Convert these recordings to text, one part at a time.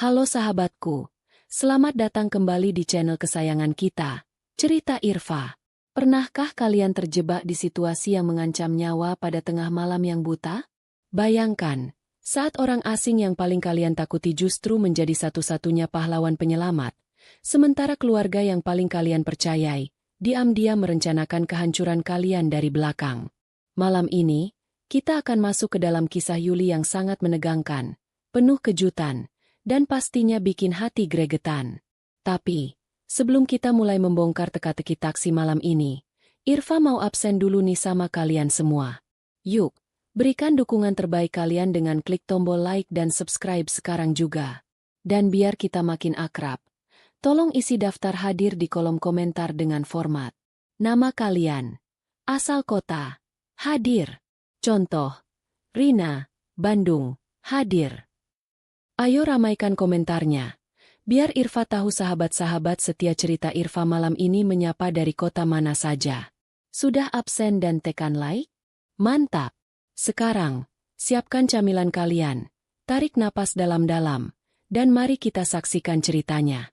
Halo sahabatku, selamat datang kembali di channel kesayangan kita, Cerita Irfa. Pernahkah kalian terjebak di situasi yang mengancam nyawa pada tengah malam yang buta? Bayangkan, saat orang asing yang paling kalian takuti justru menjadi satu-satunya pahlawan penyelamat, sementara keluarga yang paling kalian percayai, diam-diam merencanakan kehancuran kalian dari belakang. Malam ini, kita akan masuk ke dalam kisah Yuli yang sangat menegangkan, penuh kejutan, dan pastinya bikin hati gregetan. Tapi, sebelum kita mulai membongkar teka-teki taksi malam ini, Irfa mau absen dulu nih sama kalian semua. Yuk, berikan dukungan terbaik kalian dengan klik tombol like dan subscribe sekarang juga. Dan biar kita makin akrab, tolong isi daftar hadir di kolom komentar dengan format nama kalian, asal kota, hadir. Contoh, Rina, Bandung, hadir. Ayo ramaikan komentarnya. Biar Irfa tahu sahabat-sahabat setia cerita Irfa malam ini menyapa dari kota mana saja. Sudah absen dan tekan like? Mantap! Sekarang, siapkan camilan kalian, tarik napas dalam-dalam, dan mari kita saksikan ceritanya.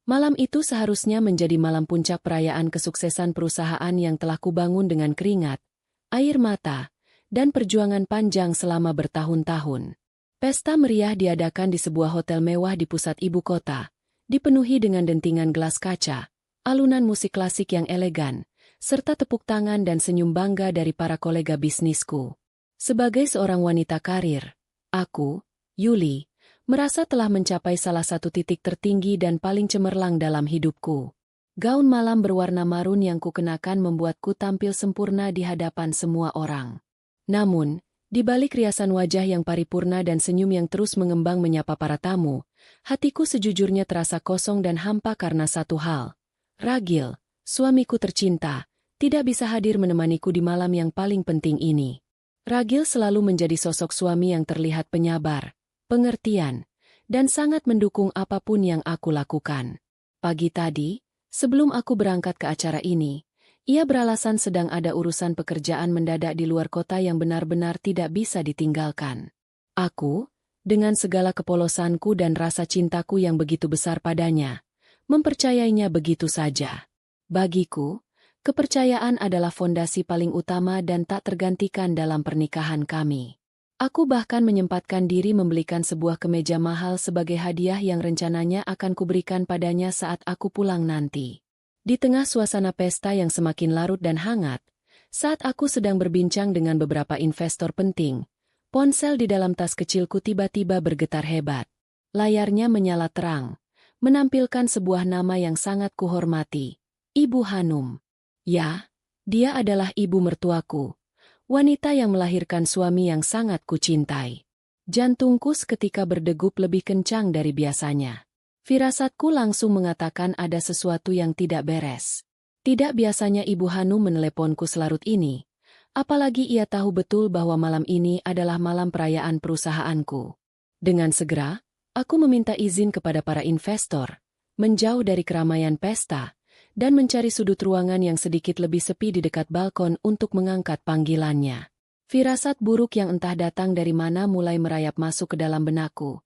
Malam itu seharusnya menjadi malam puncak perayaan kesuksesan perusahaan yang telah kubangun dengan keringat, air mata, dan perjuangan panjang selama bertahun-tahun. Pesta meriah diadakan di sebuah hotel mewah di pusat ibu kota, dipenuhi dengan dentingan gelas kaca, alunan musik klasik yang elegan, serta tepuk tangan dan senyum bangga dari para kolega bisnisku. Sebagai seorang wanita karir, aku, Yuli, merasa telah mencapai salah satu titik tertinggi dan paling cemerlang dalam hidupku. Gaun malam berwarna marun yang kukenakan membuatku tampil sempurna di hadapan semua orang. Namun, di balik riasan wajah yang paripurna dan senyum yang terus mengembang menyapa para tamu, hatiku sejujurnya terasa kosong dan hampa karena satu hal. Ragil, suamiku tercinta, tidak bisa hadir menemaniku di malam yang paling penting ini. Ragil selalu menjadi sosok suami yang terlihat penyabar, pengertian, dan sangat mendukung apapun yang aku lakukan. Pagi tadi, sebelum aku berangkat ke acara ini, ia beralasan sedang ada urusan pekerjaan mendadak di luar kota yang benar-benar tidak bisa ditinggalkan. Aku, dengan segala kepolosanku dan rasa cintaku yang begitu besar padanya, mempercayainya begitu saja. Bagiku, kepercayaan adalah fondasi paling utama dan tak tergantikan dalam pernikahan kami. Aku bahkan menyempatkan diri membelikan sebuah kemeja mahal sebagai hadiah yang rencananya akan kuberikan padanya saat aku pulang nanti. Di tengah suasana pesta yang semakin larut dan hangat, saat aku sedang berbincang dengan beberapa investor penting, ponsel di dalam tas kecilku tiba-tiba bergetar hebat. Layarnya menyala terang, menampilkan sebuah nama yang sangat kuhormati, Ibu Hanum. Ya, dia adalah ibu mertuaku, wanita yang melahirkan suami yang sangat kucintai. Jantungku seketika berdegup lebih kencang dari biasanya. Firasatku langsung mengatakan ada sesuatu yang tidak beres. Tidak biasanya Ibu Hanum meneleponku selarut ini, apalagi ia tahu betul bahwa malam ini adalah malam perayaan perusahaanku. Dengan segera, aku meminta izin kepada para investor, menjauh dari keramaian pesta, dan mencari sudut ruangan yang sedikit lebih sepi di dekat balkon untuk mengangkat panggilannya. Firasat buruk yang entah datang dari mana mulai merayap masuk ke dalam benakku,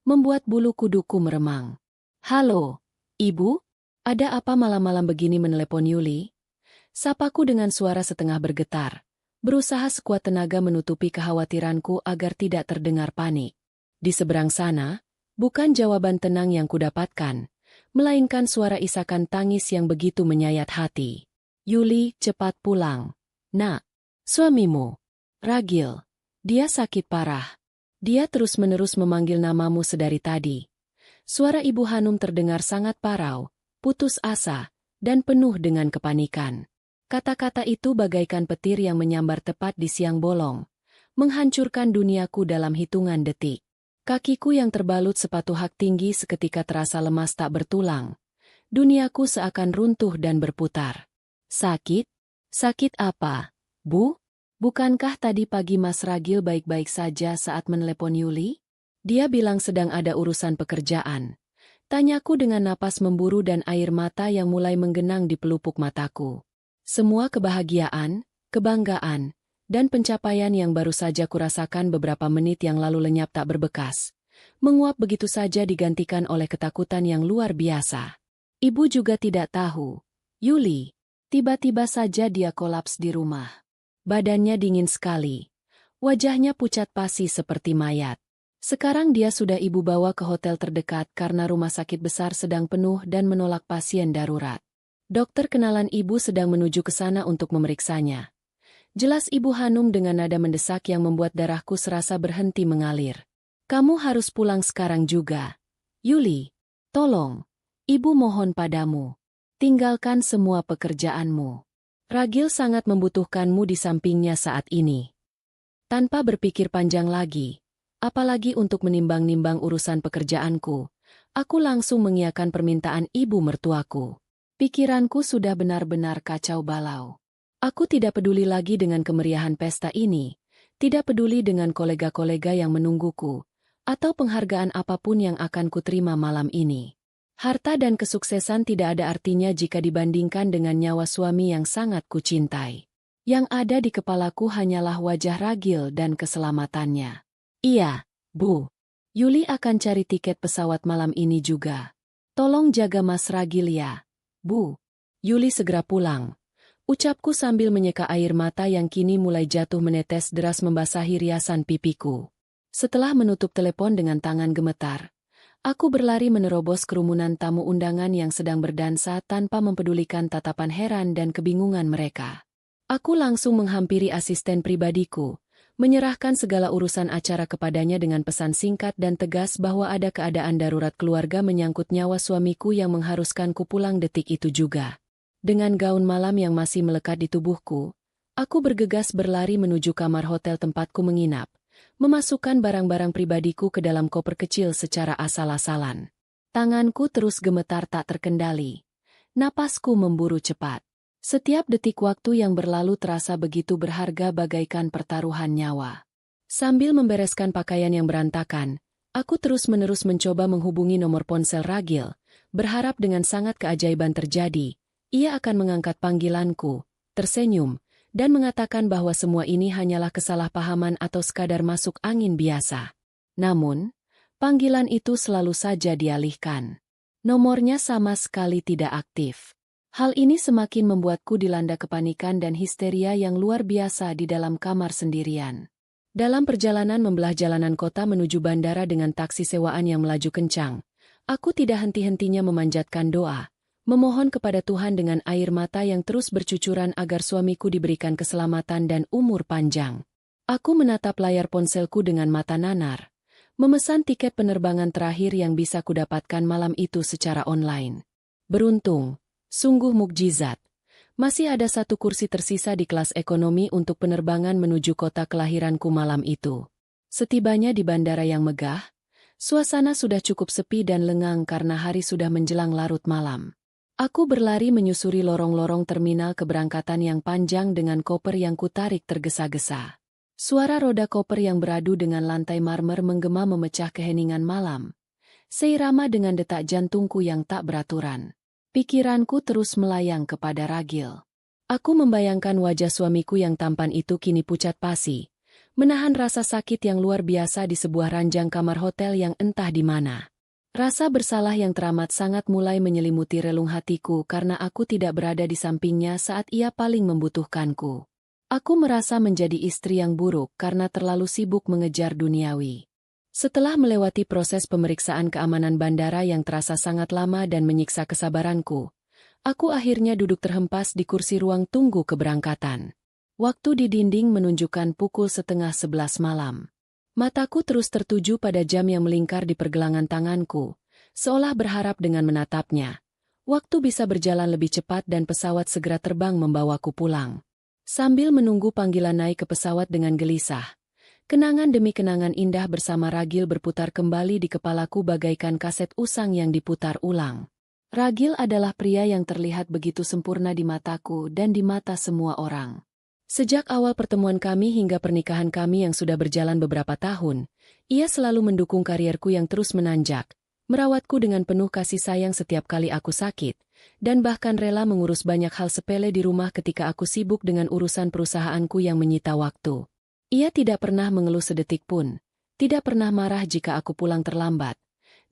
membuat bulu kuduku meremang. Halo, Ibu? Ada apa malam-malam begini menelepon Yuli? Sapaku dengan suara setengah bergetar, berusaha sekuat tenaga menutupi kekhawatiranku agar tidak terdengar panik. Di seberang sana, bukan jawaban tenang yang kudapatkan, melainkan suara isakan tangis yang begitu menyayat hati. Yuli, cepat pulang. Nak, suamimu, Ragil, dia sakit parah. Dia terus-menerus memanggil namamu sedari tadi. Suara Ibu Hanum terdengar sangat parau, putus asa, dan penuh dengan kepanikan. Kata-kata itu bagaikan petir yang menyambar tepat di siang bolong, menghancurkan duniaku dalam hitungan detik. Kakiku yang terbalut sepatu hak tinggi seketika terasa lemas tak bertulang. Duniaku seakan runtuh dan berputar. Sakit? Sakit apa, Bu? Bukankah tadi pagi Mas Ragil baik-baik saja saat menelepon Yuli? Dia bilang sedang ada urusan pekerjaan. Tanyaku dengan napas memburu dan air mata yang mulai menggenang di pelupuk mataku. Semua kebahagiaan, kebanggaan, dan pencapaian yang baru saja kurasakan beberapa menit yang lalu lenyap tak berbekas. menguap begitu saja digantikan oleh ketakutan yang luar biasa. Ibu juga tidak tahu. Yuli. Tiba-tiba saja dia kolaps di rumah. Badannya dingin sekali. Wajahnya pucat pasi seperti mayat. Sekarang dia sudah ibu bawa ke hotel terdekat karena rumah sakit besar sedang penuh dan menolak pasien darurat. Dokter kenalan ibu sedang menuju ke sana untuk memeriksanya. Jelas ibu Hanum dengan nada mendesak yang membuat darahku serasa berhenti mengalir. Kamu harus pulang sekarang juga. Yuli, tolong. Ibu mohon padamu. Tinggalkan semua pekerjaanmu. Ragil sangat membutuhkanmu di sampingnya saat ini. Tanpa berpikir panjang lagi, apalagi untuk menimbang-nimbang urusan pekerjaanku, aku langsung mengiyakan permintaan ibu mertuaku. Pikiranku sudah benar-benar kacau balau. Aku tidak peduli lagi dengan kemeriahan pesta ini, tidak peduli dengan kolega-kolega yang menungguku, atau penghargaan apapun yang akan kuterima malam ini. Harta dan kesuksesan tidak ada artinya jika dibandingkan dengan nyawa suami yang sangat kucintai. Yang ada di kepalaku hanyalah wajah Ragil dan keselamatannya. Iya, Bu. Yuli akan cari tiket pesawat malam ini juga. Tolong jaga Mas Ragil ya, Bu. Yuli segera pulang. Ucapku sambil menyeka air mata yang kini mulai jatuh menetes deras membasahi riasan pipiku. Setelah menutup telepon dengan tangan gemetar, aku berlari menerobos kerumunan tamu undangan yang sedang berdansa tanpa mempedulikan tatapan heran dan kebingungan mereka. Aku langsung menghampiri asisten pribadiku, menyerahkan segala urusan acara kepadanya dengan pesan singkat dan tegas bahwa ada keadaan darurat keluarga menyangkut nyawa suamiku yang mengharuskanku pulang detik itu juga. Dengan gaun malam yang masih melekat di tubuhku, aku bergegas berlari menuju kamar hotel tempatku menginap, memasukkan barang-barang pribadiku ke dalam koper kecil secara asal-asalan. Tanganku terus gemetar tak terkendali. Napasku memburu cepat. Setiap detik waktu yang berlalu terasa begitu berharga bagaikan pertaruhan nyawa. Sambil membereskan pakaian yang berantakan, aku terus-menerus mencoba menghubungi nomor ponsel Ragil, berharap dengan sangat keajaiban terjadi, ia akan mengangkat panggilanku, tersenyum, dan mengatakan bahwa semua ini hanyalah kesalahpahaman atau sekadar masuk angin biasa. Namun, panggilan itu selalu saja dialihkan. Nomornya sama sekali tidak aktif. Hal ini semakin membuatku dilanda kepanikan dan histeria yang luar biasa di dalam kamar sendirian. Dalam perjalanan membelah jalanan kota menuju bandara dengan taksi sewaan yang melaju kencang, aku tidak henti-hentinya memanjatkan doa, memohon kepada Tuhan dengan air mata yang terus bercucuran agar suamiku diberikan keselamatan dan umur panjang. Aku menatap layar ponselku dengan mata nanar, memesan tiket penerbangan terakhir yang bisa kudapatkan malam itu secara online. Beruntung. Sungguh mukjizat. Masih ada satu kursi tersisa di kelas ekonomi untuk penerbangan menuju kota kelahiranku malam itu. Setibanya di bandara yang megah, suasana sudah cukup sepi dan lengang karena hari sudah menjelang larut malam. Aku berlari menyusuri lorong-lorong terminal keberangkatan yang panjang dengan koper yang kutarik tergesa-gesa. Suara roda koper yang beradu dengan lantai marmer menggema memecah keheningan malam, seirama dengan detak jantungku yang tak beraturan. Pikiranku terus melayang kepada Ragil. Aku membayangkan wajah suamiku yang tampan itu kini pucat pasi, menahan rasa sakit yang luar biasa di sebuah ranjang kamar hotel yang entah di mana. Rasa bersalah yang teramat sangat mulai menyelimuti relung hatiku karena aku tidak berada di sampingnya saat ia paling membutuhkanku. Aku merasa menjadi istri yang buruk karena terlalu sibuk mengejar duniawi. Setelah melewati proses pemeriksaan keamanan bandara yang terasa sangat lama dan menyiksa kesabaranku, aku akhirnya duduk terhempas di kursi ruang tunggu keberangkatan. Waktu di dinding menunjukkan pukul 10:30 malam. Mataku terus tertuju pada jam yang melingkar di pergelangan tanganku, seolah berharap dengan menatapnya. Waktu bisa berjalan lebih cepat dan pesawat segera terbang membawaku pulang. Sambil menunggu panggilan naik ke pesawat dengan gelisah, kenangan demi kenangan indah bersama Ragil berputar kembali di kepalaku bagaikan kaset usang yang diputar ulang. Ragil adalah pria yang terlihat begitu sempurna di mataku dan di mata semua orang. Sejak awal pertemuan kami hingga pernikahan kami yang sudah berjalan beberapa tahun, ia selalu mendukung karierku yang terus menanjak, merawatku dengan penuh kasih sayang setiap kali aku sakit, dan bahkan rela mengurus banyak hal sepele di rumah ketika aku sibuk dengan urusan perusahaanku yang menyita waktu. Ia tidak pernah mengeluh sedetik pun, tidak pernah marah jika aku pulang terlambat,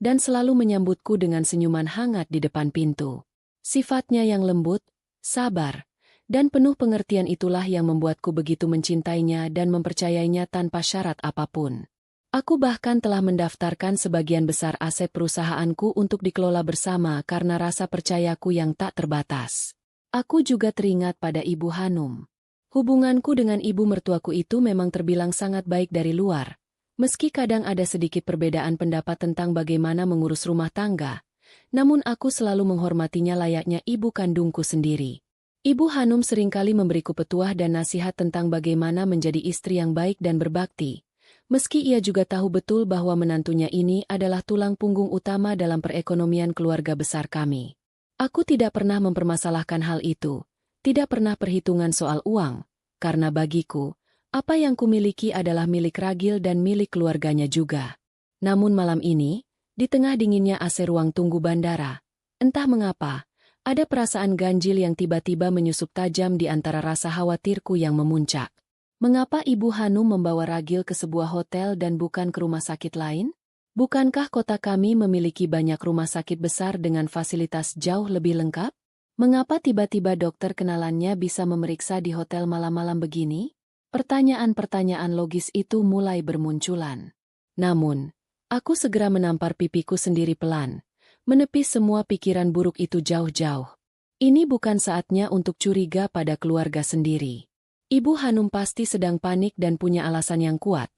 dan selalu menyambutku dengan senyuman hangat di depan pintu. Sifatnya yang lembut, sabar, dan penuh pengertian itulah yang membuatku begitu mencintainya dan mempercayainya tanpa syarat apapun. Aku bahkan telah mendaftarkan sebagian besar aset perusahaanku untuk dikelola bersama karena rasa percayaku yang tak terbatas. Aku juga teringat pada Ibu Hanum. Hubunganku dengan ibu mertuaku itu memang terbilang sangat baik dari luar, meski kadang ada sedikit perbedaan pendapat tentang bagaimana mengurus rumah tangga, namun aku selalu menghormatinya layaknya ibu kandungku sendiri. Ibu Hanum seringkali memberiku petuah dan nasihat tentang bagaimana menjadi istri yang baik dan berbakti. Meski ia juga tahu betul bahwa menantunya ini adalah tulang punggung utama dalam perekonomian keluarga besar kami. Aku tidak pernah mempermasalahkan hal itu, tidak pernah perhitungan soal uang, karena bagiku, apa yang kumiliki adalah milik Ragil dan milik keluarganya juga. Namun malam ini, di tengah dinginnya AC ruang tunggu bandara, entah mengapa, ada perasaan ganjil yang tiba-tiba menyusup tajam di antara rasa khawatirku yang memuncak. Mengapa Ibu Hanum membawa Ragil ke sebuah hotel dan bukan ke rumah sakit lain? Bukankah kota kami memiliki banyak rumah sakit besar dengan fasilitas jauh lebih lengkap? Mengapa tiba-tiba dokter kenalannya bisa memeriksa di hotel malam-malam begini? Pertanyaan-pertanyaan logis itu mulai bermunculan. Namun, aku segera menampar pipiku sendiri pelan, menepis semua pikiran buruk itu jauh-jauh. Ini bukan saatnya untuk curiga pada keluarga sendiri. Ibu Hanum pasti sedang panik dan punya alasan yang kuat.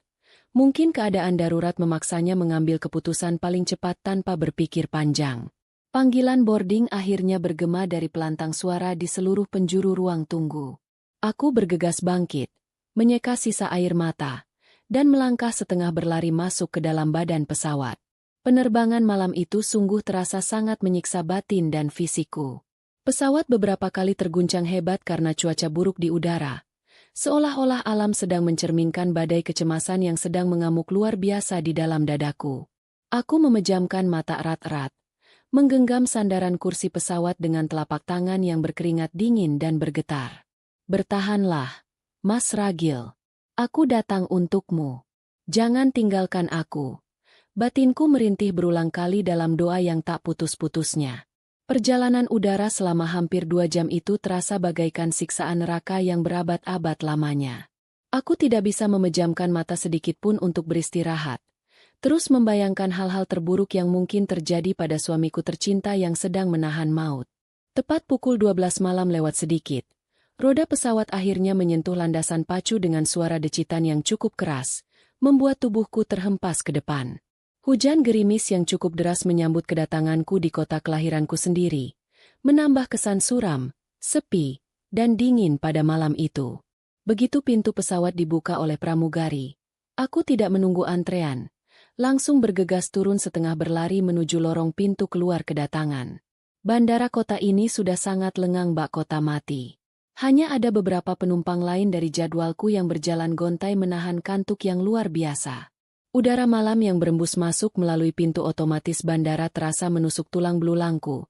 Mungkin keadaan darurat memaksanya mengambil keputusan paling cepat tanpa berpikir panjang. Panggilan boarding akhirnya bergema dari pelantang suara di seluruh penjuru ruang tunggu. Aku bergegas bangkit, menyeka sisa air mata, dan melangkah setengah berlari masuk ke dalam badan pesawat. Penerbangan malam itu sungguh terasa sangat menyiksa batin dan fisikku. Pesawat beberapa kali terguncang hebat karena cuaca buruk di udara. Seolah-olah alam sedang mencerminkan badai kecemasan yang sedang mengamuk luar biasa di dalam dadaku. Aku memejamkan mata erat-erat, menggenggam sandaran kursi pesawat dengan telapak tangan yang berkeringat dingin dan bergetar. Bertahanlah, Mas Ragil. Aku datang untukmu. Jangan tinggalkan aku. Batinku merintih berulang kali dalam doa yang tak putus-putusnya. Perjalanan udara selama hampir 2 jam itu terasa bagaikan siksaan neraka yang berabad-abad lamanya. Aku tidak bisa memejamkan mata sedikit pun untuk beristirahat. Terus membayangkan hal-hal terburuk yang mungkin terjadi pada suamiku tercinta yang sedang menahan maut. Tepat pukul 12 malam lewat sedikit, roda pesawat akhirnya menyentuh landasan pacu dengan suara decitan yang cukup keras, membuat tubuhku terhempas ke depan. Hujan gerimis yang cukup deras menyambut kedatanganku di kota kelahiranku sendiri, menambah kesan suram, sepi, dan dingin pada malam itu. Begitu pintu pesawat dibuka oleh pramugari, aku tidak menunggu antrean, langsung bergegas turun setengah berlari menuju lorong pintu keluar kedatangan. Bandara kota ini sudah sangat lengang bak kota mati. Hanya ada beberapa penumpang lain dari jadwalku yang berjalan gontai menahan kantuk yang luar biasa. Udara malam yang berembus masuk melalui pintu otomatis bandara terasa menusuk tulang belulangku,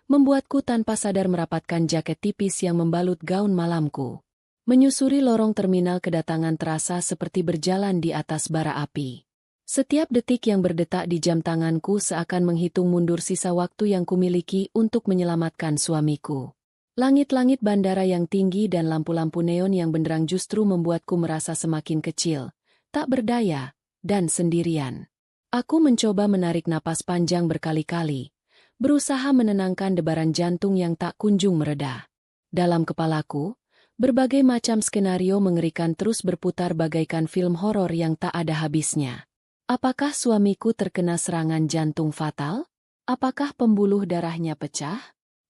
membuatku tanpa sadar merapatkan jaket tipis yang membalut gaun malamku. Menyusuri lorong terminal kedatangan terasa seperti berjalan di atas bara api. Setiap detik yang berdetak di jam tanganku seakan menghitung mundur sisa waktu yang kumiliki untuk menyelamatkan suamiku. Langit-langit bandara yang tinggi dan lampu-lampu neon yang benderang justru membuatku merasa semakin kecil, tak berdaya, dan sendirian. Aku mencoba menarik napas panjang berkali-kali, berusaha menenangkan debaran jantung yang tak kunjung mereda. Dalam kepalaku, berbagai macam skenario mengerikan terus berputar bagaikan film horor yang tak ada habisnya. Apakah suamiku terkena serangan jantung fatal? Apakah pembuluh darahnya pecah?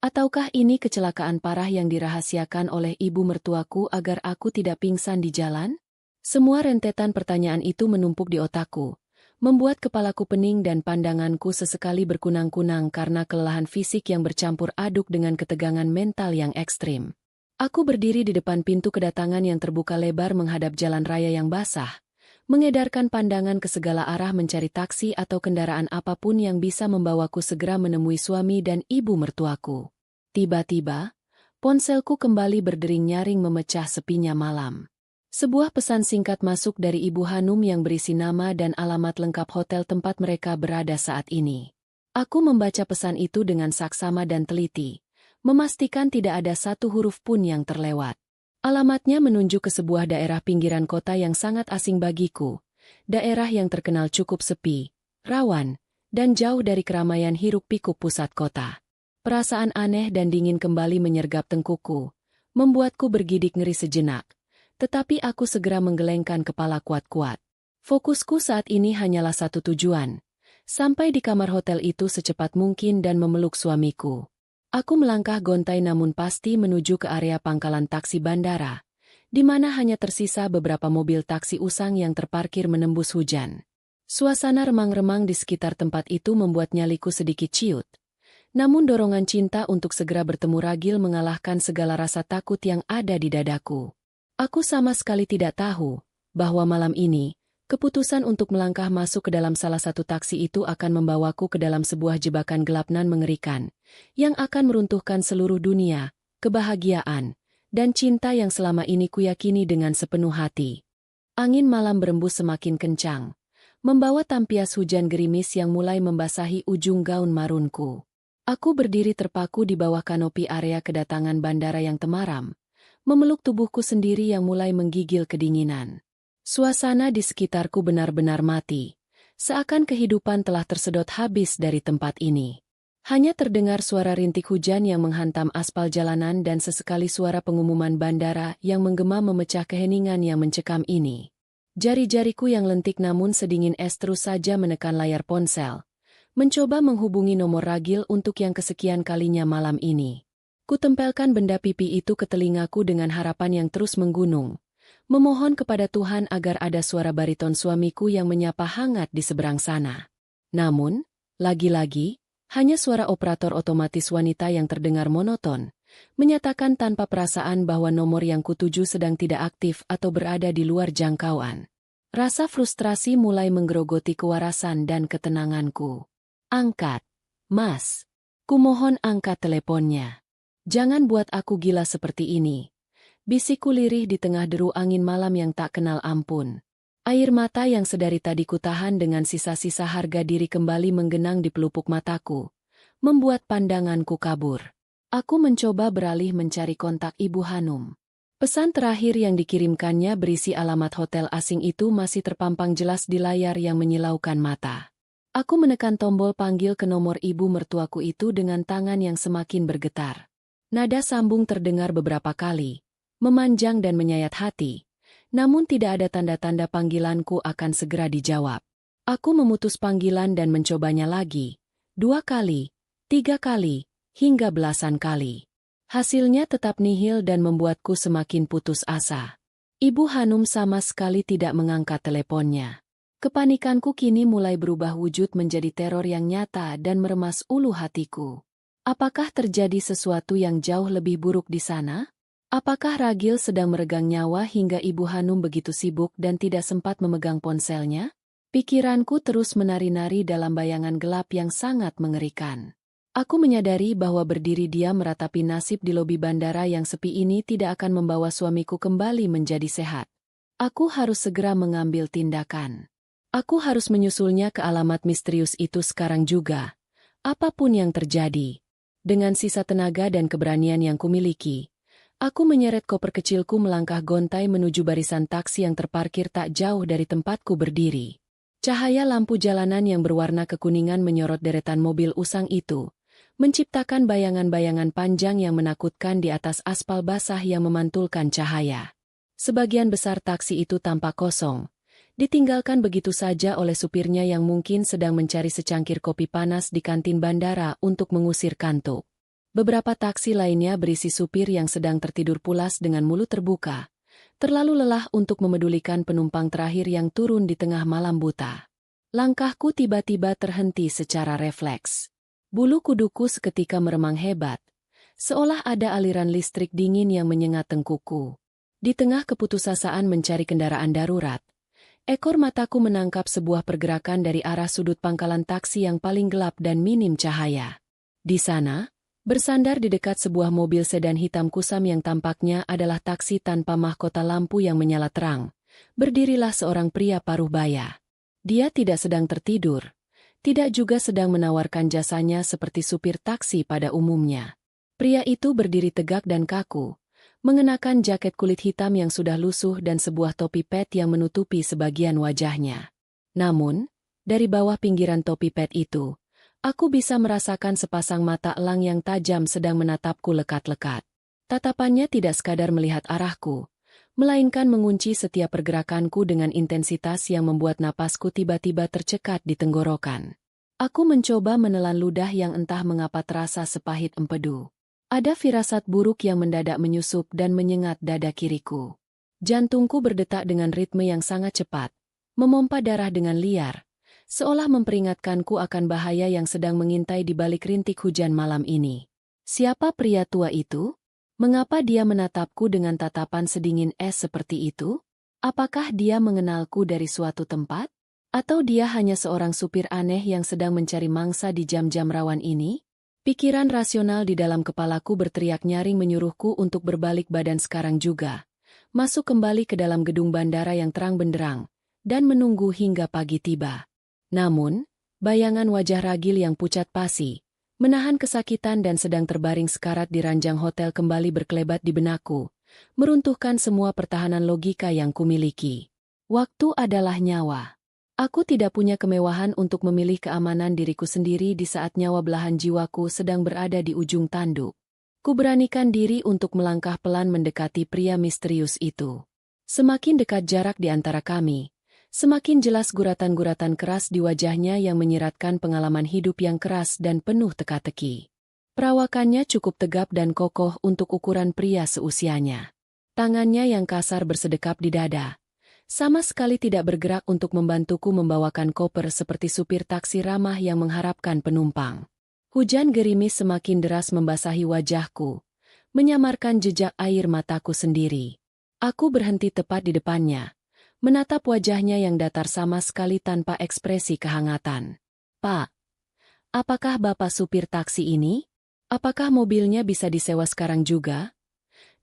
Ataukah ini kecelakaan parah yang dirahasiakan oleh ibu mertuaku agar aku tidak pingsan di jalan? Semua rentetan pertanyaan itu menumpuk di otakku, membuat kepalaku pening dan pandanganku sesekali berkunang-kunang karena kelelahan fisik yang bercampur aduk dengan ketegangan mental yang ekstrim. Aku berdiri di depan pintu kedatangan yang terbuka lebar menghadap jalan raya yang basah, mengedarkan pandangan ke segala arah mencari taksi atau kendaraan apapun yang bisa membawaku segera menemui suami dan ibu mertuaku. Tiba-tiba, ponselku kembali berdering nyaring memecah sepinya malam. Sebuah pesan singkat masuk dari Ibu Hanum yang berisi nama dan alamat lengkap hotel tempat mereka berada saat ini. Aku membaca pesan itu dengan saksama dan teliti, memastikan tidak ada satu huruf pun yang terlewat. Alamatnya menunjuk ke sebuah daerah pinggiran kota yang sangat asing bagiku, daerah yang terkenal cukup sepi, rawan, dan jauh dari keramaian hiruk-pikuk pusat kota. Perasaan aneh dan dingin kembali menyergap tengkukku, membuatku bergidik ngeri sejenak. Tetapi aku segera menggelengkan kepala kuat-kuat. Fokusku saat ini hanyalah satu tujuan. Sampai di kamar hotel itu secepat mungkin dan memeluk suamiku. Aku melangkah gontai namun pasti menuju ke area pangkalan taksi bandara, di mana hanya tersisa beberapa mobil taksi usang yang terparkir menembus hujan. Suasana remang-remang di sekitar tempat itu membuat nyaliku sedikit ciut. Namun dorongan cinta untuk segera bertemu Ragil mengalahkan segala rasa takut yang ada di dadaku. Aku sama sekali tidak tahu bahwa malam ini, keputusan untuk melangkah masuk ke dalam salah satu taksi itu akan membawaku ke dalam sebuah jebakan gelap nan mengerikan, yang akan meruntuhkan seluruh dunia, kebahagiaan, dan cinta yang selama ini kuyakini dengan sepenuh hati. Angin malam berembus semakin kencang, membawa tampias hujan gerimis yang mulai membasahi ujung gaun marunku. Aku berdiri terpaku di bawah kanopi area kedatangan bandara yang temaram, memeluk tubuhku sendiri yang mulai menggigil kedinginan. Suasana di sekitarku benar-benar mati, seakan kehidupan telah tersedot habis dari tempat ini. Hanya terdengar suara rintik hujan yang menghantam aspal jalanan dan sesekali suara pengumuman bandara yang menggema memecah keheningan yang mencekam ini. Jari-jariku yang lentik namun sedingin es terus saja menekan layar ponsel, mencoba menghubungi nomor Ragil untuk yang kesekian kalinya malam ini. Kutempelkan benda pipi itu ke telingaku dengan harapan yang terus menggunung, memohon kepada Tuhan agar ada suara bariton suamiku yang menyapa hangat di seberang sana. Namun, lagi-lagi, hanya suara operator otomatis wanita yang terdengar monoton, menyatakan tanpa perasaan bahwa nomor yang kutuju sedang tidak aktif atau berada di luar jangkauan. Rasa frustrasi mulai menggerogoti kewarasan dan ketenanganku. Angkat, Mas. Kumohon angkat teleponnya. Jangan buat aku gila seperti ini. Bisikku lirih di tengah deru angin malam yang tak kenal ampun. Air mata yang sedari tadi kutahan dengan sisa-sisa harga diri kembali menggenang di pelupuk mataku, membuat pandanganku kabur. Aku mencoba beralih mencari kontak Ibu Hanum. Pesan terakhir yang dikirimkannya berisi alamat hotel asing itu masih terpampang jelas di layar yang menyilaukan mata. Aku menekan tombol panggil ke nomor ibu mertuaku itu dengan tangan yang semakin bergetar. Nada sambung terdengar beberapa kali, memanjang dan menyayat hati, namun tidak ada tanda-tanda panggilanku akan segera dijawab. Aku memutus panggilan dan mencobanya lagi, 2 kali, 3 kali, hingga belasan kali. Hasilnya tetap nihil dan membuatku semakin putus asa. Ibu Hanum sama sekali tidak mengangkat teleponnya. Kepanikanku kini mulai berubah wujud menjadi teror yang nyata dan meremas ulu hatiku. Apakah terjadi sesuatu yang jauh lebih buruk di sana? Apakah Ragil sedang meregang nyawa hingga Ibu Hanum begitu sibuk dan tidak sempat memegang ponselnya? Pikiranku terus menari-nari dalam bayangan gelap yang sangat mengerikan. Aku menyadari bahwa berdiri diam meratapi nasib di lobi bandara yang sepi ini tidak akan membawa suamiku kembali menjadi sehat. Aku harus segera mengambil tindakan. Aku harus menyusulnya ke alamat misterius itu sekarang juga. Apapun yang terjadi. Dengan sisa tenaga dan keberanian yang kumiliki, aku menyeret koper kecilku melangkah gontai menuju barisan taksi yang terparkir tak jauh dari tempatku berdiri. Cahaya lampu jalanan yang berwarna kekuningan menyorot deretan mobil usang itu, menciptakan bayangan-bayangan panjang yang menakutkan di atas aspal basah yang memantulkan cahaya. Sebagian besar taksi itu tampak kosong, ditinggalkan begitu saja oleh supirnya yang mungkin sedang mencari secangkir kopi panas di kantin bandara untuk mengusir kantuk. Beberapa taksi lainnya berisi supir yang sedang tertidur pulas dengan mulut terbuka, terlalu lelah untuk memedulikan penumpang terakhir yang turun di tengah malam buta. Langkahku tiba-tiba terhenti secara refleks. Bulu kuduku seketika meremang hebat, seolah ada aliran listrik dingin yang menyengat tengkukku. Di tengah keputusasaan mencari kendaraan darurat, ekor mataku menangkap sebuah pergerakan dari arah sudut pangkalan taksi yang paling gelap dan minim cahaya. Di sana, Bersandar di dekat sebuah mobil sedan hitam kusam yang tampaknya adalah taksi tanpa mahkota lampu yang menyala terang, berdirilah seorang pria paruh baya. Dia tidak sedang tertidur, tidak juga sedang menawarkan jasanya seperti supir taksi pada umumnya. Pria itu berdiri tegak dan kaku, mengenakan jaket kulit hitam yang sudah lusuh dan sebuah topi pet yang menutupi sebagian wajahnya. Namun, dari bawah pinggiran topi pet itu, aku bisa merasakan sepasang mata elang yang tajam sedang menatapku lekat-lekat. Tatapannya tidak sekadar melihat arahku, melainkan mengunci setiap pergerakanku dengan intensitas yang membuat napasku tiba-tiba tercekat di tenggorokan. Aku mencoba menelan ludah yang entah mengapa terasa sepahit empedu. Ada firasat buruk yang mendadak menyusup dan menyengat dada kiriku. Jantungku berdetak dengan ritme yang sangat cepat, memompa darah dengan liar, seolah memperingatkanku akan bahaya yang sedang mengintai di balik rintik hujan malam ini. Siapa pria tua itu? Mengapa dia menatapku dengan tatapan sedingin es seperti itu? Apakah dia mengenalku dari suatu tempat? Atau dia hanya seorang supir aneh yang sedang mencari mangsa di jam-jam rawan ini? Pikiran rasional di dalam kepalaku berteriak nyaring menyuruhku untuk berbalik badan sekarang juga, masuk kembali ke dalam gedung bandara yang terang benderang, dan menunggu hingga pagi tiba. Namun, bayangan wajah ragil yang pucat pasi, menahan kesakitan dan sedang terbaring sekarat di ranjang hotel kembali berkelebat di benakku, meruntuhkan semua pertahanan logika yang kumiliki. Waktu adalah nyawa. Aku tidak punya kemewahan untuk memilih keamanan diriku sendiri di saat nyawa belahan jiwaku sedang berada di ujung tanduk. Kuberanikan diri untuk melangkah pelan mendekati pria misterius itu. Semakin dekat jarak di antara kami, semakin jelas guratan-guratan keras di wajahnya yang menyiratkan pengalaman hidup yang keras dan penuh teka-teki. Perawakannya cukup tegap dan kokoh untuk ukuran pria seusianya. Tangannya yang kasar bersedekap di dada, sama sekali tidak bergerak untuk membantuku membawakan koper seperti supir taksi ramah yang mengharapkan penumpang. Hujan gerimis semakin deras membasahi wajahku, menyamarkan jejak air mataku sendiri. Aku berhenti tepat di depannya, menatap wajahnya yang datar sama sekali tanpa ekspresi kehangatan. "Pak, apakah Bapak supir taksi ini? Apakah mobilnya bisa disewa sekarang juga?"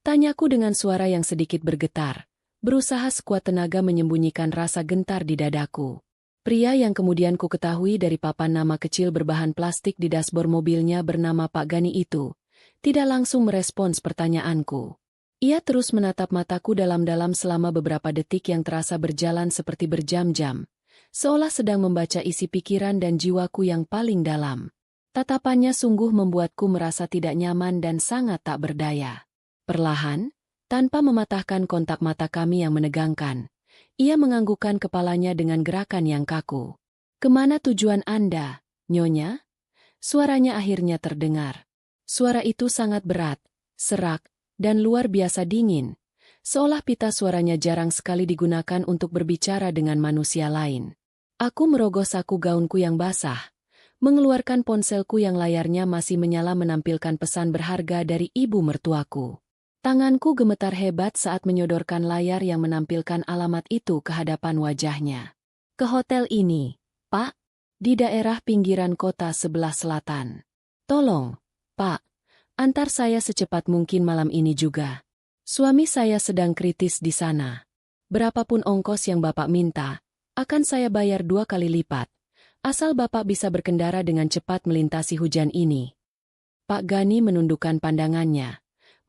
Tanyaku dengan suara yang sedikit bergetar, berusaha sekuat tenaga menyembunyikan rasa gentar di dadaku. Pria yang kemudian ku ketahui dari papan nama kecil berbahan plastik di dashboard mobilnya bernama Pak Gani itu, tidak langsung merespons pertanyaanku. Ia terus menatap mataku dalam-dalam selama beberapa detik yang terasa berjalan seperti berjam-jam, seolah sedang membaca isi pikiran dan jiwaku yang paling dalam. Tatapannya sungguh membuatku merasa tidak nyaman dan sangat tak berdaya. Perlahan, tanpa mematahkan kontak mata kami yang menegangkan, ia menganggukkan kepalanya dengan gerakan yang kaku. "Kemana tujuan Anda, Nyonya?" Suaranya akhirnya terdengar. Suara itu sangat berat, serak, dan luar biasa dingin, seolah pita suaranya jarang sekali digunakan untuk berbicara dengan manusia lain. Aku merogoh saku gaunku yang basah, mengeluarkan ponselku yang layarnya masih menyala menampilkan pesan berharga dari ibu mertuaku. Tanganku gemetar hebat saat menyodorkan layar yang menampilkan alamat itu ke hadapan wajahnya. "Ke hotel ini, Pak, di daerah pinggiran kota sebelah selatan. Tolong, Pak, antar saya secepat mungkin malam ini juga. Suami saya sedang kritis di sana. Berapapun ongkos yang Bapak minta, akan saya bayar 2 kali lipat, asal Bapak bisa berkendara dengan cepat melintasi hujan ini." Pak Gani menundukkan pandangannya,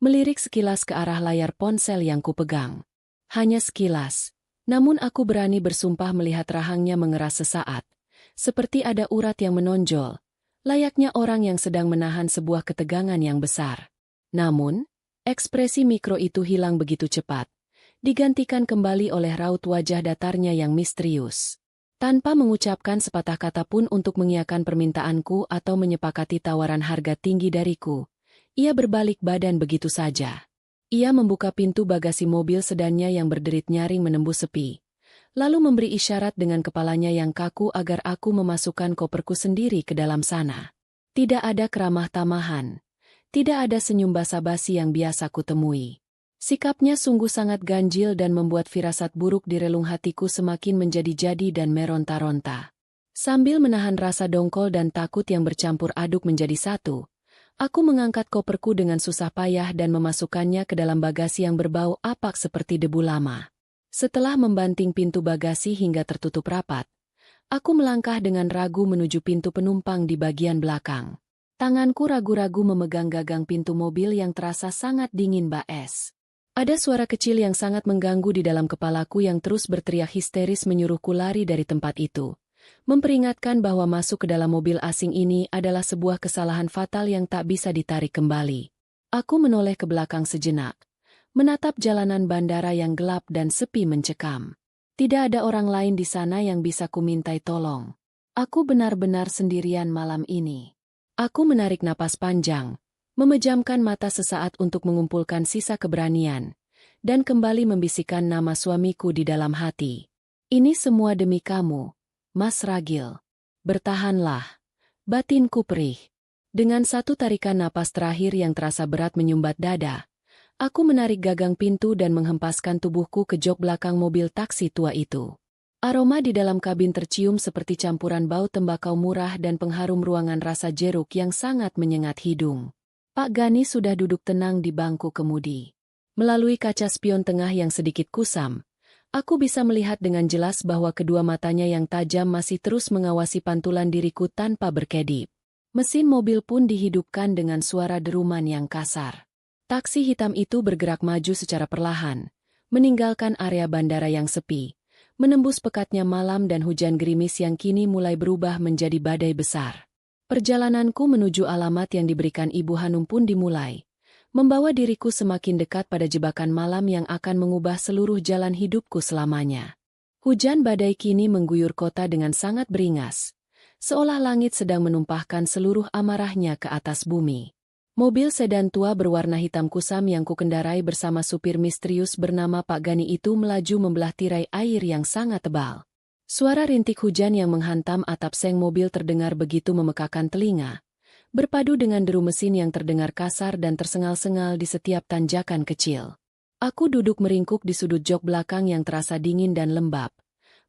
melirik sekilas ke arah layar ponsel yang kupegang. Hanya sekilas, namun aku berani bersumpah melihat rahangnya mengeras sesaat, seperti ada urat yang menonjol, layaknya orang yang sedang menahan sebuah ketegangan yang besar. Namun, ekspresi mikro itu hilang begitu cepat, digantikan kembali oleh raut wajah datarnya yang misterius. Tanpa mengucapkan sepatah kata pun untuk mengiyakan permintaanku atau menyepakati tawaran harga tinggi dariku, ia berbalik badan begitu saja. Ia membuka pintu bagasi mobil sedannya yang berderit nyaring menembus sepi, lalu memberi isyarat dengan kepalanya yang kaku agar aku memasukkan koperku sendiri ke dalam sana. Tidak ada keramah tamahan, tidak ada senyum basa-basi yang biasa kutemui. Sikapnya sungguh sangat ganjil dan membuat firasat buruk di relung hatiku semakin menjadi-jadi dan meronta-ronta. Sambil menahan rasa dongkol dan takut yang bercampur aduk menjadi satu, Aku mengangkat koperku dengan susah payah dan memasukkannya ke dalam bagasi yang berbau apak seperti debu lama. Setelah membanting pintu bagasi hingga tertutup rapat, aku melangkah dengan ragu menuju pintu penumpang di bagian belakang. Tanganku ragu-ragu memegang gagang pintu mobil yang terasa sangat dingin es. Ada suara kecil yang sangat mengganggu di dalam kepalaku yang terus berteriak histeris menyuruhku lari dari tempat itu, memperingatkan bahwa masuk ke dalam mobil asing ini adalah sebuah kesalahan fatal yang tak bisa ditarik kembali. Aku menoleh ke belakang sejenak, menatap jalanan bandara yang gelap dan sepi mencekam. Tidak ada orang lain di sana yang bisa kumintai tolong. Aku benar-benar sendirian malam ini. Aku menarik napas panjang, memejamkan mata sesaat untuk mengumpulkan sisa keberanian, dan kembali membisikkan nama suamiku di dalam hati. Ini semua demi kamu, Mas Ragil. Bertahanlah. Batinku perih. Dengan satu tarikan napas terakhir yang terasa berat menyumbat dada, aku menarik gagang pintu dan menghempaskan tubuhku ke jok belakang mobil taksi tua itu. Aroma di dalam kabin tercium seperti campuran bau tembakau murah dan pengharum ruangan rasa jeruk yang sangat menyengat hidung. Pak Gani sudah duduk tenang di bangku kemudi. Melalui kaca spion tengah yang sedikit kusam, aku bisa melihat dengan jelas bahwa kedua matanya yang tajam masih terus mengawasi pantulan diriku tanpa berkedip. Mesin mobil pun dihidupkan dengan suara deruman yang kasar. Taksi hitam itu bergerak maju secara perlahan, meninggalkan area bandara yang sepi, menembus pekatnya malam dan hujan gerimis yang kini mulai berubah menjadi badai besar. Perjalananku menuju alamat yang diberikan Ibu Hanum pun dimulai, membawa diriku semakin dekat pada jebakan malam yang akan mengubah seluruh jalan hidupku selamanya. Hujan badai kini mengguyur kota dengan sangat beringas, seolah langit sedang menumpahkan seluruh amarahnya ke atas bumi. Mobil sedan tua berwarna hitam kusam yang kukendarai bersama supir misterius bernama Pak Gani itu melaju membelah tirai air yang sangat tebal. Suara rintik hujan yang menghantam atap seng mobil terdengar begitu memekakan telinga, berpadu dengan deru mesin yang terdengar kasar dan tersengal-sengal di setiap tanjakan kecil. Aku duduk meringkuk di sudut jok belakang yang terasa dingin dan lembab,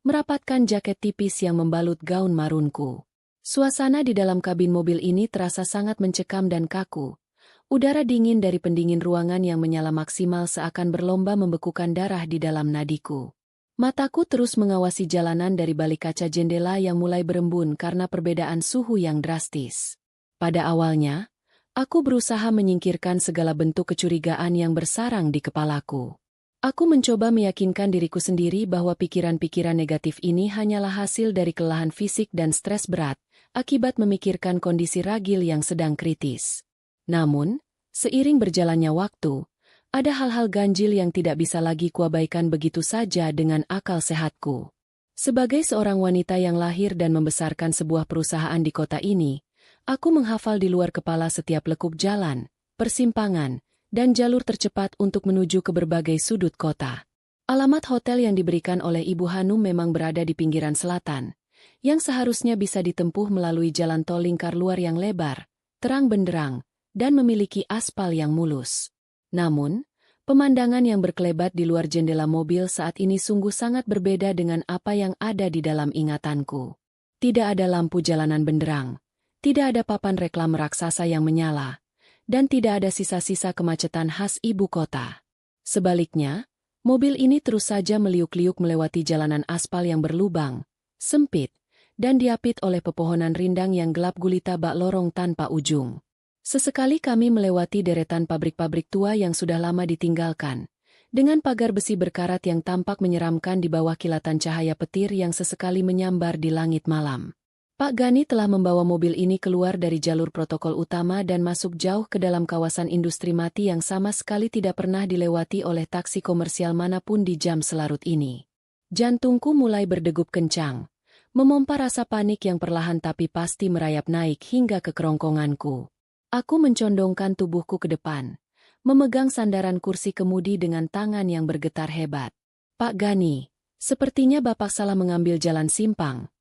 merapatkan jaket tipis yang membalut gaun marunku. Suasana di dalam kabin mobil ini terasa sangat mencekam dan kaku. Udara dingin dari pendingin ruangan yang menyala maksimal seakan berlomba membekukan darah di dalam nadiku. Mataku terus mengawasi jalanan dari balik kaca jendela yang mulai berembun karena perbedaan suhu yang drastis. Pada awalnya, aku berusaha menyingkirkan segala bentuk kecurigaan yang bersarang di kepalaku. Aku mencoba meyakinkan diriku sendiri bahwa pikiran-pikiran negatif ini hanyalah hasil dari kelelahan fisik dan stres berat, akibat memikirkan kondisi Ragil yang sedang kritis. Namun, seiring berjalannya waktu, ada hal-hal ganjil yang tidak bisa lagi kuabaikan begitu saja dengan akal sehatku. Sebagai seorang wanita yang lahir dan membesarkan sebuah perusahaan di kota ini, aku menghafal di luar kepala setiap lekup jalan, persimpangan, dan jalur tercepat untuk menuju ke berbagai sudut kota. Alamat hotel yang diberikan oleh Ibu Hanum memang berada di pinggiran selatan, yang seharusnya bisa ditempuh melalui jalan tol lingkar luar yang lebar, terang benderang, dan memiliki aspal yang mulus. Namun, pemandangan yang berkelebat di luar jendela mobil saat ini sungguh sangat berbeda dengan apa yang ada di dalam ingatanku. Tidak ada lampu jalanan benderang, tidak ada papan reklam raksasa yang menyala, dan tidak ada sisa-sisa kemacetan khas ibu kota. Sebaliknya, mobil ini terus saja meliuk-liuk melewati jalanan aspal yang berlubang, sempit, dan diapit oleh pepohonan rindang yang gelap gulita bak lorong tanpa ujung. Sesekali kami melewati deretan pabrik-pabrik tua yang sudah lama ditinggalkan, dengan pagar besi berkarat yang tampak menyeramkan di bawah kilatan cahaya petir yang sesekali menyambar di langit malam. Pak Gani telah membawa mobil ini keluar dari jalur protokol utama dan masuk jauh ke dalam kawasan industri mati yang sama sekali tidak pernah dilewati oleh taksi komersial manapun di jam selarut ini. Jantungku mulai berdegup kencang, memompa rasa panik yang perlahan tapi pasti merayap naik hingga ke kerongkonganku. Aku mencondongkan tubuhku ke depan, memegang sandaran kursi kemudi dengan tangan yang bergetar hebat. Pak Gani, sepertinya Bapak salah mengambil jalan simpang.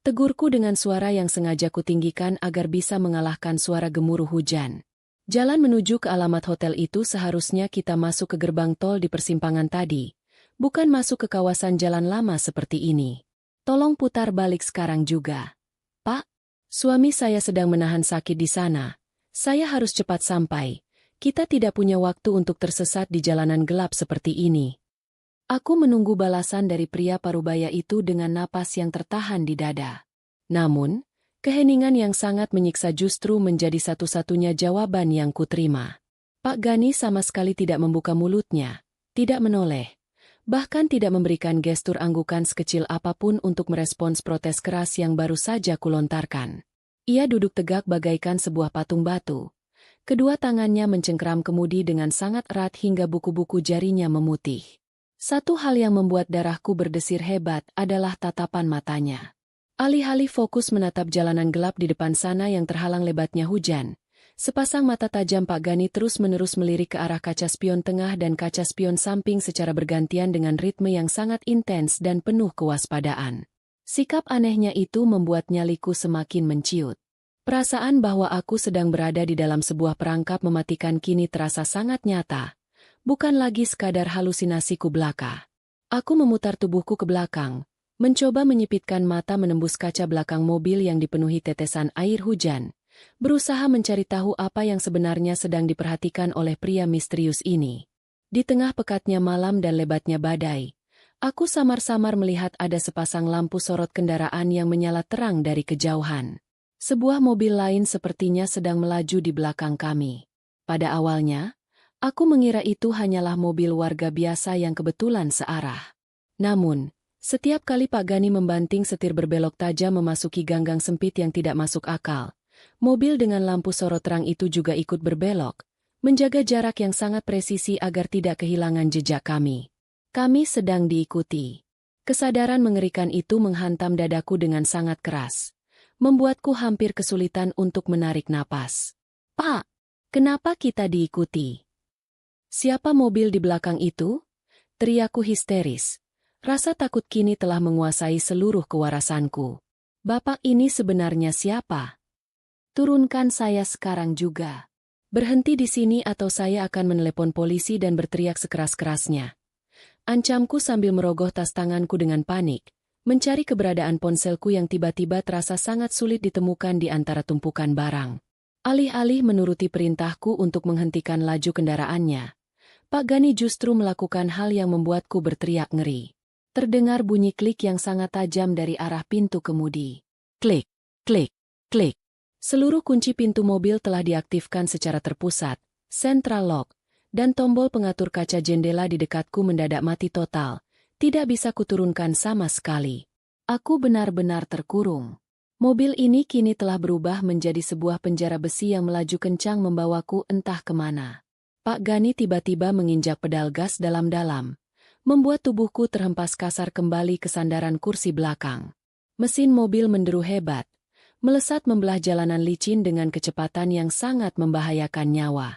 Tegurku dengan suara yang sengaja kutinggikan agar bisa mengalahkan suara gemuruh hujan. Jalan menuju ke alamat hotel itu seharusnya kita masuk ke gerbang tol di persimpangan tadi, bukan masuk ke kawasan jalan lama seperti ini. Tolong putar balik sekarang juga. Pak, suami saya sedang menahan sakit di sana. Saya harus cepat sampai. Kita tidak punya waktu untuk tersesat di jalanan gelap seperti ini. Aku menunggu balasan dari pria parubaya itu dengan napas yang tertahan di dada. Namun, keheningan yang sangat menyiksa justru menjadi satu-satunya jawaban yang kuterima. Pak Gani sama sekali tidak membuka mulutnya, tidak menoleh, bahkan tidak memberikan gestur anggukan sekecil apapun untuk merespons protes keras yang baru saja kulontarkan. Ia duduk tegak bagaikan sebuah patung batu. Kedua tangannya mencengkeram kemudi dengan sangat erat hingga buku-buku jarinya memutih. Satu hal yang membuat darahku berdesir hebat adalah tatapan matanya. Alih-alih fokus menatap jalanan gelap di depan sana yang terhalang lebatnya hujan, sepasang mata tajam Pak Gani terus-menerus melirik ke arah kaca spion tengah dan kaca spion samping secara bergantian dengan ritme yang sangat intens dan penuh kewaspadaan. Sikap anehnya itu membuat nyaliku semakin menciut. Perasaan bahwa aku sedang berada di dalam sebuah perangkap mematikan kini terasa sangat nyata, bukan lagi sekadar halusinasiku belaka. Aku memutar tubuhku ke belakang, mencoba menyipitkan mata menembus kaca belakang mobil yang dipenuhi tetesan air hujan, berusaha mencari tahu apa yang sebenarnya sedang diperhatikan oleh pria misterius ini. Di tengah pekatnya malam dan lebatnya badai, aku samar-samar melihat ada sepasang lampu sorot kendaraan yang menyala terang dari kejauhan. Sebuah mobil lain sepertinya sedang melaju di belakang kami. Pada awalnya, aku mengira itu hanyalah mobil warga biasa yang kebetulan searah. Namun, setiap kali Pak Gani membanting setir berbelok tajam memasuki ganggang sempit yang tidak masuk akal, mobil dengan lampu sorot terang itu juga ikut berbelok, menjaga jarak yang sangat presisi agar tidak kehilangan jejak kami. Kami sedang diikuti. Kesadaran mengerikan itu menghantam dadaku dengan sangat keras, membuatku hampir kesulitan untuk menarik napas. Pak, kenapa kita diikuti? Siapa mobil di belakang itu? Teriakku histeris. Rasa takut kini telah menguasai seluruh kewarasanku. Bapak ini sebenarnya siapa? Turunkan saya sekarang juga. Berhenti di sini atau saya akan menelepon polisi dan berteriak sekeras-kerasnya. Ancamku sambil merogoh tas tanganku dengan panik, mencari keberadaan ponselku yang tiba-tiba terasa sangat sulit ditemukan di antara tumpukan barang. Alih-alih menuruti perintahku untuk menghentikan laju kendaraannya, Pak Gani justru melakukan hal yang membuatku berteriak ngeri. Terdengar bunyi klik yang sangat tajam dari arah pintu kemudi. Klik, klik, klik. Seluruh kunci pintu mobil telah diaktifkan secara terpusat, central lock, dan tombol pengatur kaca jendela di dekatku mendadak mati total, tidak bisa kuturunkan sama sekali. Aku benar-benar terkurung. Mobil ini kini telah berubah menjadi sebuah penjara besi yang melaju kencang membawaku entah kemana. Pak Gani tiba-tiba menginjak pedal gas dalam-dalam, membuat tubuhku terhempas kasar kembali ke sandaran kursi belakang. Mesin mobil menderu hebat, melesat membelah jalanan licin dengan kecepatan yang sangat membahayakan nyawa.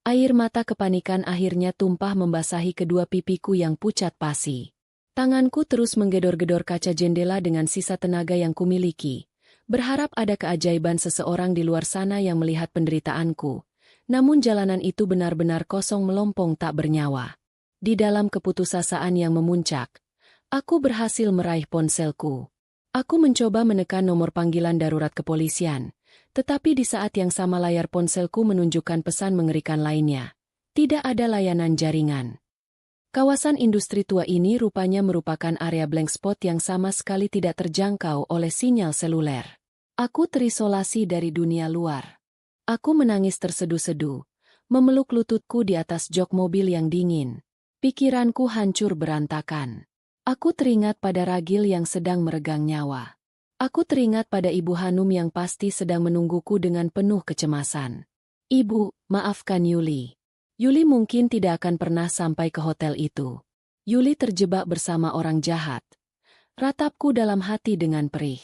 Air mata kepanikan akhirnya tumpah membasahi kedua pipiku yang pucat pasi. Tanganku terus menggedor-gedor kaca jendela dengan sisa tenaga yang kumiliki, berharap ada keajaiban seseorang di luar sana yang melihat penderitaanku. Namun jalanan itu benar-benar kosong melompong tak bernyawa. Di dalam keputusasaan yang memuncak, aku berhasil meraih ponselku. Aku mencoba menekan nomor panggilan darurat kepolisian, tetapi di saat yang sama layar ponselku menunjukkan pesan mengerikan lainnya. Tidak ada layanan jaringan. Kawasan industri tua ini rupanya merupakan area blank spot yang sama sekali tidak terjangkau oleh sinyal seluler. Aku terisolasi dari dunia luar. Aku menangis terseduh-seduh, memeluk lututku di atas jok mobil yang dingin. Pikiranku hancur berantakan. Aku teringat pada ragil yang sedang meregang nyawa. Aku teringat pada Ibu Hanum yang pasti sedang menungguku dengan penuh kecemasan. Ibu, maafkan Yuli. Yuli mungkin tidak akan pernah sampai ke hotel itu. Yuli terjebak bersama orang jahat. Ratapku dalam hati dengan perih.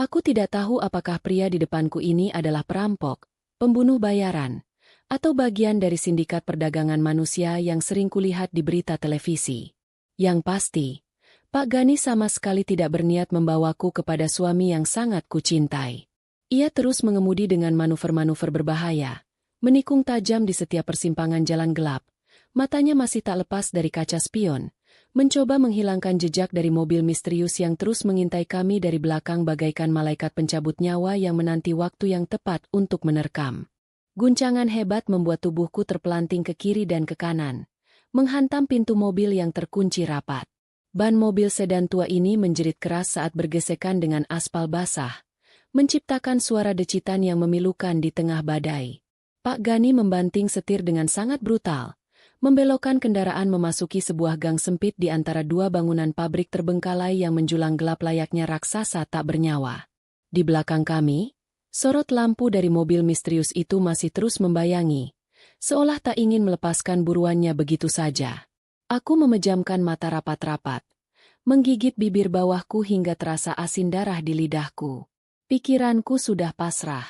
Aku tidak tahu apakah pria di depanku ini adalah perampok, pembunuh bayaran, atau bagian dari sindikat perdagangan manusia yang sering kulihat di berita televisi. Yang pasti, Pak Gani sama sekali tidak berniat membawaku kepada suami yang sangat kucintai. Ia terus mengemudi dengan manuver-manuver berbahaya, menikung tajam di setiap persimpangan jalan gelap, matanya masih tak lepas dari kaca spion, mencoba menghilangkan jejak dari mobil misterius yang terus mengintai kami dari belakang bagaikan malaikat pencabut nyawa yang menanti waktu yang tepat untuk menerkam. Guncangan hebat membuat tubuhku terpelanting ke kiri dan ke kanan, menghantam pintu mobil yang terkunci rapat. Ban mobil sedan tua ini menjerit keras saat bergesekan dengan aspal basah, menciptakan suara decitan yang memilukan di tengah badai. Pak Gani membanting setir dengan sangat brutal, membelokkan kendaraan memasuki sebuah gang sempit di antara dua bangunan pabrik terbengkalai yang menjulang gelap layaknya raksasa tak bernyawa. Di belakang kami, sorot lampu dari mobil misterius itu masih terus membayangi, seolah tak ingin melepaskan buruannya begitu saja. Aku memejamkan mata rapat-rapat, menggigit bibir bawahku hingga terasa asin darah di lidahku. Pikiranku sudah pasrah.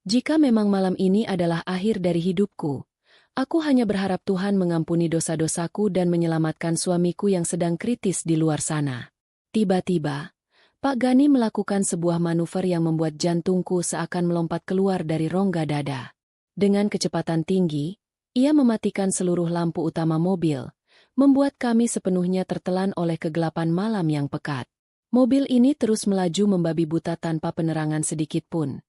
Jika memang malam ini adalah akhir dari hidupku, aku hanya berharap Tuhan mengampuni dosa-dosaku dan menyelamatkan suamiku yang sedang kritis di luar sana. Tiba-tiba, Pak Gani melakukan sebuah manuver yang membuat jantungku seakan melompat keluar dari rongga dada. Dengan kecepatan tinggi, ia mematikan seluruh lampu utama mobil, membuat kami sepenuhnya tertelan oleh kegelapan malam yang pekat. Mobil ini terus melaju membabi buta tanpa penerangan sedikit pun,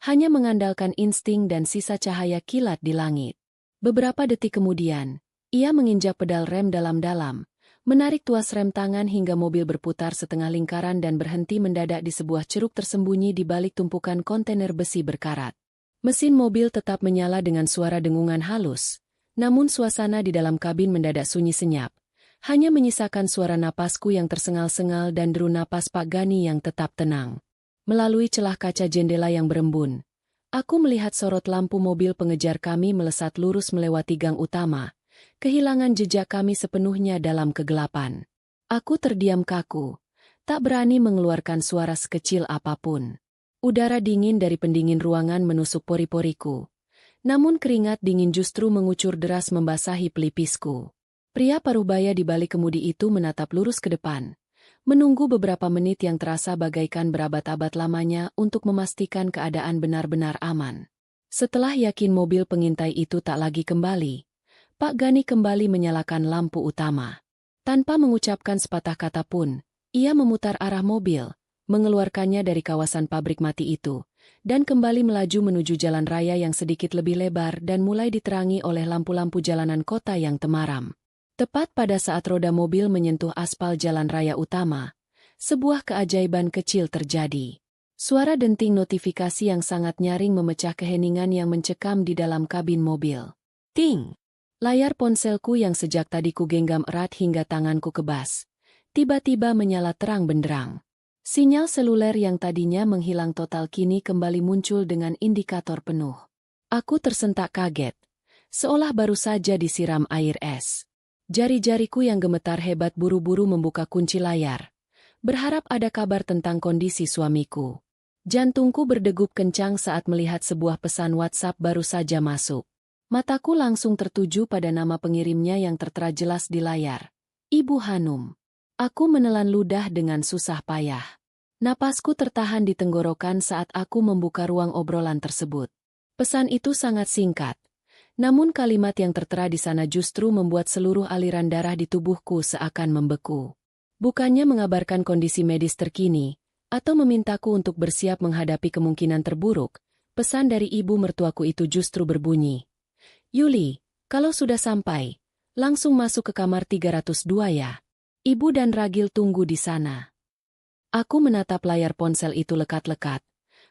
hanya mengandalkan insting dan sisa cahaya kilat di langit. Beberapa detik kemudian, ia menginjak pedal rem dalam-dalam, menarik tuas rem tangan hingga mobil berputar setengah lingkaran dan berhenti mendadak di sebuah ceruk tersembunyi di balik tumpukan kontainer besi berkarat. Mesin mobil tetap menyala dengan suara dengungan halus, namun suasana di dalam kabin mendadak sunyi senyap, hanya menyisakan suara napasku yang tersengal-sengal dan deru napas Pak Gani yang tetap tenang. Melalui celah kaca jendela yang berembun, aku melihat sorot lampu mobil pengejar kami melesat lurus melewati gang utama, kehilangan jejak kami sepenuhnya dalam kegelapan. Aku terdiam kaku, tak berani mengeluarkan suara sekecil apapun. Udara dingin dari pendingin ruangan menusuk pori-poriku, namun keringat dingin justru mengucur deras membasahi pelipisku. Pria parubaya di balik kemudi itu menatap lurus ke depan, menunggu beberapa menit yang terasa bagaikan berabad-abad lamanya untuk memastikan keadaan benar-benar aman. Setelah yakin mobil pengintai itu tak lagi kembali, Pak Gani kembali menyalakan lampu utama. Tanpa mengucapkan sepatah kata pun, ia memutar arah mobil, mengeluarkannya dari kawasan pabrik mati itu, dan kembali melaju menuju jalan raya yang sedikit lebih lebar dan mulai diterangi oleh lampu-lampu jalanan kota yang temaram. Tepat pada saat roda mobil menyentuh aspal jalan raya utama, sebuah keajaiban kecil terjadi. Suara denting notifikasi yang sangat nyaring memecah keheningan yang mencekam di dalam kabin mobil. Ting! Layar ponselku yang sejak tadi kugenggam erat hingga tanganku kebas, tiba-tiba menyala terang benderang. Sinyal seluler yang tadinya menghilang total kini kembali muncul dengan indikator penuh. Aku tersentak kaget, seolah baru saja disiram air es. Jari-jariku yang gemetar hebat buru-buru membuka kunci layar, berharap ada kabar tentang kondisi suamiku. Jantungku berdegup kencang saat melihat sebuah pesan WhatsApp baru saja masuk. Mataku langsung tertuju pada nama pengirimnya yang tertera jelas di layar. Ibu Hanum. Aku menelan ludah dengan susah payah. Napasku tertahan di tenggorokan saat aku membuka ruang obrolan tersebut. Pesan itu sangat singkat, namun kalimat yang tertera di sana justru membuat seluruh aliran darah di tubuhku seakan membeku. Bukannya mengabarkan kondisi medis terkini, atau memintaku untuk bersiap menghadapi kemungkinan terburuk, pesan dari ibu mertuaku itu justru berbunyi. Yuli, kalau sudah sampai, langsung masuk ke kamar 302 ya. Ibu dan Ragil tunggu di sana. Aku menatap layar ponsel itu lekat-lekat,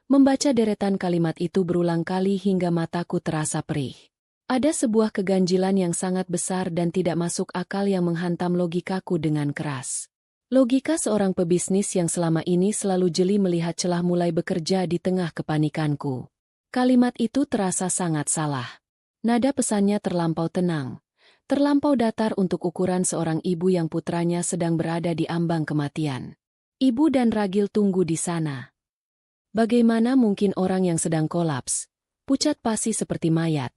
membaca deretan kalimat itu berulang kali hingga mataku terasa perih. Ada sebuah keganjilan yang sangat besar dan tidak masuk akal yang menghantam logikaku dengan keras. Logika seorang pebisnis yang selama ini selalu jeli melihat celah mulai bekerja di tengah kepanikanku. Kalimat itu terasa sangat salah. Nada pesannya terlampau tenang, terlampau datar untuk ukuran seorang ibu yang putranya sedang berada di ambang kematian. Ibu dan Ragil tunggu di sana. Bagaimana mungkin orang yang sedang kolaps, pucat pasi seperti mayat,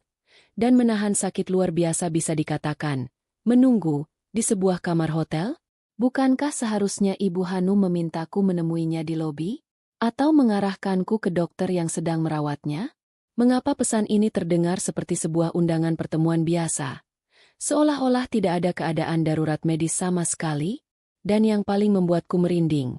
dan menahan sakit luar biasa bisa dikatakan, menunggu, di sebuah kamar hotel? Bukankah seharusnya Ibu Hanum memintaku menemuinya di lobi? Atau mengarahkanku ke dokter yang sedang merawatnya? Mengapa pesan ini terdengar seperti sebuah undangan pertemuan biasa? Seolah-olah tidak ada keadaan darurat medis sama sekali? Dan yang paling membuatku merinding,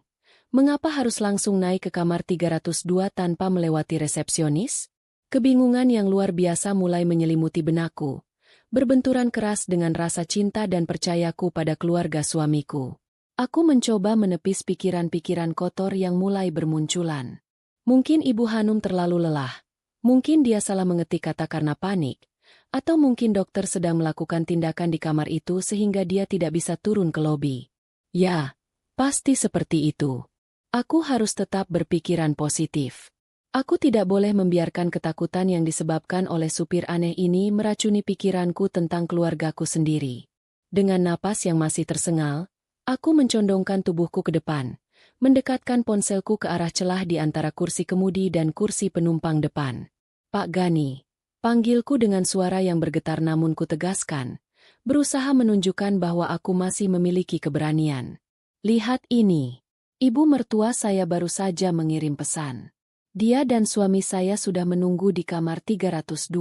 mengapa harus langsung naik ke kamar 302 tanpa melewati resepsionis? Kebingungan yang luar biasa mulai menyelimuti benakku, berbenturan keras dengan rasa cinta dan percayaku pada keluarga suamiku. Aku mencoba menepis pikiran-pikiran kotor yang mulai bermunculan. Mungkin Ibu Hanum terlalu lelah. Mungkin dia salah mengetik kata karena panik. Atau mungkin dokter sedang melakukan tindakan di kamar itu sehingga dia tidak bisa turun ke lobi. Ya, pasti seperti itu. Aku harus tetap berpikiran positif. Aku tidak boleh membiarkan ketakutan yang disebabkan oleh supir aneh ini meracuni pikiranku tentang keluargaku sendiri. Dengan napas yang masih tersengal, aku mencondongkan tubuhku ke depan, mendekatkan ponselku ke arah celah di antara kursi kemudi dan kursi penumpang depan. Pak Gani, panggilku dengan suara yang bergetar namun ku tegaskan, berusaha menunjukkan bahwa aku masih memiliki keberanian. Lihat ini, ibu mertua saya baru saja mengirim pesan. Dia dan suami saya sudah menunggu di kamar 302.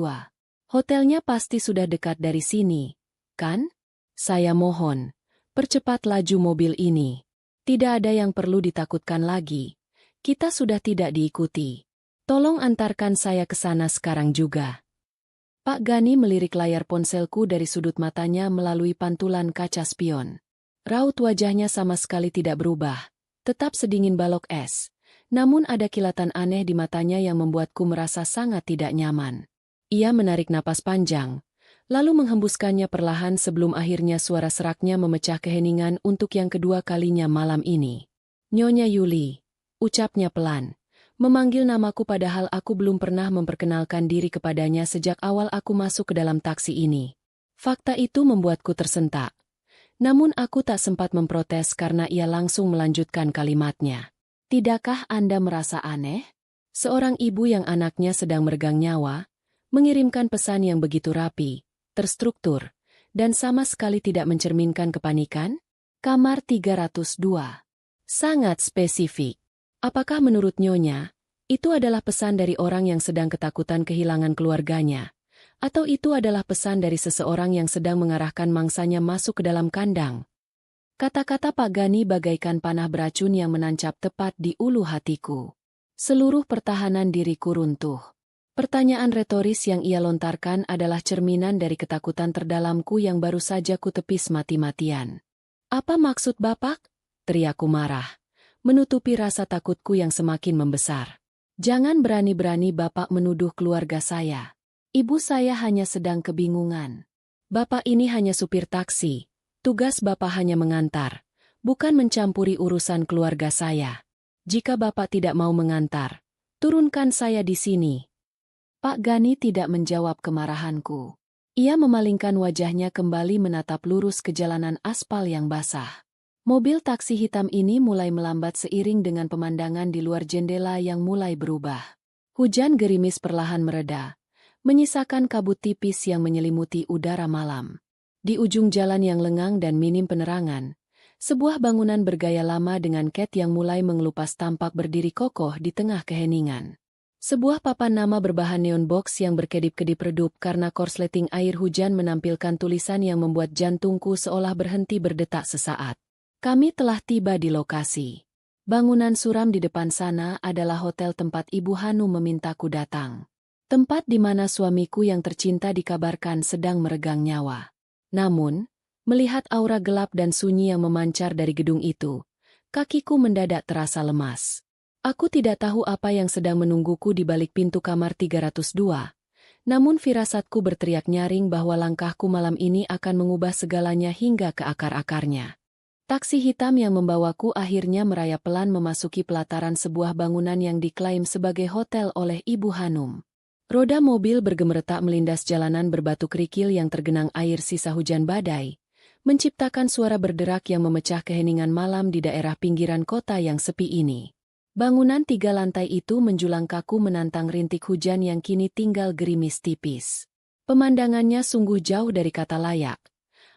Hotelnya pasti sudah dekat dari sini, kan? Saya mohon, percepat laju mobil ini. Tidak ada yang perlu ditakutkan lagi. Kita sudah tidak diikuti. Tolong antarkan saya ke sana sekarang juga. Pak Gani melirik layar ponselku dari sudut matanya melalui pantulan kaca spion. Raut wajahnya sama sekali tidak berubah, tetap sedingin balok es. Namun ada kilatan aneh di matanya yang membuatku merasa sangat tidak nyaman. Ia menarik napas panjang, lalu menghembuskannya perlahan sebelum akhirnya suara seraknya memecah keheningan untuk yang kedua kalinya malam ini. Nyonya Yuli, ucapnya pelan, memanggil namaku padahal aku belum pernah memperkenalkan diri kepadanya sejak awal aku masuk ke dalam taksi ini. Fakta itu membuatku tersentak. Namun aku tak sempat memprotes karena ia langsung melanjutkan kalimatnya. Tidakkah Anda merasa aneh? Seorang ibu yang anaknya sedang meregang nyawa, mengirimkan pesan yang begitu rapi, terstruktur, dan sama sekali tidak mencerminkan kepanikan? Kamar 302. Sangat spesifik. Apakah menurut Nyonya, itu adalah pesan dari orang yang sedang ketakutan kehilangan keluarganya? Atau itu adalah pesan dari seseorang yang sedang mengarahkan mangsanya masuk ke dalam kandang? Kata-kata Pak Gani bagaikan panah beracun yang menancap tepat di ulu hatiku. Seluruh pertahanan diriku runtuh. Pertanyaan retoris yang ia lontarkan adalah cerminan dari ketakutan terdalamku yang baru saja kutepis mati-matian. Apa maksud Bapak? Teriakku marah, menutupi rasa takutku yang semakin membesar. Jangan berani-berani Bapak menuduh keluarga saya. Ibu saya hanya sedang kebingungan. Bapak ini hanya supir taksi. Tugas Bapak hanya mengantar, bukan mencampuri urusan keluarga saya. Jika Bapak tidak mau mengantar, turunkan saya di sini. Pak Gani tidak menjawab kemarahanku. Ia memalingkan wajahnya kembali menatap lurus ke jalanan aspal yang basah. Mobil taksi hitam ini mulai melambat seiring dengan pemandangan di luar jendela yang mulai berubah. Hujan gerimis perlahan mereda, menyisakan kabut tipis yang menyelimuti udara malam. Di ujung jalan yang lengang dan minim penerangan, sebuah bangunan bergaya lama dengan cat yang mulai mengelupas tampak berdiri kokoh di tengah keheningan. Sebuah papan nama berbahan neon box yang berkedip-kedip redup karena korsleting air hujan menampilkan tulisan yang membuat jantungku seolah berhenti berdetak sesaat. Kami telah tiba di lokasi. Bangunan suram di depan sana adalah hotel tempat Ibu Hanum memintaku datang. Tempat di mana suamiku yang tercinta dikabarkan sedang meregang nyawa. Namun, melihat aura gelap dan sunyi yang memancar dari gedung itu, kakiku mendadak terasa lemas. Aku tidak tahu apa yang sedang menungguku di balik pintu kamar 302, namun firasatku berteriak nyaring bahwa langkahku malam ini akan mengubah segalanya hingga ke akar-akarnya. Taksi hitam yang membawaku akhirnya merayap pelan memasuki pelataran sebuah bangunan yang diklaim sebagai hotel oleh Ibu Hanum. Roda mobil bergemeretak melindas jalanan berbatu kerikil yang tergenang air sisa hujan badai, menciptakan suara berderak yang memecah keheningan malam di daerah pinggiran kota yang sepi ini. Bangunan 3 lantai itu menjulang kaku menantang rintik hujan yang kini tinggal gerimis tipis. Pemandangannya sungguh jauh dari kata layak,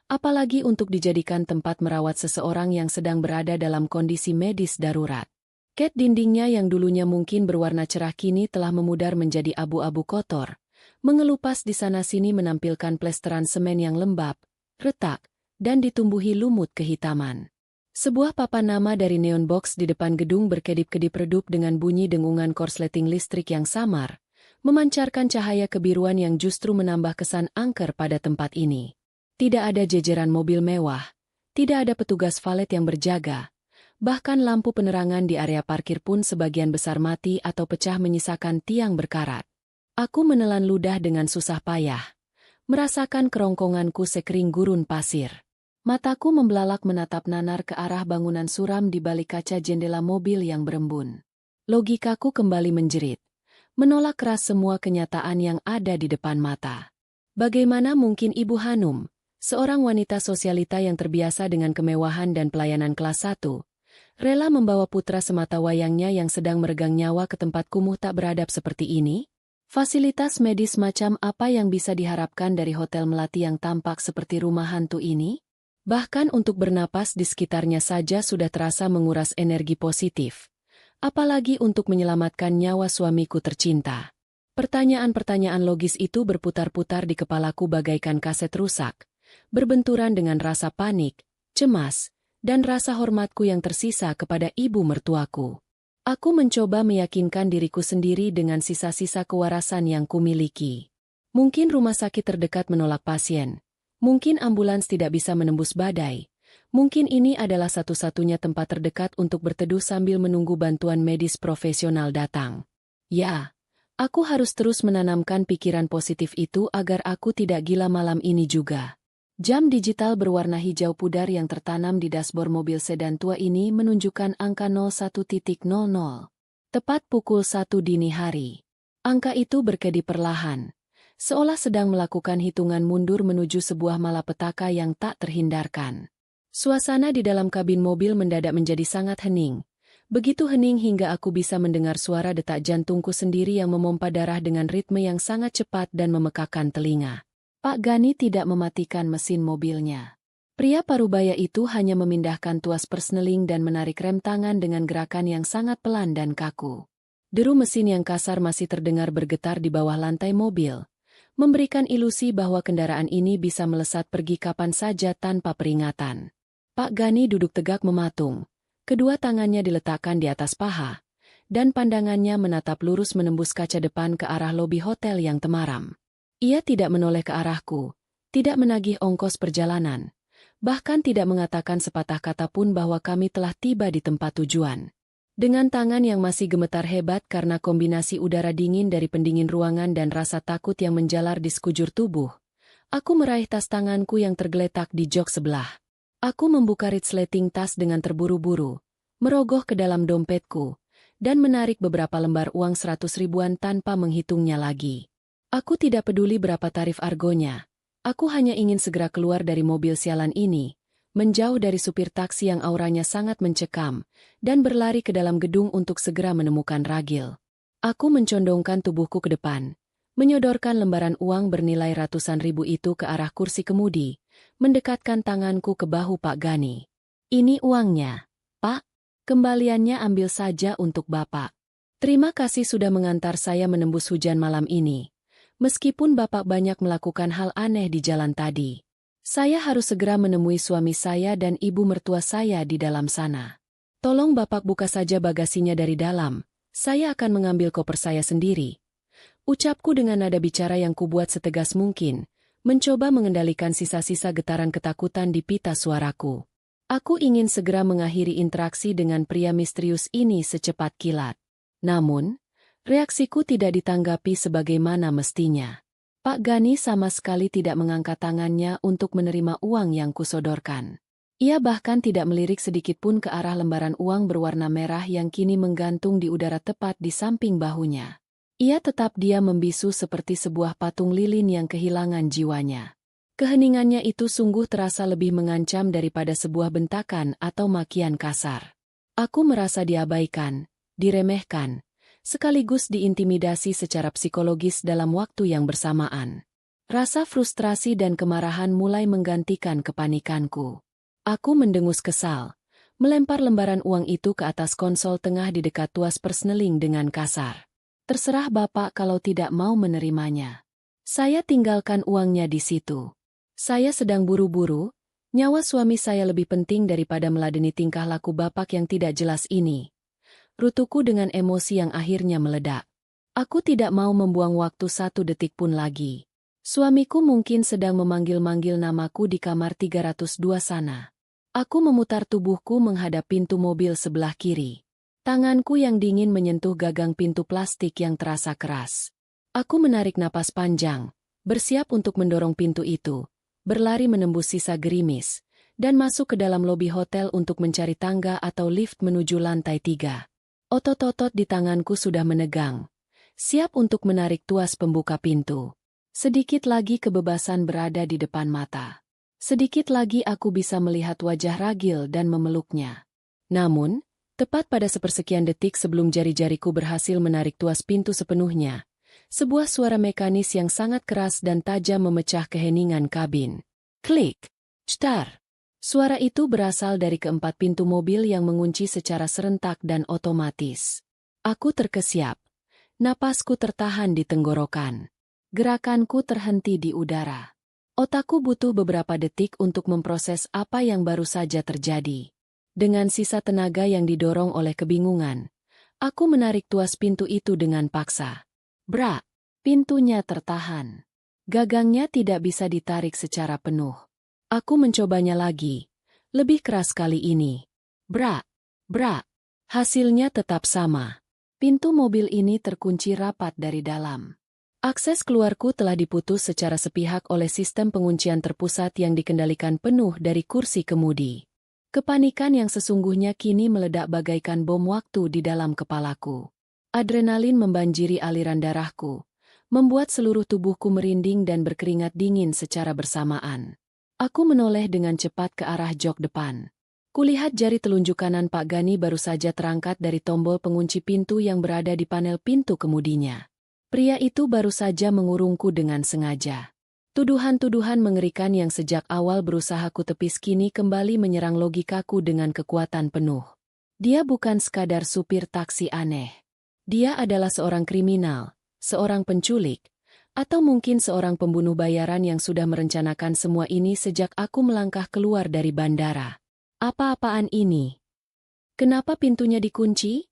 apalagi untuk dijadikan tempat merawat seseorang yang sedang berada dalam kondisi medis darurat. Cat dindingnya yang dulunya mungkin berwarna cerah kini telah memudar menjadi abu-abu kotor, mengelupas di sana-sini menampilkan plesteran semen yang lembab, retak, dan ditumbuhi lumut kehitaman. Sebuah papan nama dari neon box di depan gedung berkedip-kedip redup dengan bunyi dengungan korsleting listrik yang samar, memancarkan cahaya kebiruan yang justru menambah kesan angker pada tempat ini. Tidak ada jejeran mobil mewah, tidak ada petugas valet yang berjaga, bahkan lampu penerangan di area parkir pun sebagian besar mati atau pecah menyisakan tiang berkarat. Aku menelan ludah dengan susah payah, merasakan kerongkonganku sekering gurun pasir. Mataku membelalak menatap nanar ke arah bangunan suram di balik kaca jendela mobil yang berembun. Logikaku kembali menjerit, menolak keras semua kenyataan yang ada di depan mata. Bagaimana mungkin Ibu Hanum, seorang wanita sosialita yang terbiasa dengan kemewahan dan pelayanan kelas 1, rela membawa putra semata wayangnya yang sedang meregang nyawa ke tempat kumuh tak beradab seperti ini? Fasilitas medis macam apa yang bisa diharapkan dari hotel melati yang tampak seperti rumah hantu ini? Bahkan untuk bernapas di sekitarnya saja sudah terasa menguras energi positif. Apalagi untuk menyelamatkan nyawa suamiku tercinta. Pertanyaan-pertanyaan logis itu berputar-putar di kepalaku bagaikan kaset rusak, berbenturan dengan rasa panik, cemas, dan rasa hormatku yang tersisa kepada ibu mertuaku. Aku mencoba meyakinkan diriku sendiri dengan sisa-sisa kewarasan yang kumiliki. Mungkin rumah sakit terdekat menolak pasien, mungkin ambulans tidak bisa menembus badai. Mungkin ini adalah satu-satunya tempat terdekat untuk berteduh sambil menunggu bantuan medis profesional datang. Ya, aku harus terus menanamkan pikiran positif itu agar aku tidak gila malam ini juga. Jam digital berwarna hijau pudar yang tertanam di dashboard mobil sedan tua ini menunjukkan angka 01.00. Tepat pukul 1 dini hari. Angka itu berkedip perlahan, seolah sedang melakukan hitungan mundur menuju sebuah malapetaka yang tak terhindarkan. Suasana di dalam kabin mobil mendadak menjadi sangat hening. Begitu hening hingga aku bisa mendengar suara detak jantungku sendiri yang memompa darah dengan ritme yang sangat cepat dan memekakkan telinga. Pak Gani tidak mematikan mesin mobilnya. Pria parubaya itu hanya memindahkan tuas persneling dan menarik rem tangan dengan gerakan yang sangat pelan dan kaku. Deru mesin yang kasar masih terdengar bergetar di bawah lantai mobil, memberikan ilusi bahwa kendaraan ini bisa melesat pergi kapan saja tanpa peringatan. Pak Gani duduk tegak mematung, kedua tangannya diletakkan di atas paha, dan pandangannya menatap lurus menembus kaca depan ke arah lobi hotel yang temaram. Ia tidak menoleh ke arahku, tidak menagih ongkos perjalanan, bahkan tidak mengatakan sepatah kata pun bahwa kami telah tiba di tempat tujuan. Dengan tangan yang masih gemetar hebat karena kombinasi udara dingin dari pendingin ruangan dan rasa takut yang menjalar di sekujur tubuh, aku meraih tas tanganku yang tergeletak di jok sebelah. Aku membuka resleting tas dengan terburu-buru, merogoh ke dalam dompetku, dan menarik beberapa lembar uang 100 ribuan tanpa menghitungnya lagi. Aku tidak peduli berapa tarif argonya, aku hanya ingin segera keluar dari mobil sialan ini, menjauh dari supir taksi yang auranya sangat mencekam, dan berlari ke dalam gedung untuk segera menemukan ragil. Aku mencondongkan tubuhku ke depan, menyodorkan lembaran uang bernilai ratusan ribu itu ke arah kursi kemudi, mendekatkan tanganku ke bahu Pak Gani. Ini uangnya, Pak. Kembaliannya ambil saja untuk Bapak. Terima kasih sudah mengantar saya menembus hujan malam ini. Meskipun Bapak banyak melakukan hal aneh di jalan tadi. Saya harus segera menemui suami saya dan ibu mertua saya di dalam sana. Tolong Bapak buka saja bagasinya dari dalam, saya akan mengambil koper saya sendiri. Ucapku dengan nada bicara yang kubuat setegas mungkin, mencoba mengendalikan sisa-sisa getaran ketakutan di pita suaraku. Aku ingin segera mengakhiri interaksi dengan pria misterius ini secepat kilat. Namun, reaksiku tidak ditanggapi sebagaimana mestinya. Pak Gani sama sekali tidak mengangkat tangannya untuk menerima uang yang kusodorkan. Ia bahkan tidak melirik sedikit pun ke arah lembaran uang berwarna merah yang kini menggantung di udara tepat di samping bahunya. Ia tetap diam membisu seperti sebuah patung lilin yang kehilangan jiwanya. Keheningannya itu sungguh terasa lebih mengancam daripada sebuah bentakan atau makian kasar. Aku merasa diabaikan, diremehkan, sekaligus diintimidasi secara psikologis dalam waktu yang bersamaan. Rasa frustrasi dan kemarahan mulai menggantikan kepanikanku. Aku mendengus kesal, melempar lembaran uang itu ke atas konsol tengah di dekat tuas persneling dengan kasar. Terserah Bapak kalau tidak mau menerimanya. Saya tinggalkan uangnya di situ. Saya sedang buru-buru, nyawa suami saya lebih penting daripada meladeni tingkah laku Bapak yang tidak jelas ini. Rutuku dengan emosi yang akhirnya meledak. Aku tidak mau membuang waktu 1 detik pun lagi. Suamiku mungkin sedang memanggil-manggil namaku di kamar 302 sana. Aku memutar tubuhku menghadap pintu mobil sebelah kiri. Tanganku yang dingin menyentuh gagang pintu plastik yang terasa keras. Aku menarik napas panjang, bersiap untuk mendorong pintu itu, berlari menembus sisa gerimis, dan masuk ke dalam lobi hotel untuk mencari tangga atau lift menuju lantai 3. Otot-otot di tanganku sudah menegang, siap untuk menarik tuas pembuka pintu. Sedikit lagi kebebasan berada di depan mata. Sedikit lagi aku bisa melihat wajah ragil dan memeluknya. Namun, tepat pada sepersekian detik sebelum jari-jariku berhasil menarik tuas pintu sepenuhnya, sebuah suara mekanis yang sangat keras dan tajam memecah keheningan kabin. Klik! Cetar! Suara itu berasal dari keempat pintu mobil yang mengunci secara serentak dan otomatis. Aku terkesiap. Napasku tertahan di tenggorokan. Gerakanku terhenti di udara. Otakku butuh beberapa detik untuk memproses apa yang baru saja terjadi. Dengan sisa tenaga yang didorong oleh kebingungan, aku menarik tuas pintu itu dengan paksa. Brak! Pintunya tertahan. Gagangnya tidak bisa ditarik secara penuh. Aku mencobanya lagi. Lebih keras kali ini. Brak! Brak! Hasilnya tetap sama. Pintu mobil ini terkunci rapat dari dalam. Akses keluarku telah diputus secara sepihak oleh sistem penguncian terpusat yang dikendalikan penuh dari kursi kemudi. Kepanikan yang sesungguhnya kini meledak bagaikan bom waktu di dalam kepalaku. Adrenalin membanjiri aliran darahku, membuat seluruh tubuhku merinding dan berkeringat dingin secara bersamaan. Aku menoleh dengan cepat ke arah jok depan. Kulihat jari telunjuk kanan Pak Gani baru saja terangkat dari tombol pengunci pintu yang berada di panel pintu kemudinya. Pria itu baru saja mengurungku dengan sengaja. Tuduhan-tuduhan mengerikan yang sejak awal berusaha kutepis kini kembali menyerang logikaku dengan kekuatan penuh. Dia bukan sekadar supir taksi aneh. Dia adalah seorang kriminal, seorang penculik, atau mungkin seorang pembunuh bayaran yang sudah merencanakan semua ini sejak aku melangkah keluar dari bandara. Apa-apaan ini? Kenapa pintunya dikunci?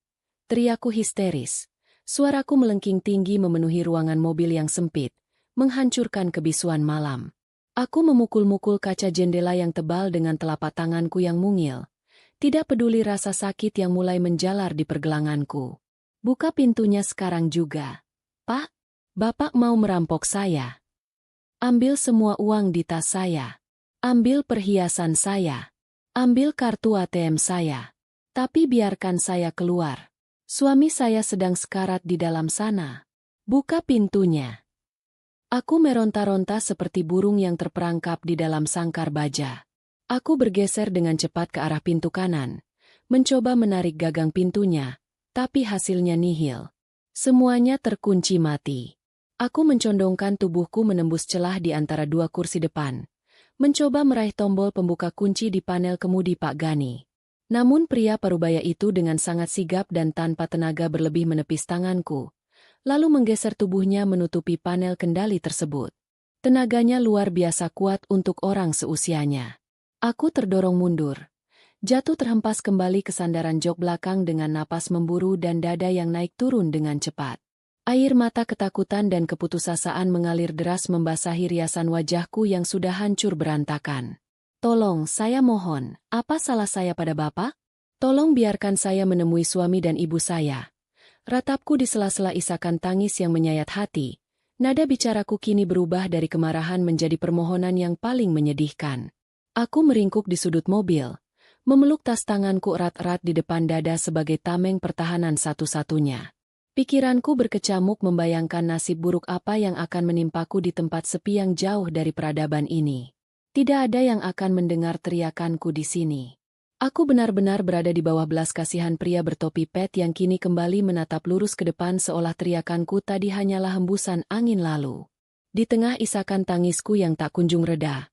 Teriakku histeris. Suaraku melengking tinggi memenuhi ruangan mobil yang sempit, menghancurkan kebisuan malam. Aku memukul-mukul kaca jendela yang tebal dengan telapak tanganku yang mungil. Tidak peduli rasa sakit yang mulai menjalar di pergelanganku. Buka pintunya sekarang juga. Pak, Bapak mau merampok saya. Ambil semua uang di tas saya. Ambil perhiasan saya. Ambil kartu ATM saya. Tapi biarkan saya keluar. Suami saya sedang sekarat di dalam sana. Buka pintunya. Aku meronta-ronta seperti burung yang terperangkap di dalam sangkar baja. Aku bergeser dengan cepat ke arah pintu kanan, mencoba menarik gagang pintunya, tapi hasilnya nihil. Semuanya terkunci mati. Aku mencondongkan tubuhku menembus celah di antara dua kursi depan, mencoba meraih tombol pembuka kunci di panel kemudi Pak Gani. Namun pria parubaya itu dengan sangat sigap dan tanpa tenaga berlebih menepis tanganku, lalu menggeser tubuhnya menutupi panel kendali tersebut. Tenaganya luar biasa kuat untuk orang seusianya. Aku terdorong mundur. Jatuh terhempas kembali ke sandaran jok belakang dengan napas memburu dan dada yang naik turun dengan cepat. Air mata ketakutan dan keputusasaan mengalir deras membasahi riasan wajahku yang sudah hancur berantakan. Tolong, saya mohon, apa salah saya pada Bapak? Tolong biarkan saya menemui suami dan ibu saya. Ratapku di sela-sela isakan tangis yang menyayat hati. Nada bicaraku kini berubah dari kemarahan menjadi permohonan yang paling menyedihkan. Aku meringkuk di sudut mobil, memeluk tas tanganku erat-erat di depan dada sebagai tameng pertahanan satu-satunya. Pikiranku berkecamuk membayangkan nasib buruk apa yang akan menimpaku di tempat sepi yang jauh dari peradaban ini. Tidak ada yang akan mendengar teriakanku di sini. Aku benar-benar berada di bawah belas kasihan pria bertopi pet yang kini kembali menatap lurus ke depan seolah teriakanku tadi hanyalah hembusan angin lalu. Di tengah isakan tangisku yang tak kunjung reda,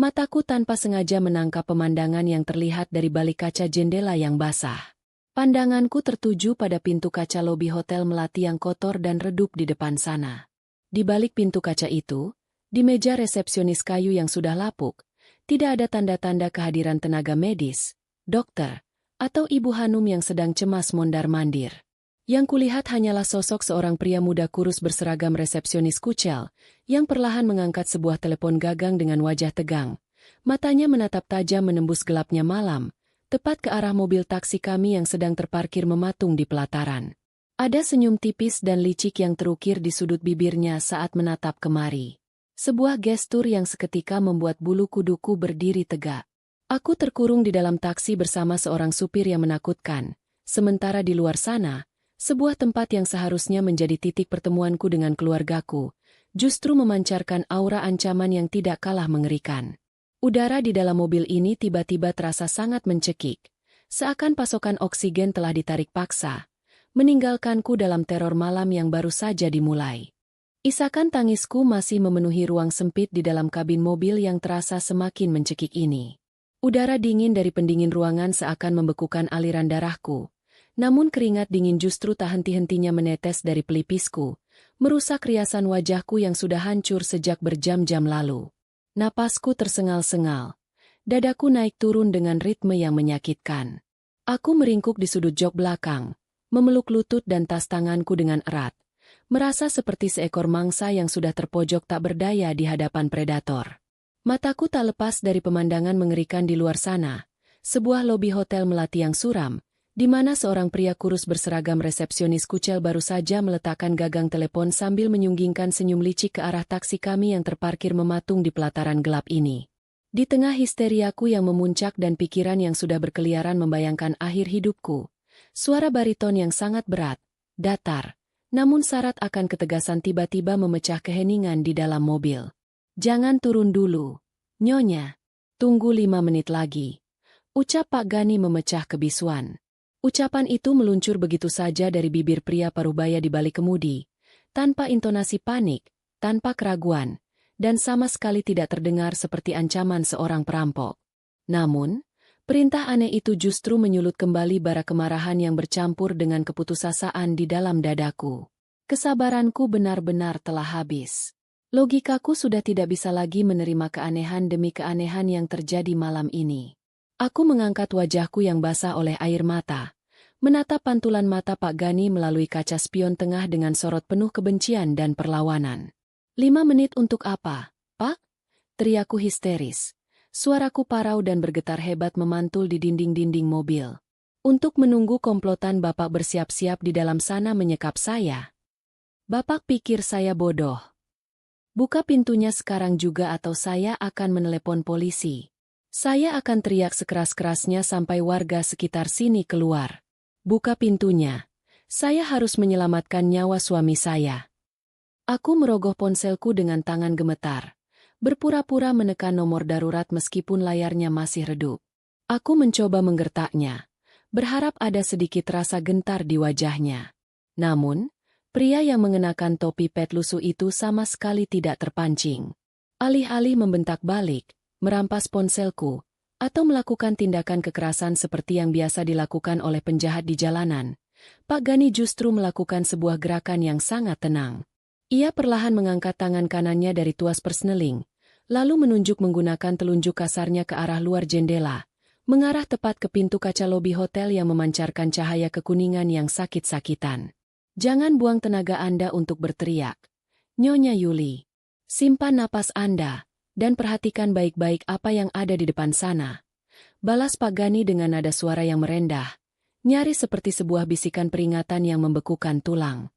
mataku tanpa sengaja menangkap pemandangan yang terlihat dari balik kaca jendela yang basah. Pandanganku tertuju pada pintu kaca lobi Hotel Melati yang kotor dan redup di depan sana. Di balik pintu kaca itu, di meja resepsionis kayu yang sudah lapuk, tidak ada tanda-tanda kehadiran tenaga medis, dokter, atau ibu Hanum yang sedang cemas mondar-mandir. Yang kulihat hanyalah sosok seorang pria muda kurus berseragam resepsionis kucel, yang perlahan mengangkat sebuah telepon gagang dengan wajah tegang. Matanya menatap tajam menembus gelapnya malam, tepat ke arah mobil taksi kami yang sedang terparkir mematung di pelataran. Ada senyum tipis dan licik yang terukir di sudut bibirnya saat menatap kemari. Sebuah gestur yang seketika membuat bulu kuduku berdiri tegak. Aku terkurung di dalam taksi bersama seorang supir yang menakutkan, sementara di luar sana, sebuah tempat yang seharusnya menjadi titik pertemuanku dengan keluargaku, justru memancarkan aura ancaman yang tidak kalah mengerikan. Udara di dalam mobil ini tiba-tiba terasa sangat mencekik, seakan pasokan oksigen telah ditarik paksa, meninggalkanku dalam teror malam yang baru saja dimulai. Isakan tangisku masih memenuhi ruang sempit di dalam kabin mobil yang terasa semakin mencekik ini. Udara dingin dari pendingin ruangan seakan membekukan aliran darahku. Namun keringat dingin justru tak henti-hentinya menetes dari pelipisku, merusak riasan wajahku yang sudah hancur sejak berjam-jam lalu. Napasku tersengal-sengal. Dadaku naik turun dengan ritme yang menyakitkan. Aku meringkuk di sudut jok belakang, memeluk lutut dan tas tanganku dengan erat, merasa seperti seekor mangsa yang sudah terpojok tak berdaya di hadapan predator. Mataku tak lepas dari pemandangan mengerikan di luar sana, sebuah lobi hotel melati yang suram, di mana seorang pria kurus berseragam resepsionis kucel baru saja meletakkan gagang telepon sambil menyunggingkan senyum licik ke arah taksi kami yang terparkir mematung di pelataran gelap ini. Di tengah histeriaku yang memuncak dan pikiran yang sudah berkeliaran membayangkan akhir hidupku, suara bariton yang sangat berat, datar, namun syarat akan ketegasan tiba-tiba memecah keheningan di dalam mobil. "Jangan turun dulu, Nyonya. Tunggu 5 menit lagi," ucap Pak Gani memecah kebisuan. Ucapan itu meluncur begitu saja dari bibir pria parubaya di balik kemudi, tanpa intonasi panik, tanpa keraguan, dan sama sekali tidak terdengar seperti ancaman seorang perampok. Namun, perintah aneh itu justru menyulut kembali bara kemarahan yang bercampur dengan keputusasaan di dalam dadaku. Kesabaranku benar-benar telah habis. Logikaku sudah tidak bisa lagi menerima keanehan demi keanehan yang terjadi malam ini. Aku mengangkat wajahku yang basah oleh air mata, menatap pantulan mata Pak Gani melalui kaca spion tengah dengan sorot penuh kebencian dan perlawanan. 5 menit untuk apa, Pak? Teriakku histeris. Suaraku parau dan bergetar hebat memantul di dinding-dinding mobil. Untuk menunggu komplotan Bapak bersiap-siap di dalam sana menyekap saya. Bapak pikir saya bodoh. Buka pintunya sekarang juga atau saya akan menelepon polisi. Saya akan teriak sekeras-kerasnya sampai warga sekitar sini keluar. Buka pintunya. Saya harus menyelamatkan nyawa suami saya. Aku merogoh ponselku dengan tangan gemetar, berpura-pura menekan nomor darurat meskipun layarnya masih redup. Aku mencoba menggertaknya, berharap ada sedikit rasa gentar di wajahnya. Namun, pria yang mengenakan topi pet lusuh itu sama sekali tidak terpancing. Alih-alih membentak balik, merampas ponselku, atau melakukan tindakan kekerasan seperti yang biasa dilakukan oleh penjahat di jalanan, Pak Gani justru melakukan sebuah gerakan yang sangat tenang. Ia perlahan mengangkat tangan kanannya dari tuas persneling, lalu menunjuk menggunakan telunjuk kasarnya ke arah luar jendela, mengarah tepat ke pintu kaca lobi hotel yang memancarkan cahaya kekuningan yang sakit-sakitan. "Jangan buang tenaga Anda untuk berteriak. Nyonya Yuli. Simpan napas Anda, dan perhatikan baik-baik apa yang ada di depan sana," balas Pak Gani dengan nada suara yang merendah, nyaris seperti sebuah bisikan peringatan yang membekukan tulang.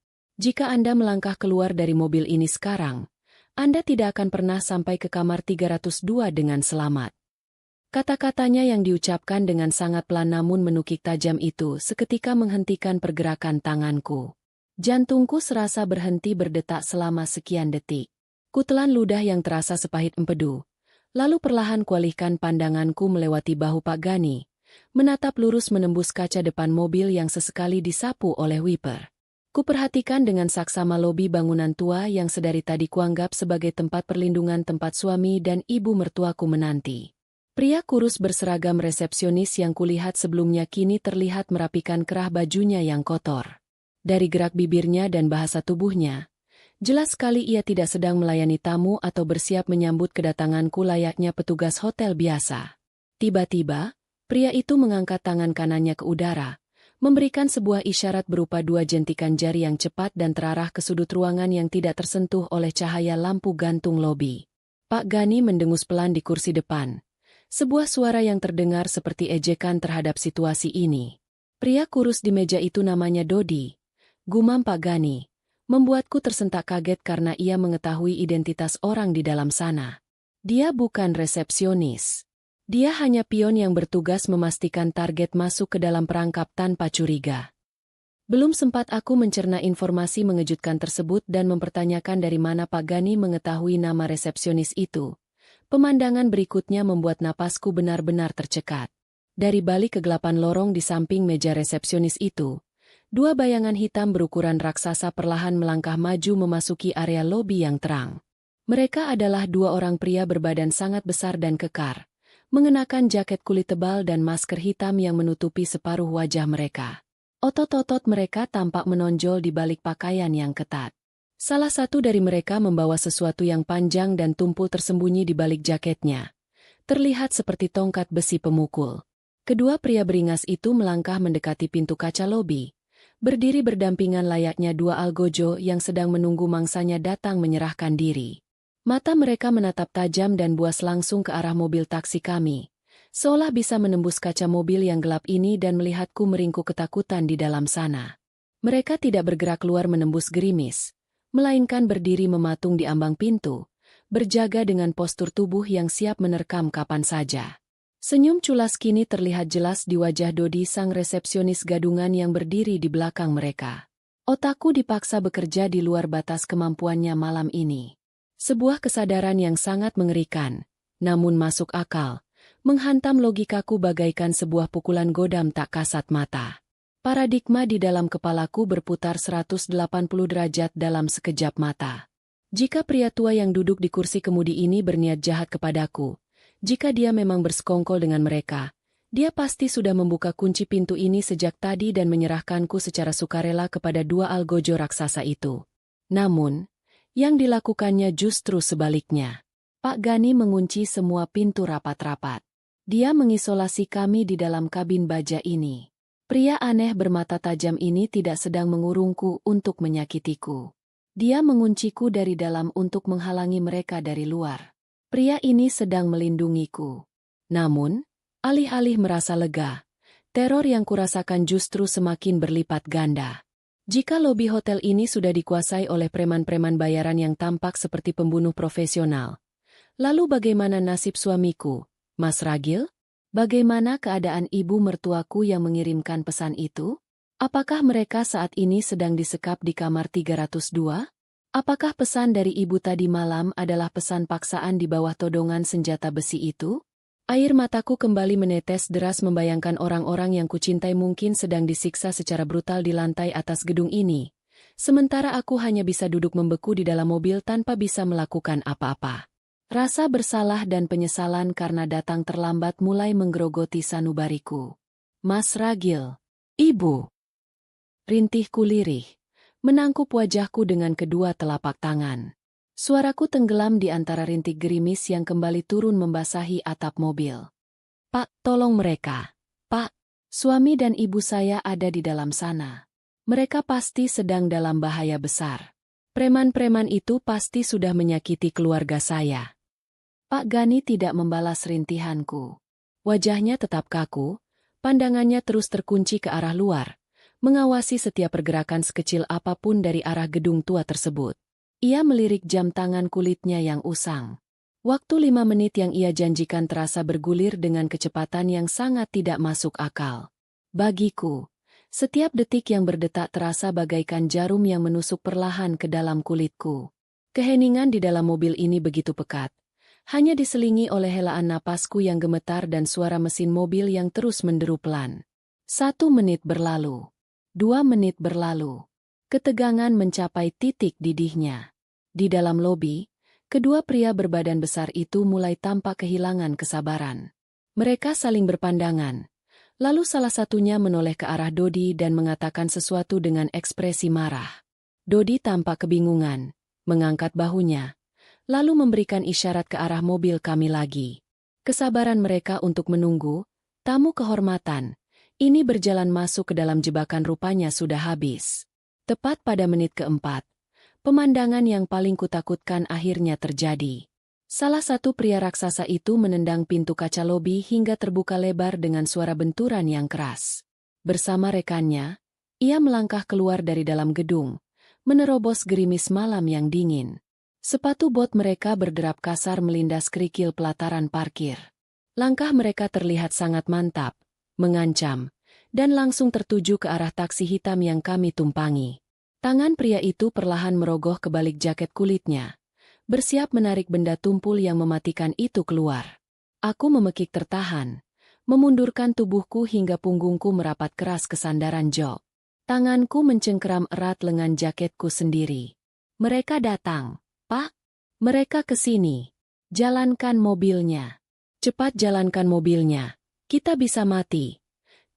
"Jika Anda melangkah keluar dari mobil ini sekarang, Anda tidak akan pernah sampai ke kamar 302 dengan selamat." Kata-katanya yang diucapkan dengan sangat pelan namun menukik tajam itu seketika menghentikan pergerakan tanganku. Jantungku serasa berhenti berdetak selama sekian detik. Kutelan ludah yang terasa sepahit empedu, lalu perlahan kualihkan pandanganku melewati bahu Pak Gani, menatap lurus menembus kaca depan mobil yang sesekali disapu oleh wiper. Kuperhatikan dengan saksama lobi bangunan tua yang sedari tadi kuanggap sebagai tempat perlindungan tempat suami dan ibu mertuaku menanti. Pria kurus berseragam resepsionis yang kulihat sebelumnya kini terlihat merapikan kerah bajunya yang kotor. Dari gerak bibirnya dan bahasa tubuhnya, jelas sekali ia tidak sedang melayani tamu atau bersiap menyambut kedatanganku layaknya petugas hotel biasa. Tiba-tiba, pria itu mengangkat tangan kanannya ke udara, memberikan sebuah isyarat berupa dua jentikan jari yang cepat dan terarah ke sudut ruangan yang tidak tersentuh oleh cahaya lampu gantung lobi. Pak Gani mendengus pelan di kursi depan. Sebuah suara yang terdengar seperti ejekan terhadap situasi ini. Pria kurus di meja itu namanya Dodi. Gumam Pak Gani. Membuatku tersentak kaget karena ia mengetahui identitas orang di dalam sana. Dia bukan resepsionis. Dia hanya pion yang bertugas memastikan target masuk ke dalam perangkap tanpa curiga. Belum sempat aku mencerna informasi mengejutkan tersebut dan mempertanyakan dari mana Pak Gani mengetahui nama resepsionis itu. Pemandangan berikutnya membuat napasku benar-benar tercekat. Dari balik kegelapan lorong di samping meja resepsionis itu, dua bayangan hitam berukuran raksasa perlahan melangkah maju memasuki area lobi yang terang. Mereka adalah dua orang pria berbadan sangat besar dan kekar, mengenakan jaket kulit tebal dan masker hitam yang menutupi separuh wajah mereka. Otot-otot mereka tampak menonjol di balik pakaian yang ketat. Salah satu dari mereka membawa sesuatu yang panjang dan tumpul tersembunyi di balik jaketnya. Terlihat seperti tongkat besi pemukul. Kedua pria beringas itu melangkah mendekati pintu kaca lobi, berdiri berdampingan layaknya dua algojo yang sedang menunggu mangsanya datang menyerahkan diri. Mata mereka menatap tajam dan buas langsung ke arah mobil taksi kami, seolah bisa menembus kaca mobil yang gelap ini dan melihatku meringkuk ketakutan di dalam sana. Mereka tidak bergerak keluar menembus gerimis, melainkan berdiri mematung di ambang pintu, berjaga dengan postur tubuh yang siap menerkam kapan saja. Senyum culas kini terlihat jelas di wajah Dodi sang resepsionis gadungan yang berdiri di belakang mereka. Otakku dipaksa bekerja di luar batas kemampuannya malam ini. Sebuah kesadaran yang sangat mengerikan, namun masuk akal, menghantam logikaku bagaikan sebuah pukulan godam tak kasat mata. Paradigma di dalam kepalaku berputar 180 derajat dalam sekejap mata. Jika pria tua yang duduk di kursi kemudi ini berniat jahat kepadaku, jika dia memang bersekongkol dengan mereka, dia pasti sudah membuka kunci pintu ini sejak tadi dan menyerahkanku secara sukarela kepada dua algojo raksasa itu. Namun, yang dilakukannya justru sebaliknya. Pak Gani mengunci semua pintu rapat-rapat. Dia mengisolasi kami di dalam kabin baja ini. Pria aneh bermata tajam ini tidak sedang mengurungku untuk menyakitiku. Dia mengunciku dari dalam untuk menghalangi mereka dari luar. Pria ini sedang melindungiku. Namun, alih-alih merasa lega, teror yang kurasakan justru semakin berlipat ganda. Jika lobi hotel ini sudah dikuasai oleh preman-preman bayaran yang tampak seperti pembunuh profesional, lalu bagaimana nasib suamiku, Mas Ragil? Bagaimana keadaan ibu mertuaku yang mengirimkan pesan itu? Apakah mereka saat ini sedang disekap di kamar 302? Apakah pesan dari ibu tadi malam adalah pesan paksaan di bawah todongan senjata besi itu? Air mataku kembali menetes deras membayangkan orang-orang yang kucintai mungkin sedang disiksa secara brutal di lantai atas gedung ini. Sementara aku hanya bisa duduk membeku di dalam mobil tanpa bisa melakukan apa-apa. Rasa bersalah dan penyesalan karena datang terlambat mulai menggerogoti sanubariku. Mas Ragil, Ibu. Rintihku lirih, menangkup wajahku dengan kedua telapak tangan. Suaraku tenggelam di antara rintik gerimis yang kembali turun membasahi atap mobil. Pak, tolong mereka. Pak, suami dan ibu saya ada di dalam sana. Mereka pasti sedang dalam bahaya besar. Preman-preman itu pasti sudah menyakiti keluarga saya. Pak Gani tidak membalas rintihanku. Wajahnya tetap kaku, pandangannya terus terkunci ke arah luar, mengawasi setiap pergerakan sekecil apapun dari arah gedung tua tersebut. Ia melirik jam tangan kulitnya yang usang. Waktu 5 menit yang ia janjikan terasa bergulir dengan kecepatan yang sangat tidak masuk akal. Bagiku, setiap detik yang berdetak terasa bagaikan jarum yang menusuk perlahan ke dalam kulitku. Keheningan di dalam mobil ini begitu pekat. Hanya diselingi oleh helaan napasku yang gemetar dan suara mesin mobil yang terus menderu pelan. 1 menit berlalu. 2 menit berlalu. Ketegangan mencapai titik didihnya. Di dalam lobi, kedua pria berbadan besar itu mulai tampak kehilangan kesabaran. Mereka saling berpandangan. Lalu salah satunya menoleh ke arah Dodi dan mengatakan sesuatu dengan ekspresi marah. Dodi tampak kebingungan, mengangkat bahunya, lalu memberikan isyarat ke arah mobil kami lagi. Kesabaran mereka untuk menunggu, tamu kehormatan, Ini berjalan masuk ke dalam jebakan rupanya sudah habis. Tepat pada menit keempat, pemandangan yang paling kutakutkan akhirnya terjadi. Salah satu pria raksasa itu menendang pintu kaca lobi hingga terbuka lebar dengan suara benturan yang keras. Bersama rekannya, ia melangkah keluar dari dalam gedung, menerobos gerimis malam yang dingin. Sepatu bot mereka berderap kasar melindas kerikil pelataran parkir. Langkah mereka terlihat sangat mantap, mengancam, dan langsung tertuju ke arah taksi hitam yang kami tumpangi. Tangan pria itu perlahan merogoh ke balik jaket kulitnya, bersiap menarik benda tumpul yang mematikan itu keluar. Aku memekik tertahan, memundurkan tubuhku hingga punggungku merapat keras ke sandaran jok. Tanganku mencengkeram erat lengan jaketku sendiri. Mereka datang. Pak, mereka ke sini. Jalankan mobilnya. Cepat jalankan mobilnya. Kita bisa mati.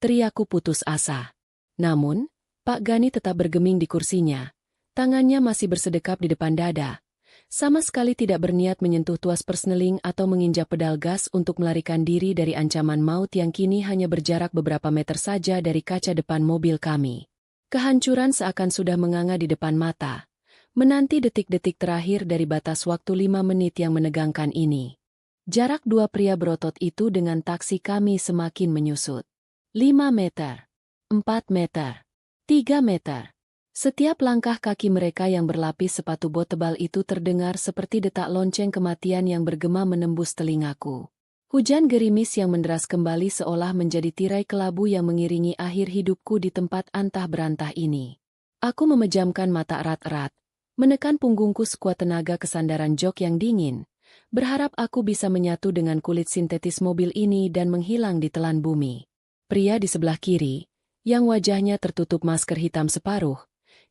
Teriakku putus asa. Namun, Pak Gani tetap bergeming di kursinya. Tangannya masih bersedekap di depan dada. Sama sekali tidak berniat menyentuh tuas persneling atau menginjak pedal gas untuk melarikan diri dari ancaman maut yang kini hanya berjarak beberapa meter saja dari kaca depan mobil kami. Kehancuran seakan sudah menganga di depan mata. Menanti detik-detik terakhir dari batas waktu 5 menit yang menegangkan ini. Jarak dua pria berotot itu dengan taksi kami semakin menyusut. 5 meter, 4 meter, 3 meter. Setiap langkah kaki mereka yang berlapis sepatu bot tebal itu terdengar seperti detak lonceng kematian yang bergema menembus telingaku. Hujan gerimis yang menderas kembali seolah menjadi tirai kelabu yang mengiringi akhir hidupku di tempat antah berantah ini. Aku memejamkan mata erat-erat, menekan punggungku sekuat tenaga ke sandaran jok yang dingin, berharap aku bisa menyatu dengan kulit sintetis mobil ini dan menghilang di telan bumi. Pria di sebelah kiri, yang wajahnya tertutup masker hitam separuh,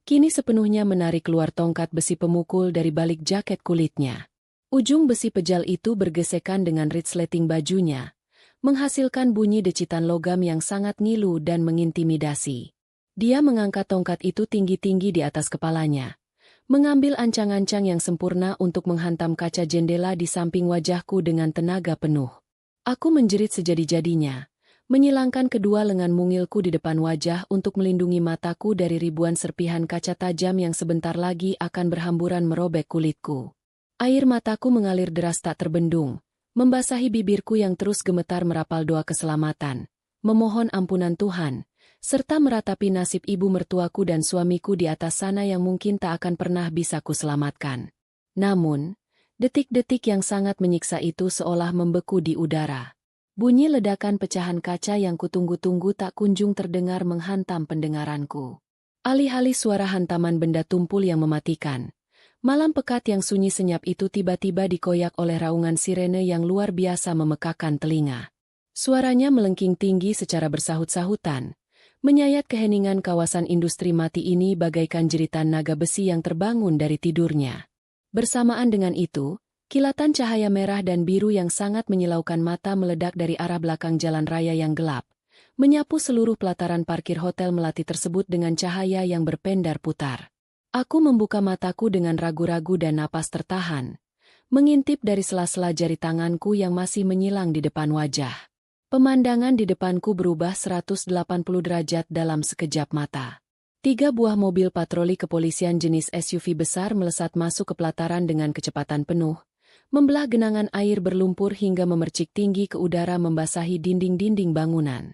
kini sepenuhnya menarik keluar tongkat besi pemukul dari balik jaket kulitnya. Ujung besi pejal itu bergesekan dengan resleting bajunya, menghasilkan bunyi decitan logam yang sangat ngilu dan mengintimidasi. Dia mengangkat tongkat itu tinggi-tinggi di atas kepalanya, mengambil ancang-ancang yang sempurna untuk menghantam kaca jendela di samping wajahku dengan tenaga penuh. Aku menjerit sejadi-jadinya, menyilangkan kedua lengan mungilku di depan wajah untuk melindungi mataku dari ribuan serpihan kaca tajam yang sebentar lagi akan berhamburan merobek kulitku. Air mataku mengalir deras tak terbendung, membasahi bibirku yang terus gemetar merapal doa keselamatan, memohon ampunan Tuhan, serta meratapi nasib ibu mertuaku dan suamiku di atas sana yang mungkin tak akan pernah bisa kuselamatkan. Namun, detik-detik yang sangat menyiksa itu seolah membeku di udara. Bunyi ledakan pecahan kaca yang kutunggu-tunggu tak kunjung terdengar menghantam pendengaranku. Alih-alih suara hantaman benda tumpul yang mematikan, malam pekat yang sunyi senyap itu tiba-tiba dikoyak oleh raungan sirene yang luar biasa memekakan telinga. Suaranya melengking tinggi secara bersahut-sahutan, menyayat keheningan kawasan industri mati ini bagaikan jeritan naga besi yang terbangun dari tidurnya. Bersamaan dengan itu, kilatan cahaya merah dan biru yang sangat menyilaukan mata meledak dari arah belakang jalan raya yang gelap, menyapu seluruh pelataran parkir hotel melati tersebut dengan cahaya yang berpendar putar. Aku membuka mataku dengan ragu-ragu dan napas tertahan, mengintip dari sela-sela jari tanganku yang masih menyilang di depan wajah. Pemandangan di depanku berubah 180 derajat dalam sekejap mata. 3 buah mobil patroli kepolisian jenis SUV besar melesat masuk ke pelataran dengan kecepatan penuh, membelah genangan air berlumpur hingga memercik tinggi ke udara membasahi dinding-dinding bangunan.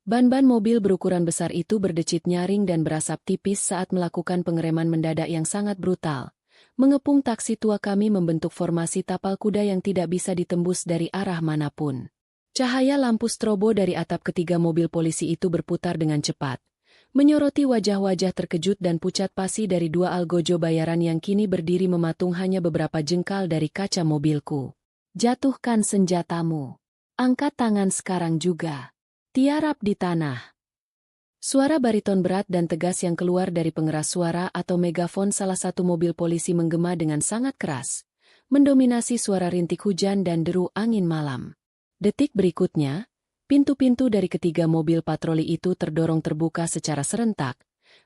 Ban-ban mobil berukuran besar itu berdecit nyaring dan berasap tipis saat melakukan pengereman mendadak yang sangat brutal. Mengepung taksi tua kami membentuk formasi tapal kuda yang tidak bisa ditembus dari arah manapun. Cahaya lampu strobo dari atap ketiga mobil polisi itu berputar dengan cepat, menyoroti wajah-wajah terkejut dan pucat pasi dari 2 algojo bayaran yang kini berdiri mematung hanya beberapa jengkal dari kaca mobilku. Jatuhkan senjatamu. Angkat tangan sekarang juga. Tiarap di tanah. Suara bariton berat dan tegas yang keluar dari pengeras suara atau megafon salah satu mobil polisi menggema dengan sangat keras, mendominasi suara rintik hujan dan deru angin malam. Detik berikutnya, pintu-pintu dari ketiga mobil patroli itu terdorong terbuka secara serentak,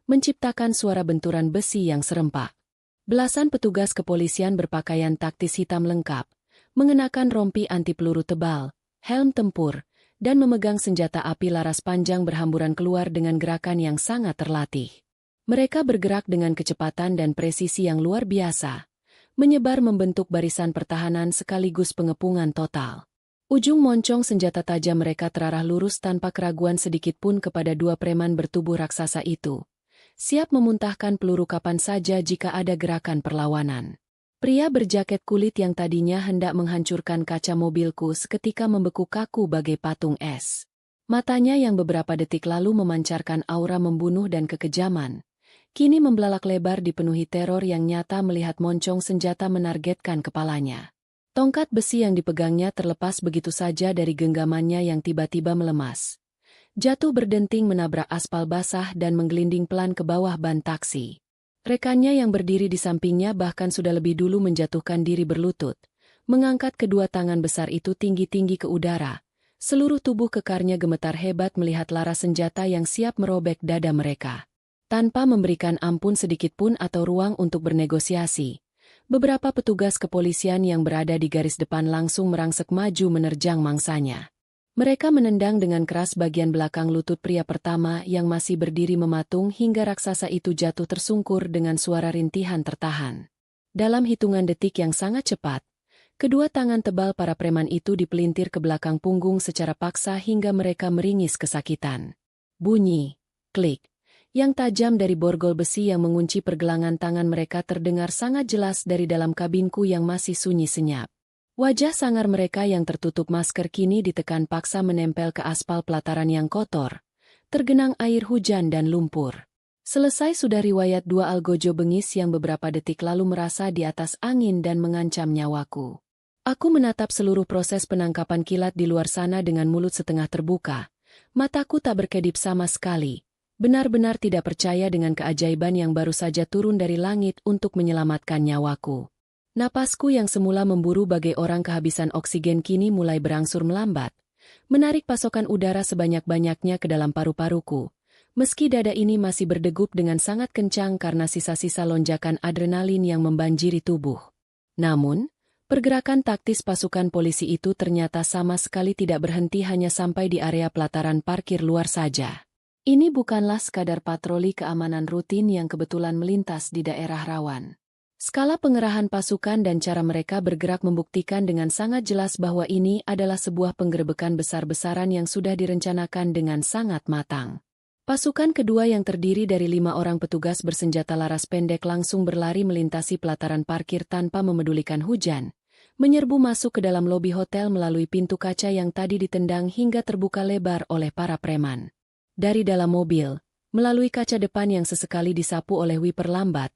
menciptakan suara benturan besi yang serempak. Belasan petugas kepolisian berpakaian taktis hitam lengkap, mengenakan rompi anti peluru tebal, helm tempur, dan memegang senjata api laras panjang berhamburan keluar dengan gerakan yang sangat terlatih. Mereka bergerak dengan kecepatan dan presisi yang luar biasa, menyebar membentuk barisan pertahanan sekaligus pengepungan total. Ujung moncong senjata tajam mereka terarah lurus tanpa keraguan sedikitpun kepada dua preman bertubuh raksasa itu, siap memuntahkan peluru kapan saja jika ada gerakan perlawanan. Pria berjaket kulit yang tadinya hendak menghancurkan kaca mobilku seketika membeku kaku bagai patung es. Matanya yang beberapa detik lalu memancarkan aura membunuh dan kekejaman, kini membelalak lebar dipenuhi teror yang nyata melihat moncong senjata menargetkan kepalanya. Tongkat besi yang dipegangnya terlepas begitu saja dari genggamannya yang tiba-tiba melemas. Jatuh berdenting menabrak aspal basah dan menggelinding pelan ke bawah ban taksi. Rekannya yang berdiri di sampingnya bahkan sudah lebih dulu menjatuhkan diri berlutut, mengangkat kedua tangan besar itu tinggi-tinggi ke udara. Seluruh tubuh kekarnya gemetar hebat melihat laras senjata yang siap merobek dada mereka. Tanpa memberikan ampun sedikitpun atau ruang untuk bernegosiasi, beberapa petugas kepolisian yang berada di garis depan langsung merangsek maju menerjang mangsanya. Mereka menendang dengan keras bagian belakang lutut pria pertama yang masih berdiri mematung hingga raksasa itu jatuh tersungkur dengan suara rintihan tertahan. Dalam hitungan detik yang sangat cepat, kedua tangan tebal para preman itu dipelintir ke belakang punggung secara paksa hingga mereka meringis kesakitan. Bunyi, klik, yang tajam dari borgol besi yang mengunci pergelangan tangan mereka terdengar sangat jelas dari dalam kabinku yang masih sunyi senyap. Wajah sangar mereka yang tertutup masker kini ditekan paksa menempel ke aspal pelataran yang kotor, tergenang air hujan dan lumpur. Selesai sudah riwayat dua algojo bengis yang beberapa detik lalu merasa di atas angin dan mengancam nyawaku. Aku menatap seluruh proses penangkapan kilat di luar sana dengan mulut setengah terbuka. Mataku tak berkedip sama sekali, benar-benar tidak percaya dengan keajaiban yang baru saja turun dari langit untuk menyelamatkan nyawaku. Napasku yang semula memburu bagai orang kehabisan oksigen kini mulai berangsur melambat, menarik pasokan udara sebanyak-banyaknya ke dalam paru-paruku, meski dada ini masih berdegup dengan sangat kencang karena sisa-sisa lonjakan adrenalin yang membanjiri tubuh. Namun, pergerakan taktis pasukan polisi itu ternyata sama sekali tidak berhenti hanya sampai di area pelataran parkir luar saja. Ini bukanlah sekadar patroli keamanan rutin yang kebetulan melintas di daerah rawan. Skala pengerahan pasukan dan cara mereka bergerak membuktikan dengan sangat jelas bahwa ini adalah sebuah penggerebekan besar-besaran yang sudah direncanakan dengan sangat matang. Pasukan kedua yang terdiri dari 5 orang petugas bersenjata laras pendek langsung berlari melintasi pelataran parkir tanpa memedulikan hujan, menyerbu masuk ke dalam lobi hotel melalui pintu kaca yang tadi ditendang hingga terbuka lebar oleh para preman. Dari dalam mobil, melalui kaca depan yang sesekali disapu oleh wiper lambat,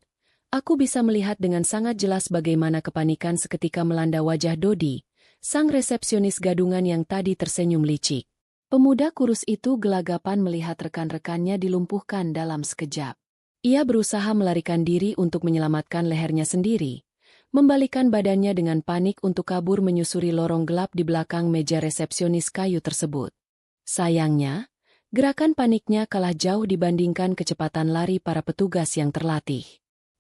aku bisa melihat dengan sangat jelas bagaimana kepanikan seketika melanda wajah Dodi, sang resepsionis gadungan yang tadi tersenyum licik. Pemuda kurus itu gelagapan melihat rekan-rekannya dilumpuhkan dalam sekejap. Ia berusaha melarikan diri untuk menyelamatkan lehernya sendiri, membalikkan badannya dengan panik untuk kabur menyusuri lorong gelap di belakang meja resepsionis kayu tersebut. Sayangnya, gerakan paniknya kalah jauh dibandingkan kecepatan lari para petugas yang terlatih.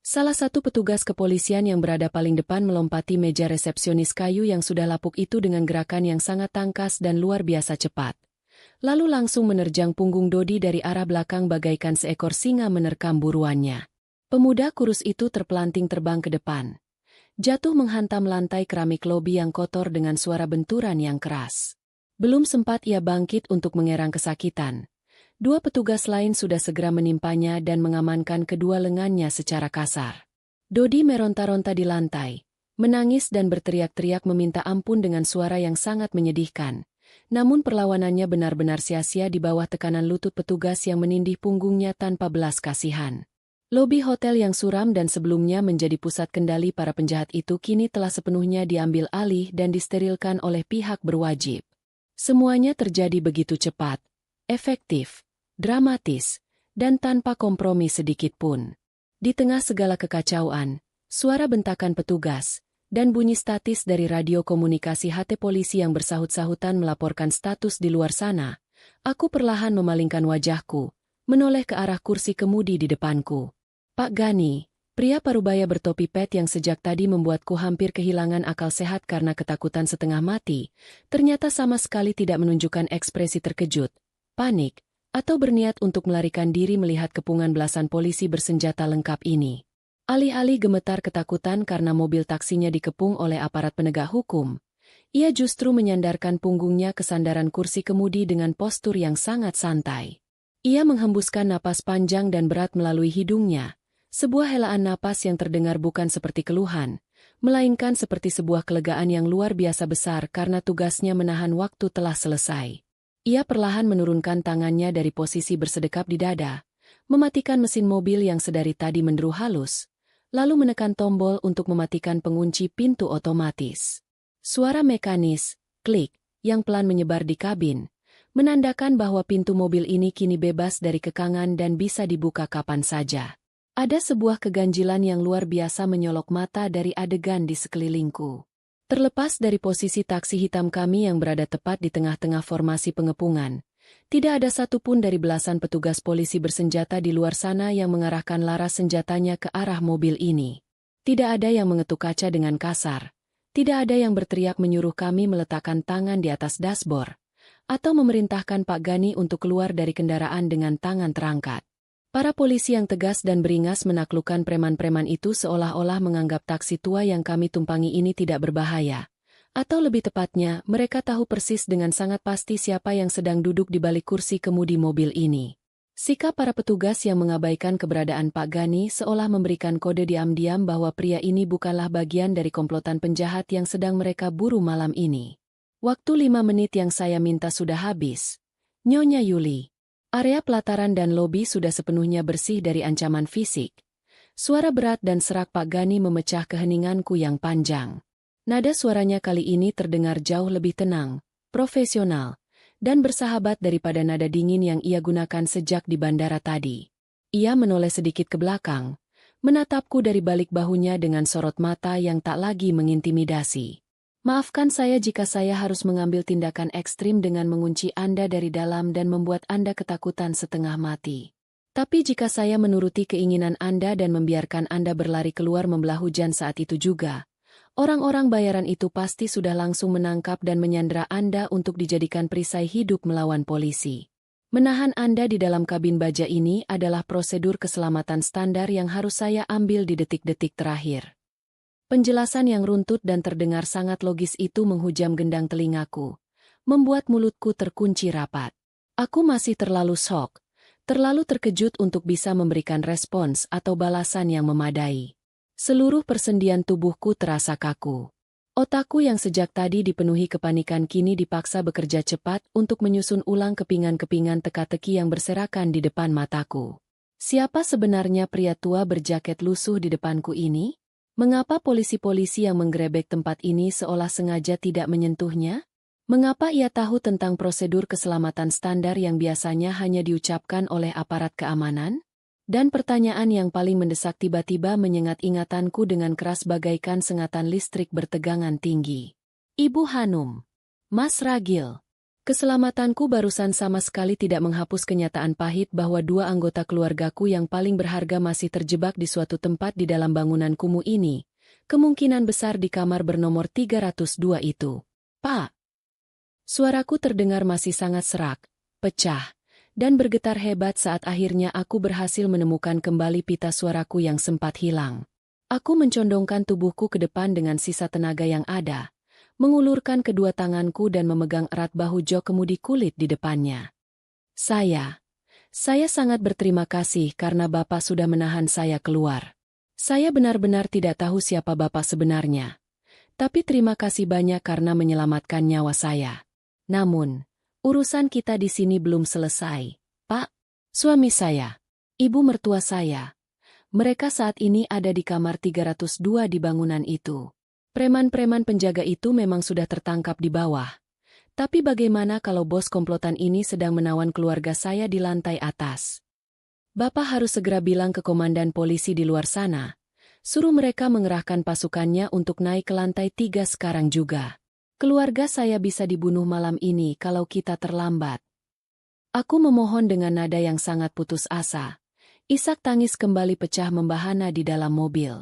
Salah satu petugas kepolisian yang berada paling depan melompati meja resepsionis kayu yang sudah lapuk itu dengan gerakan yang sangat tangkas dan luar biasa cepat. Lalu langsung menerjang punggung Dodi dari arah belakang bagaikan seekor singa menerkam buruannya. Pemuda kurus itu terpelanting terbang ke depan, jatuh menghantam lantai keramik lobi yang kotor dengan suara benturan yang keras. Belum sempat ia bangkit untuk mengerang kesakitan, dua petugas lain sudah segera menimpanya dan mengamankan kedua lengannya secara kasar. Dodi meronta-ronta di lantai, menangis dan berteriak-teriak meminta ampun dengan suara yang sangat menyedihkan. Namun perlawanannya benar-benar sia-sia di bawah tekanan lutut petugas yang menindih punggungnya tanpa belas kasihan. Lobi hotel yang suram dan sebelumnya menjadi pusat kendali para penjahat itu kini telah sepenuhnya diambil alih dan disterilkan oleh pihak berwajib. Semuanya terjadi begitu cepat, efektif, dramatis, dan tanpa kompromi sedikitpun. Di tengah segala kekacauan, suara bentakan petugas, dan bunyi statis dari radio komunikasi HT polisi yang bersahut-sahutan melaporkan status di luar sana, aku perlahan memalingkan wajahku, menoleh ke arah kursi kemudi di depanku. Pak Gani, Pria parubaya bertopi pet yang sejak tadi membuatku hampir kehilangan akal sehat karena ketakutan setengah mati, ternyata sama sekali tidak menunjukkan ekspresi terkejut, panik, atau berniat untuk melarikan diri melihat kepungan belasan polisi bersenjata lengkap ini. Alih-alih gemetar ketakutan karena mobil taksinya dikepung oleh aparat penegak hukum, ia justru menyandarkan punggungnya ke sandaran kursi kemudi dengan postur yang sangat santai. Ia menghembuskan napas panjang dan berat melalui hidungnya, sebuah helaan napas yang terdengar bukan seperti keluhan, melainkan seperti sebuah kelegaan yang luar biasa besar karena tugasnya menahan waktu telah selesai. Ia perlahan menurunkan tangannya dari posisi bersedekap di dada, mematikan mesin mobil yang sedari tadi menderu halus, lalu menekan tombol untuk mematikan pengunci pintu otomatis. Suara mekanis, klik, yang pelan menyebar di kabin, menandakan bahwa pintu mobil ini kini bebas dari kekangan dan bisa dibuka kapan saja. Ada sebuah keganjilan yang luar biasa menyolok mata dari adegan di sekelilingku. Terlepas dari posisi taksi hitam kami yang berada tepat di tengah-tengah formasi pengepungan, tidak ada satupun dari belasan petugas polisi bersenjata di luar sana yang mengarahkan laras senjatanya ke arah mobil ini. Tidak ada yang mengetuk kaca dengan kasar, tidak ada yang berteriak menyuruh kami meletakkan tangan di atas dashboard, atau memerintahkan Pak Gani untuk keluar dari kendaraan dengan tangan terangkat. Para polisi yang tegas dan beringas menaklukkan preman-preman itu seolah-olah menganggap taksi tua yang kami tumpangi ini tidak berbahaya. Atau lebih tepatnya, mereka tahu persis dengan sangat pasti siapa yang sedang duduk di balik kursi kemudi mobil ini. Sikap para petugas yang mengabaikan keberadaan Pak Gani seolah memberikan kode diam-diam bahwa pria ini bukanlah bagian dari komplotan penjahat yang sedang mereka buru malam ini. Waktu 5 menit yang saya minta sudah habis. Nyonya Yuli. Area pelataran dan lobi sudah sepenuhnya bersih dari ancaman fisik. Suara berat dan serak Pak Gani memecah keheninganku yang panjang. Nada suaranya kali ini terdengar jauh lebih tenang, profesional, dan bersahabat daripada nada dingin yang ia gunakan sejak di bandara tadi. Ia menoleh sedikit ke belakang, menatapku dari balik bahunya dengan sorot mata yang tak lagi mengintimidasi. Maafkan saya jika saya harus mengambil tindakan ekstrim dengan mengunci Anda dari dalam dan membuat Anda ketakutan setengah mati. Tapi jika saya menuruti keinginan Anda dan membiarkan Anda berlari keluar membelah hujan saat itu juga, orang-orang bayaran itu pasti sudah langsung menangkap dan menyandera Anda untuk dijadikan perisai hidup melawan polisi. Menahan Anda di dalam kabin baja ini adalah prosedur keselamatan standar yang harus saya ambil di detik-detik terakhir. Penjelasan yang runtut dan terdengar sangat logis itu menghujam gendang telingaku, membuat mulutku terkunci rapat. Aku masih terlalu shock, terlalu terkejut untuk bisa memberikan respons atau balasan yang memadai. Seluruh persendian tubuhku terasa kaku. Otakku yang sejak tadi dipenuhi kepanikan kini dipaksa bekerja cepat untuk menyusun ulang kepingan-kepingan teka-teki yang berserakan di depan mataku. Siapa sebenarnya pria tua berjaket lusuh di depanku ini? Mengapa polisi-polisi yang menggerebek tempat ini seolah sengaja tidak menyentuhnya? Mengapa ia tahu tentang prosedur keselamatan standar yang biasanya hanya diucapkan oleh aparat keamanan? Dan pertanyaan yang paling mendesak tiba-tiba menyengat ingatanku dengan keras bagaikan sengatan listrik bertegangan tinggi. Ibu Hanum. Mas Ragil. Keselamatanku barusan sama sekali tidak menghapus kenyataan pahit bahwa 2 anggota keluargaku yang paling berharga masih terjebak di suatu tempat di dalam bangunan kumuh ini, kemungkinan besar di kamar bernomor 302 itu. Pak! Suaraku terdengar masih sangat serak, pecah, dan bergetar hebat saat akhirnya aku berhasil menemukan kembali pita suaraku yang sempat hilang. Aku mencondongkan tubuhku ke depan dengan sisa tenaga yang ada, mengulurkan kedua tanganku dan memegang erat bahu jok kemudi kulit di depannya. Saya sangat berterima kasih karena Bapak sudah menahan saya keluar. Saya benar-benar tidak tahu siapa Bapak sebenarnya. Tapi terima kasih banyak karena menyelamatkan nyawa saya. Namun, urusan kita di sini belum selesai, Pak. Suami saya, ibu mertua saya, mereka saat ini ada di kamar 302 di bangunan itu. Preman-preman penjaga itu memang sudah tertangkap di bawah. Tapi bagaimana kalau bos komplotan ini sedang menawan keluarga saya di lantai atas? Bapak harus segera bilang ke komandan polisi di luar sana. Suruh mereka mengerahkan pasukannya untuk naik ke lantai 3 sekarang juga. Keluarga saya bisa dibunuh malam ini kalau kita terlambat. Aku memohon dengan nada yang sangat putus asa, Isak tangis kembali pecah membahana di dalam mobil.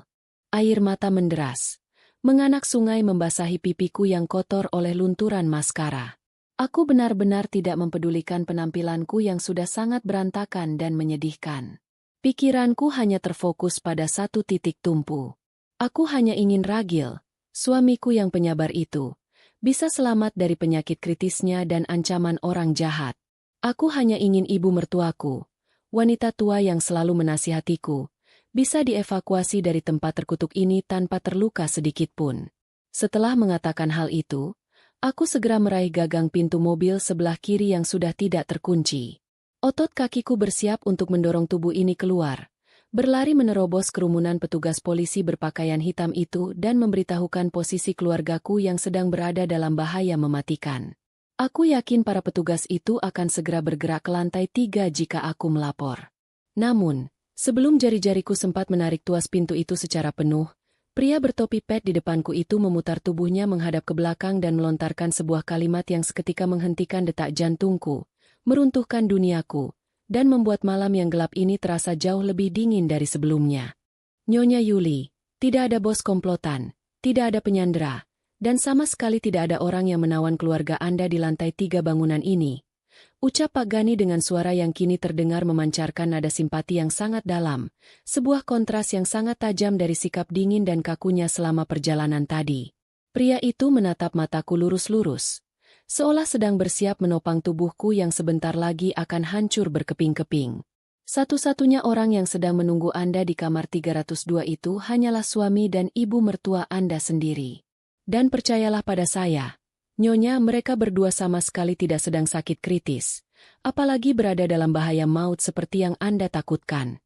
Air mata menderas. Menganak sungai membasahi pipiku yang kotor oleh lunturan maskara. Aku benar-benar tidak mempedulikan penampilanku yang sudah sangat berantakan dan menyedihkan. Pikiranku hanya terfokus pada satu titik tumpu. Aku hanya ingin Ragil, suamiku yang penyabar itu, bisa selamat dari penyakit kritisnya dan ancaman orang jahat. Aku hanya ingin ibu mertuaku, wanita tua yang selalu menasihatiku, bisa dievakuasi dari tempat terkutuk ini tanpa terluka sedikitpun. Setelah mengatakan hal itu, aku segera meraih gagang pintu mobil sebelah kiri yang sudah tidak terkunci. Otot kakiku bersiap untuk mendorong tubuh ini keluar, berlari menerobos kerumunan petugas polisi berpakaian hitam itu dan memberitahukan posisi keluargaku yang sedang berada dalam bahaya mematikan. Aku yakin para petugas itu akan segera bergerak ke lantai 3 jika aku melapor. Namun, sebelum jari-jariku sempat menarik tuas pintu itu secara penuh, pria bertopi pet di depanku itu memutar tubuhnya menghadap ke belakang dan melontarkan sebuah kalimat yang seketika menghentikan detak jantungku, meruntuhkan duniaku, dan membuat malam yang gelap ini terasa jauh lebih dingin dari sebelumnya. Nyonya Yuli, tidak ada bos komplotan, tidak ada penyandera, dan sama sekali tidak ada orang yang menawan keluarga Anda di lantai 3 bangunan ini. Ucap Pak Gani dengan suara yang kini terdengar memancarkan nada simpati yang sangat dalam, sebuah kontras yang sangat tajam dari sikap dingin dan kakunya selama perjalanan tadi. Pria itu menatap mataku lurus-lurus, seolah sedang bersiap menopang tubuhku yang sebentar lagi akan hancur berkeping-keping. Satu-satunya orang yang sedang menunggu Anda di kamar 302 itu hanyalah suami dan ibu mertua Anda sendiri. Dan percayalah pada saya, Nyonya, mereka berdua sama sekali tidak sedang sakit kritis, apalagi berada dalam bahaya maut seperti yang Anda takutkan.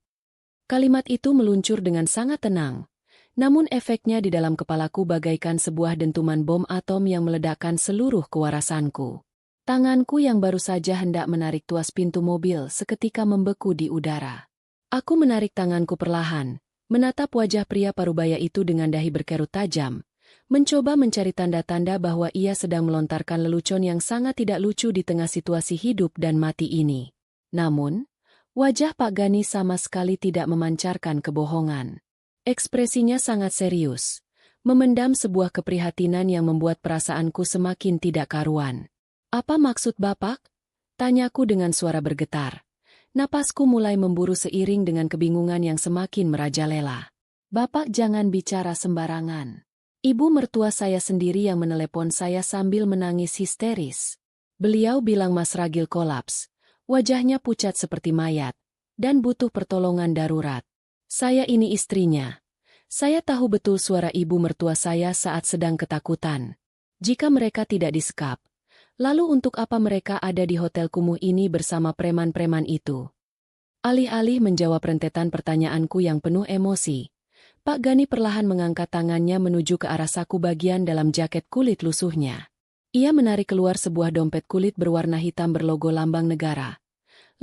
Kalimat itu meluncur dengan sangat tenang, namun efeknya di dalam kepalaku bagaikan sebuah dentuman bom atom yang meledakkan seluruh kewarasanku. Tanganku yang baru saja hendak menarik tuas pintu mobil seketika membeku di udara. Aku menarik tanganku perlahan, menatap wajah pria parubaya itu dengan dahi berkerut tajam, mencoba mencari tanda-tanda bahwa ia sedang melontarkan lelucon yang sangat tidak lucu di tengah situasi hidup dan mati ini. Namun, wajah Pak Gani sama sekali tidak memancarkan kebohongan. Ekspresinya sangat serius, memendam sebuah keprihatinan yang membuat perasaanku semakin tidak karuan. "Apa maksud Bapak?" tanyaku dengan suara bergetar. Napasku mulai memburu seiring dengan kebingungan yang semakin merajalela. "Bapak jangan bicara sembarangan. Ibu mertua saya sendiri yang menelepon saya sambil menangis histeris." Beliau bilang Mas Ragil kolaps, wajahnya pucat seperti mayat, dan butuh pertolongan darurat. Saya ini istrinya. Saya tahu betul suara ibu mertua saya saat sedang ketakutan. Jika mereka tidak disekap, lalu untuk apa mereka ada di hotel kumuh ini bersama preman-preman itu? Alih-alih menjawab rentetan pertanyaanku yang penuh emosi, Pak Gani perlahan mengangkat tangannya menuju ke arah saku bagian dalam jaket kulit lusuhnya. Ia menarik keluar sebuah dompet kulit berwarna hitam berlogo lambang negara,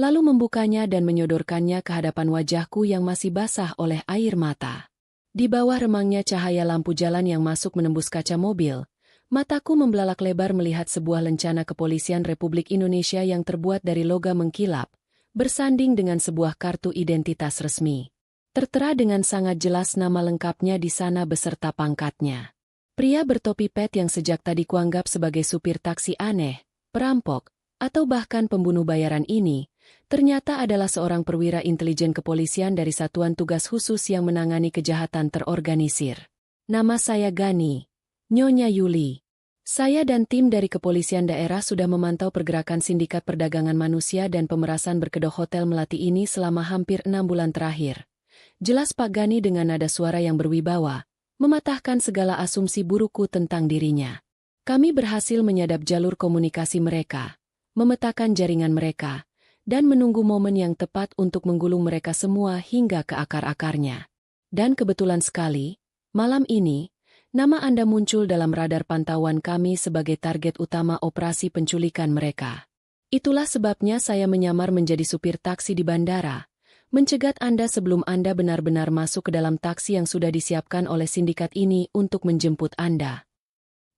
lalu membukanya dan menyodorkannya ke hadapan wajahku yang masih basah oleh air mata. Di bawah remangnya cahaya lampu jalan yang masuk menembus kaca mobil, mataku membelalak lebar melihat sebuah lencana kepolisian Republik Indonesia yang terbuat dari logam mengkilap, bersanding dengan sebuah kartu identitas resmi. Tertera dengan sangat jelas nama lengkapnya di sana beserta pangkatnya. Pria bertopi pet yang sejak tadi kuanggap sebagai supir taksi aneh, perampok, atau bahkan pembunuh bayaran ini, ternyata adalah seorang perwira intelijen kepolisian dari Satuan Tugas Khusus yang menangani kejahatan terorganisir. "Nama saya Gani, Nyonya Yuli. Saya dan tim dari kepolisian daerah sudah memantau pergerakan sindikat perdagangan manusia dan pemerasan berkedok Hotel Melati ini selama hampir 6 bulan terakhir." Jelas Pak Gani dengan nada suara yang berwibawa, mematahkan segala asumsi burukku tentang dirinya. "Kami berhasil menyadap jalur komunikasi mereka, memetakan jaringan mereka, dan menunggu momen yang tepat untuk menggulung mereka semua hingga ke akar-akarnya. Dan kebetulan sekali, malam ini, nama Anda muncul dalam radar pantauan kami sebagai target utama operasi penculikan mereka. Itulah sebabnya saya menyamar menjadi supir taksi di bandara, mencegat Anda sebelum Anda benar-benar masuk ke dalam taksi yang sudah disiapkan oleh sindikat ini untuk menjemput Anda."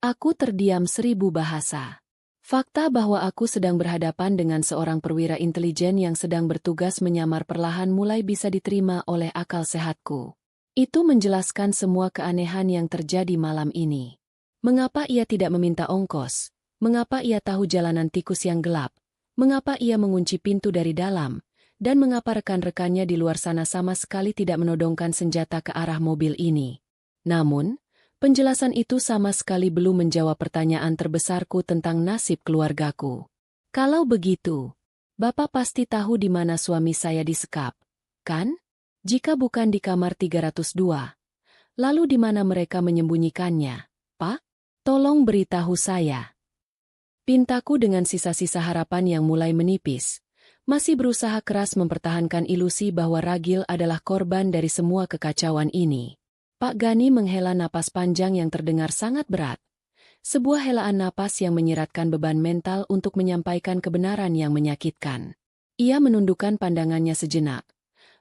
Aku terdiam 1000 bahasa. Fakta bahwa aku sedang berhadapan dengan seorang perwira intelijen yang sedang bertugas menyamar perlahan mulai bisa diterima oleh akal sehatku. Itu menjelaskan semua keanehan yang terjadi malam ini. Mengapa ia tidak meminta ongkos? Mengapa ia tahu jalanan tikus yang gelap? Mengapa ia mengunci pintu dari dalam? Dan mengapa rekan-rekannya di luar sana sama sekali tidak menodongkan senjata ke arah mobil ini? Namun, penjelasan itu sama sekali belum menjawab pertanyaan terbesarku tentang nasib keluargaku. Kalau begitu, Bapak pasti tahu di mana suami saya disekap, kan? Jika bukan di kamar 302, lalu di mana mereka menyembunyikannya, Pak? Tolong beritahu saya. Pintaku dengan sisa-sisa harapan yang mulai menipis, masih berusaha keras mempertahankan ilusi bahwa Ragil adalah korban dari semua kekacauan ini. Pak Gani menghela napas panjang yang terdengar sangat berat. Sebuah helaan napas yang menyiratkan beban mental untuk menyampaikan kebenaran yang menyakitkan. Ia menundukkan pandangannya sejenak,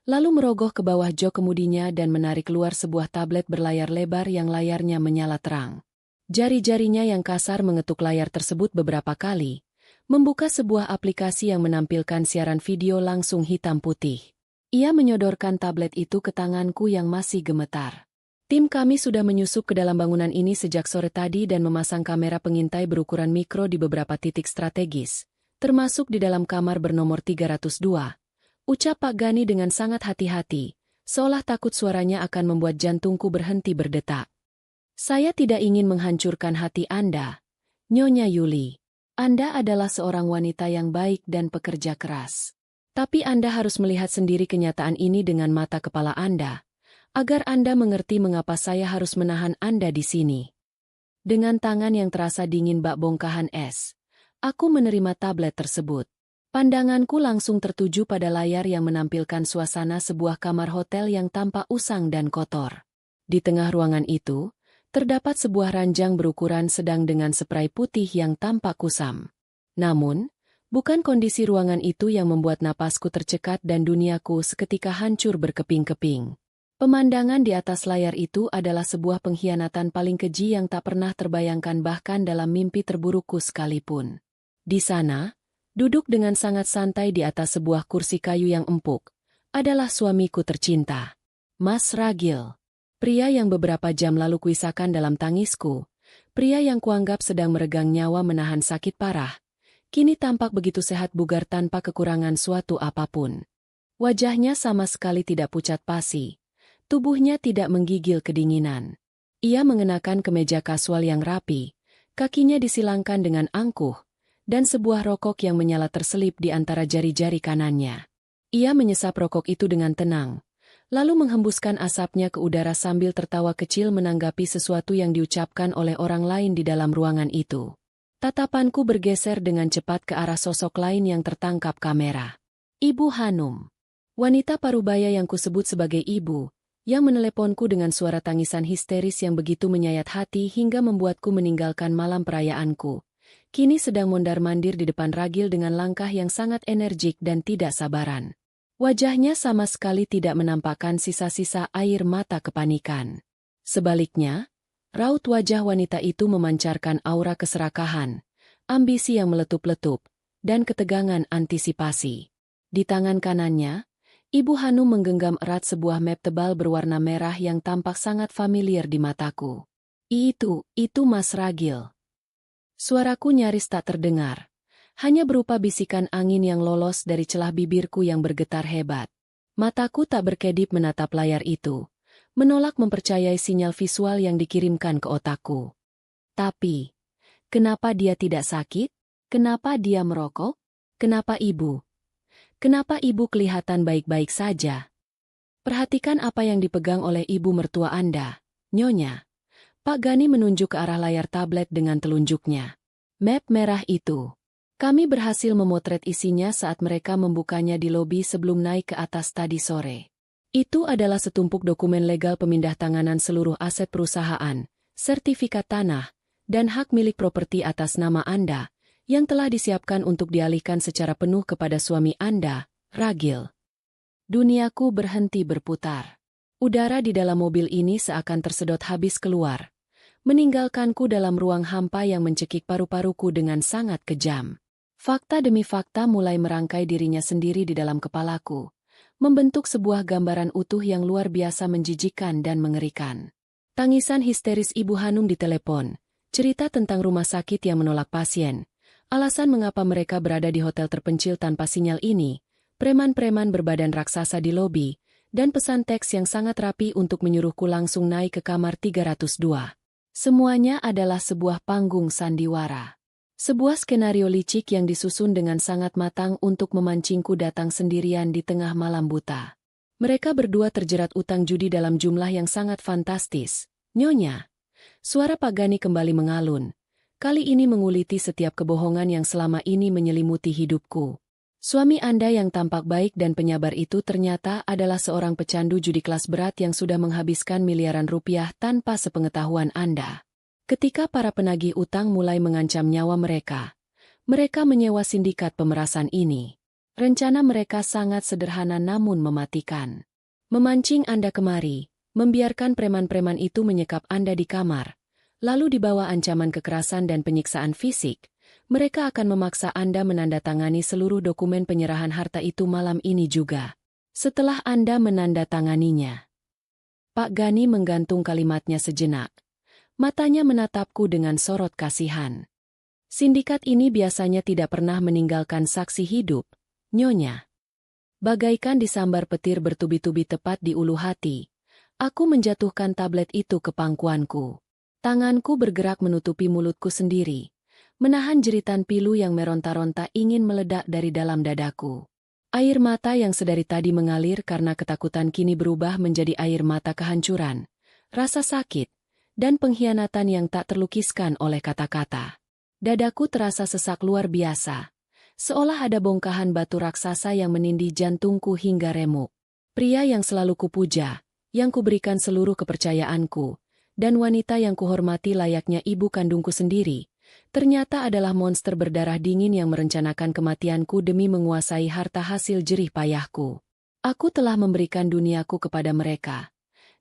lalu merogoh ke bawah jok kemudinya dan menarik keluar sebuah tablet berlayar lebar yang layarnya menyala terang. Jari-jarinya yang kasar mengetuk layar tersebut beberapa kali, membuka sebuah aplikasi yang menampilkan siaran video langsung hitam putih. Ia menyodorkan tablet itu ke tanganku yang masih gemetar. Tim kami sudah menyusup ke dalam bangunan ini sejak sore tadi dan memasang kamera pengintai berukuran mikro di beberapa titik strategis, termasuk di dalam kamar bernomor 302. Ucap Pak Gani dengan sangat hati-hati, seolah takut suaranya akan membuat jantungku berhenti berdetak. Saya tidak ingin menghancurkan hati Anda, Nyonya Yuli. Anda adalah seorang wanita yang baik dan pekerja keras. Tapi Anda harus melihat sendiri kenyataan ini dengan mata kepala Anda, agar Anda mengerti mengapa saya harus menahan Anda di sini. Dengan tangan yang terasa dingin bak bongkahan es, aku menerima tablet tersebut. Pandanganku langsung tertuju pada layar yang menampilkan suasana sebuah kamar hotel yang tampak usang dan kotor. Di tengah ruangan itu, terdapat sebuah ranjang berukuran sedang dengan spray putih yang tampak kusam. Namun, bukan kondisi ruangan itu yang membuat napasku tercekat dan duniaku seketika hancur berkeping-keping. Pemandangan di atas layar itu adalah sebuah pengkhianatan paling keji yang tak pernah terbayangkan bahkan dalam mimpi terburukku sekalipun. Di sana, duduk dengan sangat santai di atas sebuah kursi kayu yang empuk, adalah suamiku tercinta, Mas Ragil. Pria yang beberapa jam lalu kuisahkan dalam tangisku, pria yang kuanggap sedang meregang nyawa menahan sakit parah, kini tampak begitu sehat bugar tanpa kekurangan suatu apapun. Wajahnya sama sekali tidak pucat pasi, tubuhnya tidak menggigil kedinginan. Ia mengenakan kemeja kasual yang rapi, kakinya disilangkan dengan angkuh, dan sebuah rokok yang menyala terselip di antara jari-jari kanannya. Ia menyesap rokok itu dengan tenang, lalu menghembuskan asapnya ke udara sambil tertawa kecil menanggapi sesuatu yang diucapkan oleh orang lain di dalam ruangan itu. Tatapanku bergeser dengan cepat ke arah sosok lain yang tertangkap kamera. Ibu Hanum. Wanita parubaya yang kusebut sebagai ibu, yang meneleponku dengan suara tangisan histeris yang begitu menyayat hati hingga membuatku meninggalkan malam perayaanku, kini sedang mondar-mandir di depan Ragil dengan langkah yang sangat energik dan tidak sabaran. Wajahnya sama sekali tidak menampakkan sisa-sisa air mata kepanikan. Sebaliknya, raut wajah wanita itu memancarkan aura keserakahan, ambisi yang meletup-letup, dan ketegangan antisipasi. Di tangan kanannya, Ibu Hanum menggenggam erat sebuah map tebal berwarna merah yang tampak sangat familiar di mataku. Itu Mas Ragil. Suaraku nyaris tak terdengar. Hanya berupa bisikan angin yang lolos dari celah bibirku yang bergetar hebat. Mataku tak berkedip menatap layar itu, menolak mempercayai sinyal visual yang dikirimkan ke otakku. Tapi, kenapa dia tidak sakit? Kenapa dia merokok? Kenapa ibu? Kenapa ibu kelihatan baik-baik saja? Perhatikan apa yang dipegang oleh ibu mertua Anda, Nyonya. Pak Gani menunjuk ke arah layar tablet dengan telunjuknya. Map merah itu. Kami berhasil memotret isinya saat mereka membukanya di lobi sebelum naik ke atas tadi sore. Itu adalah setumpuk dokumen legal pemindah tanganan seluruh aset perusahaan, sertifikat tanah, dan hak milik properti atas nama Anda, yang telah disiapkan untuk dialihkan secara penuh kepada suami Anda, Ragil. Duniaku berhenti berputar. Udara di dalam mobil ini seakan tersedot habis keluar, meninggalkanku dalam ruang hampa yang mencekik paru-paruku dengan sangat kejam. Fakta demi fakta mulai merangkai dirinya sendiri di dalam kepalaku, membentuk sebuah gambaran utuh yang luar biasa menjijikkan dan mengerikan. Tangisan histeris Ibu Hanum di telepon, cerita tentang rumah sakit yang menolak pasien, alasan mengapa mereka berada di hotel terpencil tanpa sinyal ini, preman-preman berbadan raksasa di lobi, dan pesan teks yang sangat rapi untuk menyuruhku langsung naik ke kamar 302. Semuanya adalah sebuah panggung sandiwara. Sebuah skenario licik yang disusun dengan sangat matang untuk memancingku datang sendirian di tengah malam buta. Mereka berdua terjerat utang judi dalam jumlah yang sangat fantastis. Nyonya. Suara Pak Gani kembali mengalun. Kali ini menguliti setiap kebohongan yang selama ini menyelimuti hidupku. Suami Anda yang tampak baik dan penyabar itu ternyata adalah seorang pecandu judi kelas berat yang sudah menghabiskan miliaran rupiah tanpa sepengetahuan Anda. Ketika para penagih utang mulai mengancam nyawa mereka menyewa sindikat pemerasan ini. Rencana mereka sangat sederhana namun mematikan. Memancing Anda kemari, membiarkan preman-preman itu menyekap Anda di kamar, lalu dibawa ancaman kekerasan dan penyiksaan fisik, mereka akan memaksa Anda menandatangani seluruh dokumen penyerahan harta itu malam ini juga. Setelah Anda menandatanganinya. Pak Gani menggantung kalimatnya sejenak. Matanya menatapku dengan sorot kasihan. Sindikat ini biasanya tidak pernah meninggalkan saksi hidup, Nyonya. Bagaikan disambar petir bertubi-tubi tepat di ulu hati, aku menjatuhkan tablet itu ke pangkuanku. Tanganku bergerak menutupi mulutku sendiri, menahan jeritan pilu yang meronta-ronta ingin meledak dari dalam dadaku. Air mata yang sedari tadi mengalir karena ketakutan kini berubah menjadi air mata kehancuran, rasa sakit, dan pengkhianatan yang tak terlukiskan oleh kata-kata. Dadaku terasa sesak luar biasa, seolah ada bongkahan batu raksasa yang menindih jantungku hingga remuk. Pria yang selalu kupuja, yang kuberikan seluruh kepercayaanku, dan wanita yang kuhormati layaknya ibu kandungku sendiri, ternyata adalah monster berdarah dingin yang merencanakan kematianku demi menguasai harta hasil jerih payahku. Aku telah memberikan duniaku kepada mereka.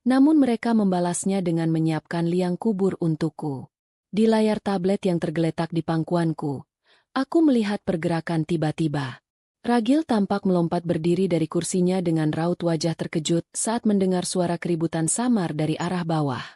Namun mereka membalasnya dengan menyiapkan liang kubur untukku. Di layar tablet yang tergeletak di pangkuanku, aku melihat pergerakan tiba-tiba. Ragil tampak melompat berdiri dari kursinya dengan raut wajah terkejut saat mendengar suara keributan samar dari arah bawah.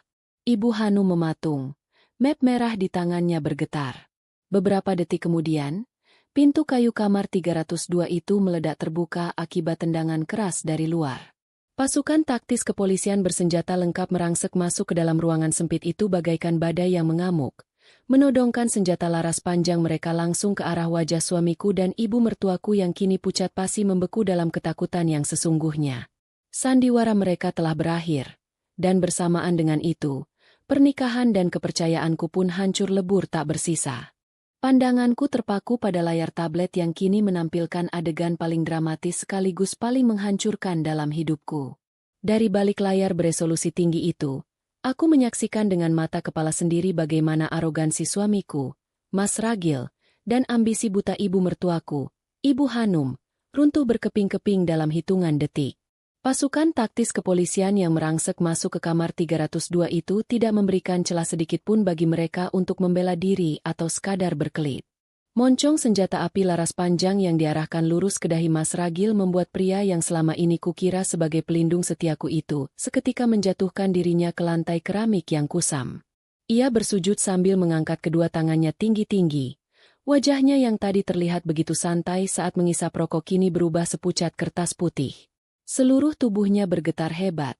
Ibu Hanum mematung. Map merah di tangannya bergetar. Beberapa detik kemudian, pintu kayu kamar 302 itu meledak terbuka akibat tendangan keras dari luar. Pasukan taktis kepolisian bersenjata lengkap merangsek masuk ke dalam ruangan sempit itu bagaikan badai yang mengamuk, menodongkan senjata laras panjang mereka langsung ke arah wajah suamiku dan ibu mertuaku yang kini pucat pasi membeku dalam ketakutan yang sesungguhnya. Sandiwara mereka telah berakhir, dan bersamaan dengan itu, pernikahan dan kepercayaanku pun hancur lebur tak bersisa. Pandanganku terpaku pada layar tablet yang kini menampilkan adegan paling dramatis sekaligus paling menghancurkan dalam hidupku. Dari balik layar beresolusi tinggi itu, aku menyaksikan dengan mata kepala sendiri bagaimana arogansi suamiku, Mas Ragil, dan ambisi buta ibu mertuaku, Ibu Hanum, runtuh berkeping-keping dalam hitungan detik. Pasukan taktis kepolisian yang merangsek masuk ke kamar 302 itu tidak memberikan celah sedikit pun bagi mereka untuk membela diri atau sekadar berkelit. Moncong senjata api laras panjang yang diarahkan lurus ke dahi Mas Ragil membuat pria yang selama ini kukira sebagai pelindung setiaku itu seketika menjatuhkan dirinya ke lantai keramik yang kusam. Ia bersujud sambil mengangkat kedua tangannya tinggi-tinggi. Wajahnya yang tadi terlihat begitu santai saat mengisap rokok kini berubah sepucat kertas putih. Seluruh tubuhnya bergetar hebat,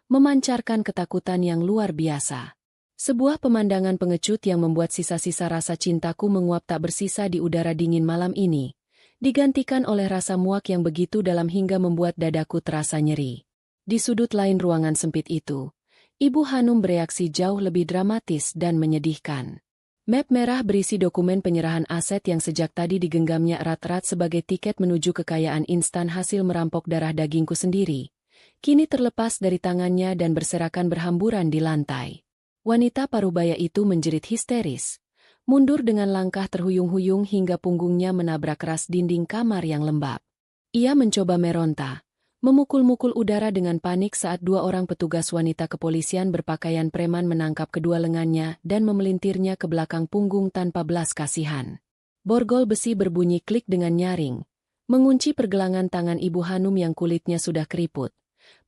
memancarkan ketakutan yang luar biasa. Sebuah pemandangan pengecut yang membuat sisa-sisa rasa cintaku menguap tak bersisa di udara dingin malam ini, digantikan oleh rasa muak yang begitu dalam hingga membuat dadaku terasa nyeri. Di sudut lain ruangan sempit itu, Ibu Hanum bereaksi jauh lebih dramatis dan menyedihkan. Map merah berisi dokumen penyerahan aset yang sejak tadi digenggamnya erat-erat sebagai tiket menuju kekayaan instan hasil merampok darah dagingku sendiri. Kini terlepas dari tangannya dan berserakan berhamburan di lantai. Wanita parubaya itu menjerit histeris, mundur dengan langkah terhuyung-huyung hingga punggungnya menabrak keras dinding kamar yang lembab. Ia mencoba meronta, memukul-mukul udara dengan panik saat dua orang petugas wanita kepolisian berpakaian preman menangkap kedua lengannya dan memelintirnya ke belakang punggung tanpa belas kasihan. Borgol besi berbunyi klik dengan nyaring, mengunci pergelangan tangan Ibu Hanum yang kulitnya sudah keriput.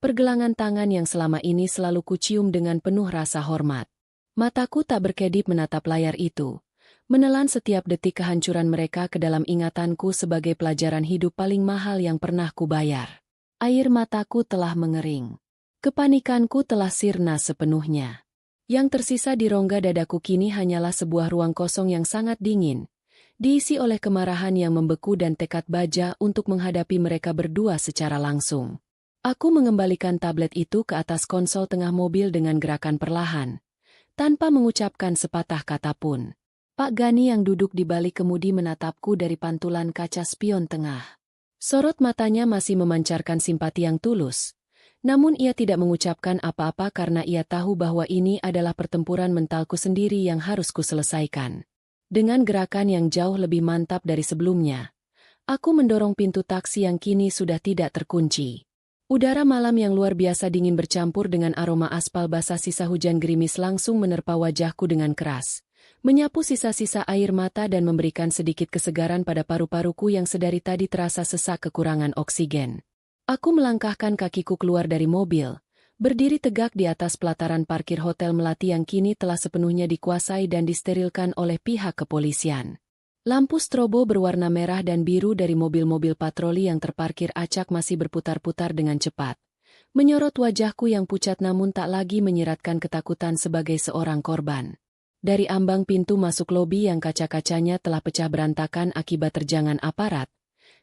Pergelangan tangan yang selama ini selalu kucium dengan penuh rasa hormat. Mataku tak berkedip menatap layar itu, menelan setiap detik kehancuran mereka ke dalam ingatanku sebagai pelajaran hidup paling mahal yang pernah kubayar. Air mataku telah mengering. Kepanikanku telah sirna sepenuhnya. Yang tersisa di rongga dadaku kini hanyalah sebuah ruang kosong yang sangat dingin, diisi oleh kemarahan yang membeku dan tekad baja untuk menghadapi mereka berdua secara langsung. Aku mengembalikan tablet itu ke atas konsol tengah mobil dengan gerakan perlahan, tanpa mengucapkan sepatah kata pun. Pak Gani yang duduk di balik kemudi menatapku dari pantulan kaca spion tengah. Sorot matanya masih memancarkan simpati yang tulus, namun ia tidak mengucapkan apa-apa karena ia tahu bahwa ini adalah pertempuran mentalku sendiri yang harus kuselesaikan. Dengan gerakan yang jauh lebih mantap dari sebelumnya, aku mendorong pintu taksi yang kini sudah tidak terkunci. Udara malam yang luar biasa dingin bercampur dengan aroma aspal basah sisa hujan gerimis langsung menerpa wajahku dengan keras, menyapu sisa-sisa air mata dan memberikan sedikit kesegaran pada paru-paruku yang sedari tadi terasa sesak kekurangan oksigen. Aku melangkahkan kakiku keluar dari mobil, berdiri tegak di atas pelataran parkir Hotel Melati yang kini telah sepenuhnya dikuasai dan disterilkan oleh pihak kepolisian. Lampu strobo berwarna merah dan biru dari mobil-mobil patroli yang terparkir acak masih berputar-putar dengan cepat, menyorot wajahku yang pucat namun tak lagi menyiratkan ketakutan sebagai seorang korban. Dari ambang pintu masuk lobi yang kaca-kacanya telah pecah berantakan akibat terjangan aparat,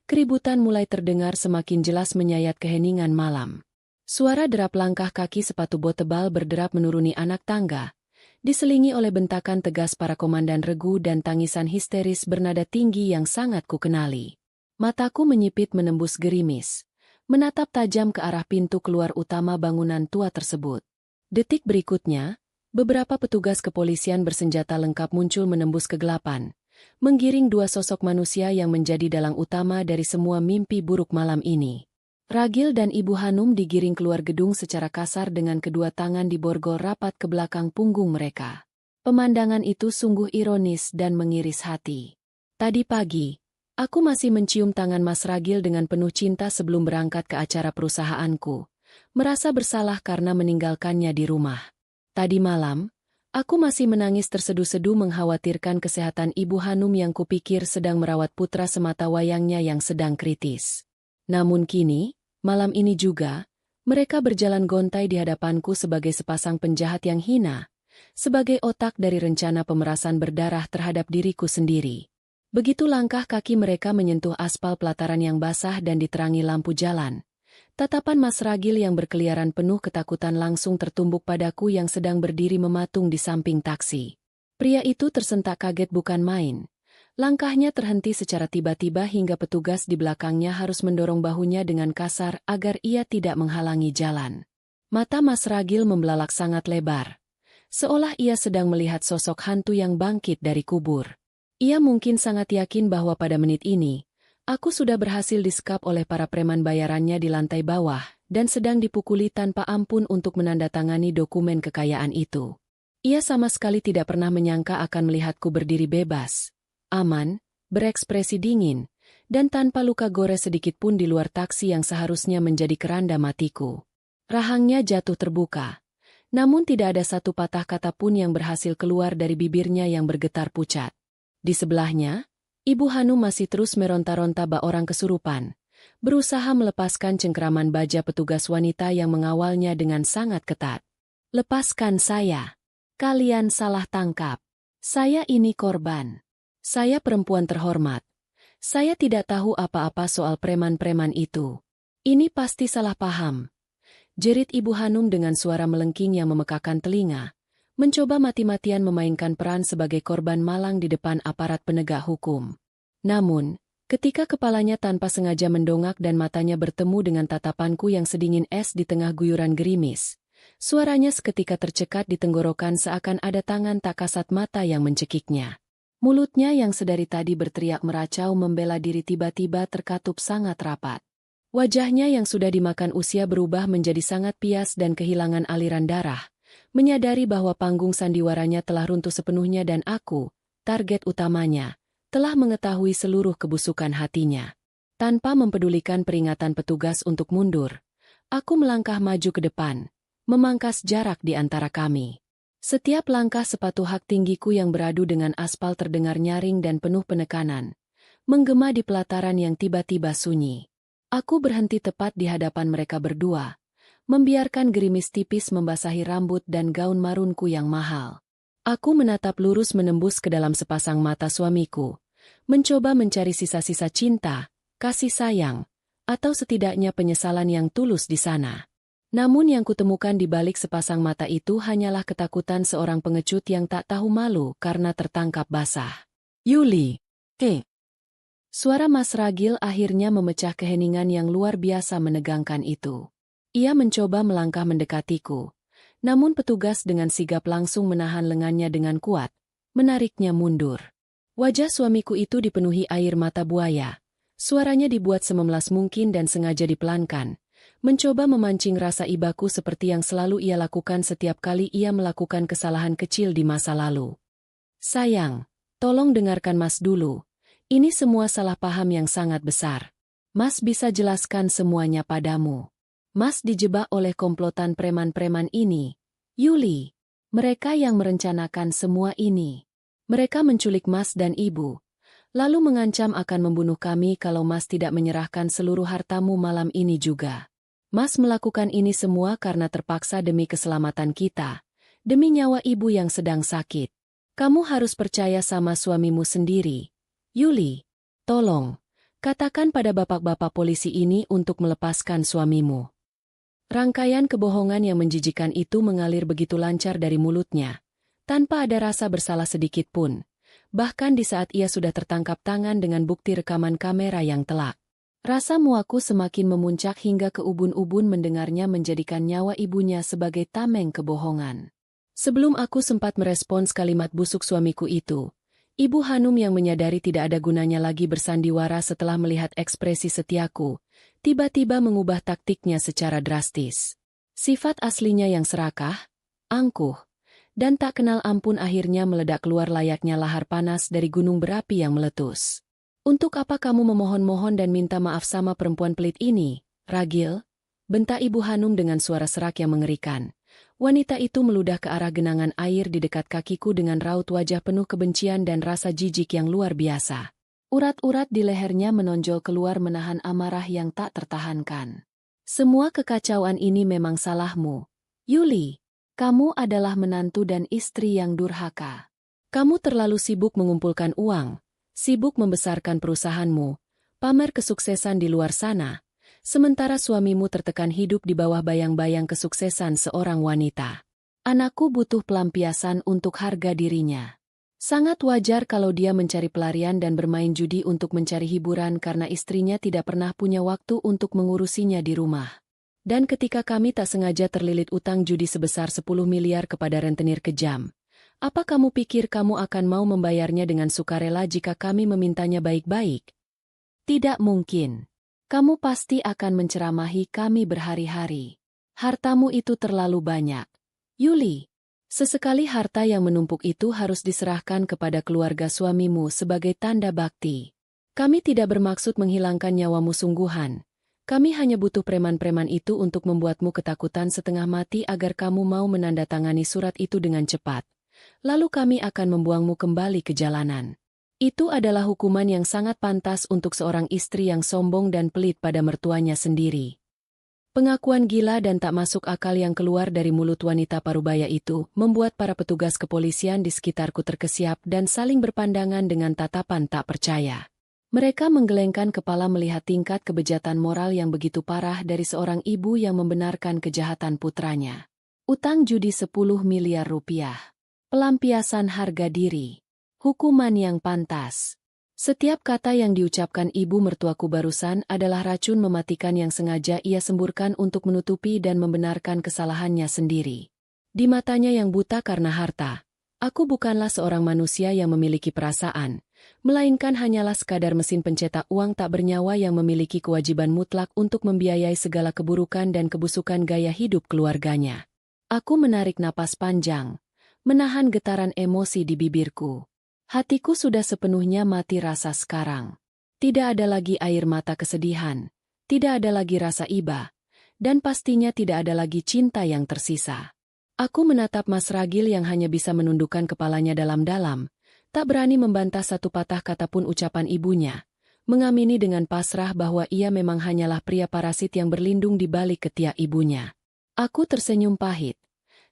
keributan mulai terdengar semakin jelas menyayat keheningan malam. Suara derap langkah kaki sepatu bot tebal berderap menuruni anak tangga, diselingi oleh bentakan tegas para komandan regu dan tangisan histeris bernada tinggi yang sangat kukenali. Mataku menyipit menembus gerimis, menatap tajam ke arah pintu keluar utama bangunan tua tersebut. Detik berikutnya, beberapa petugas kepolisian bersenjata lengkap muncul menembus kegelapan, menggiring dua sosok manusia yang menjadi dalang utama dari semua mimpi buruk malam ini. Ragil dan Ibu Hanum digiring keluar gedung secara kasar dengan kedua tangan diborgol rapat ke belakang punggung mereka. Pemandangan itu sungguh ironis dan mengiris hati. Tadi pagi, aku masih mencium tangan Mas Ragil dengan penuh cinta sebelum berangkat ke acara perusahaanku, merasa bersalah karena meninggalkannya di rumah. Tadi malam, aku masih menangis terseduh-seduh mengkhawatirkan kesehatan Ibu Hanum yang kupikir sedang merawat putra semata wayangnya yang sedang kritis. Namun kini, malam ini juga, mereka berjalan gontai di hadapanku sebagai sepasang penjahat yang hina, sebagai otak dari rencana pemerasan berdarah terhadap diriku sendiri. Begitu langkah kaki mereka menyentuh aspal pelataran yang basah dan diterangi lampu jalan, tatapan Mas Ragil yang berkeliaran penuh ketakutan langsung tertumbuk padaku yang sedang berdiri mematung di samping taksi. Pria itu tersentak kaget bukan main. Langkahnya terhenti secara tiba-tiba hingga petugas di belakangnya harus mendorong bahunya dengan kasar agar ia tidak menghalangi jalan. Mata Mas Ragil membelalak sangat lebar, seolah ia sedang melihat sosok hantu yang bangkit dari kubur. Ia mungkin sangat yakin bahwa pada menit ini, aku sudah berhasil disekap oleh para preman bayarannya di lantai bawah dan sedang dipukuli tanpa ampun untuk menandatangani dokumen kekayaan itu. Ia sama sekali tidak pernah menyangka akan melihatku berdiri bebas, aman, berekspresi dingin, dan tanpa luka gores sedikit pun di luar taksi yang seharusnya menjadi keranda matiku. Rahangnya jatuh terbuka, namun tidak ada satu patah kata pun yang berhasil keluar dari bibirnya yang bergetar pucat. Di sebelahnya, Ibu Hanum masih terus meronta-ronta bak orang kesurupan, berusaha melepaskan cengkeraman baja petugas wanita yang mengawalnya dengan sangat ketat. "Lepaskan saya. Kalian salah tangkap. Saya ini korban. Saya perempuan terhormat. Saya tidak tahu apa-apa soal preman-preman itu. Ini pasti salah paham," jerit Ibu Hanum dengan suara melengking yang memekakan telinga, mencoba mati-matian memainkan peran sebagai korban malang di depan aparat penegak hukum. Namun, ketika kepalanya tanpa sengaja mendongak dan matanya bertemu dengan tatapanku yang sedingin es di tengah guyuran gerimis, suaranya seketika tercekat di tenggorokan seakan ada tangan tak kasat mata yang mencekiknya. Mulutnya yang sedari tadi berteriak meracau membela diri tiba-tiba terkatup sangat rapat. Wajahnya yang sudah dimakan usia berubah menjadi sangat pias dan kehilangan aliran darah, menyadari bahwa panggung sandiwaranya telah runtuh sepenuhnya dan aku, target utamanya, telah mengetahui seluruh kebusukan hatinya. Tanpa mempedulikan peringatan petugas untuk mundur, aku melangkah maju ke depan, memangkas jarak di antara kami. Setiap langkah sepatu hak tinggiku yang beradu dengan aspal terdengar nyaring dan penuh penekanan, menggema di pelataran yang tiba-tiba sunyi. Aku berhenti tepat di hadapan mereka berdua, membiarkan gerimis tipis membasahi rambut dan gaun marunku yang mahal. Aku menatap lurus menembus ke dalam sepasang mata suamiku, mencoba mencari sisa-sisa cinta, kasih sayang, atau setidaknya penyesalan yang tulus di sana. Namun yang kutemukan di balik sepasang mata itu hanyalah ketakutan seorang pengecut yang tak tahu malu karena tertangkap basah. Yuli, Suara Mas Ragil akhirnya memecah keheningan yang luar biasa menegangkan itu. Ia mencoba melangkah mendekatiku, namun petugas dengan sigap langsung menahan lengannya dengan kuat, menariknya mundur. Wajah suamiku itu dipenuhi air mata buaya. Suaranya dibuat sememelas mungkin dan sengaja dipelankan, mencoba memancing rasa ibaku seperti yang selalu ia lakukan setiap kali ia melakukan kesalahan kecil di masa lalu. Sayang, tolong dengarkan Mas dulu. Ini semua salah paham yang sangat besar. Mas bisa jelaskan semuanya padamu. Mas dijebak oleh komplotan preman-preman ini. Yuli, mereka yang merencanakan semua ini. Mereka menculik Mas dan Ibu, lalu mengancam akan membunuh kami kalau Mas tidak menyerahkan seluruh hartamu malam ini juga. Mas melakukan ini semua karena terpaksa demi keselamatan kita, demi nyawa Ibu yang sedang sakit. Kamu harus percaya sama suamimu sendiri. Yuli, tolong, katakan pada bapak-bapak polisi ini untuk melepaskan suamimu. Rangkaian kebohongan yang menjijikan itu mengalir begitu lancar dari mulutnya, tanpa ada rasa bersalah sedikit pun, bahkan di saat ia sudah tertangkap tangan dengan bukti rekaman kamera yang telak. Rasa muakku semakin memuncak hingga ke ubun-ubun mendengarnya menjadikan nyawa ibunya sebagai tameng kebohongan. Sebelum aku sempat merespons kalimat busuk suamiku itu, Ibu Hanum yang menyadari tidak ada gunanya lagi bersandiwara setelah melihat ekspresi setiaku, tiba-tiba mengubah taktiknya secara drastis. Sifat aslinya yang serakah, angkuh, dan tak kenal ampun akhirnya meledak keluar layaknya lahar panas dari gunung berapi yang meletus. Untuk apa kamu memohon-mohon dan minta maaf sama perempuan pelit ini, Ragil? Bentak Ibu Hanum dengan suara serak yang mengerikan. Wanita itu meludah ke arah genangan air di dekat kakiku dengan raut wajah penuh kebencian dan rasa jijik yang luar biasa. Urat-urat di lehernya menonjol keluar menahan amarah yang tak tertahankan. Semua kekacauan ini memang salahmu. Yuli, kamu adalah menantu dan istri yang durhaka. Kamu terlalu sibuk mengumpulkan uang, sibuk membesarkan perusahaanmu, pamer kesuksesan di luar sana, sementara suamimu tertekan hidup di bawah bayang-bayang kesuksesan seorang wanita. Anakku butuh pelampiasan untuk harga dirinya. Sangat wajar kalau dia mencari pelarian dan bermain judi untuk mencari hiburan karena istrinya tidak pernah punya waktu untuk mengurusinya di rumah. Dan ketika kami tak sengaja terlilit utang judi sebesar 10 miliar kepada rentenir kejam, apa kamu pikir kamu akan mau membayarnya dengan sukarela jika kami memintanya baik-baik? Tidak mungkin. Kamu pasti akan menceramahi kami berhari-hari. Hartamu itu terlalu banyak. Yuli, sesekali harta yang menumpuk itu harus diserahkan kepada keluarga suamimu sebagai tanda bakti. Kami tidak bermaksud menghilangkan nyawamu sungguhan. Kami hanya butuh preman-preman itu untuk membuatmu ketakutan setengah mati agar kamu mau menandatangani surat itu dengan cepat. Lalu kami akan membuangmu kembali ke jalanan. Itu adalah hukuman yang sangat pantas untuk seorang istri yang sombong dan pelit pada mertuanya sendiri. Pengakuan gila dan tak masuk akal yang keluar dari mulut wanita parubaya itu membuat para petugas kepolisian di sekitarku terkesiap dan saling berpandangan dengan tatapan tak percaya. Mereka menggelengkan kepala melihat tingkat kebejatan moral yang begitu parah dari seorang ibu yang membenarkan kejahatan putranya. Utang judi 10 miliar rupiah. Pelampiasan harga diri. Hukuman yang pantas. Setiap kata yang diucapkan ibu mertuaku barusan adalah racun mematikan yang sengaja ia semburkan untuk menutupi dan membenarkan kesalahannya sendiri. Di matanya yang buta karena harta, aku bukanlah seorang manusia yang memiliki perasaan, melainkan hanyalah sekadar mesin pencetak uang tak bernyawa yang memiliki kewajiban mutlak untuk membiayai segala keburukan dan kebusukan gaya hidup keluarganya. Aku menarik napas panjang, menahan getaran emosi di bibirku. Hatiku sudah sepenuhnya mati rasa sekarang. Tidak ada lagi air mata kesedihan, tidak ada lagi rasa iba, dan pastinya tidak ada lagi cinta yang tersisa. Aku menatap Mas Ragil yang hanya bisa menundukkan kepalanya dalam-dalam, tak berani membantah satu patah kata pun ucapan ibunya, mengamini dengan pasrah bahwa ia memang hanyalah pria parasit yang berlindung di balik ketiak ibunya. Aku tersenyum pahit.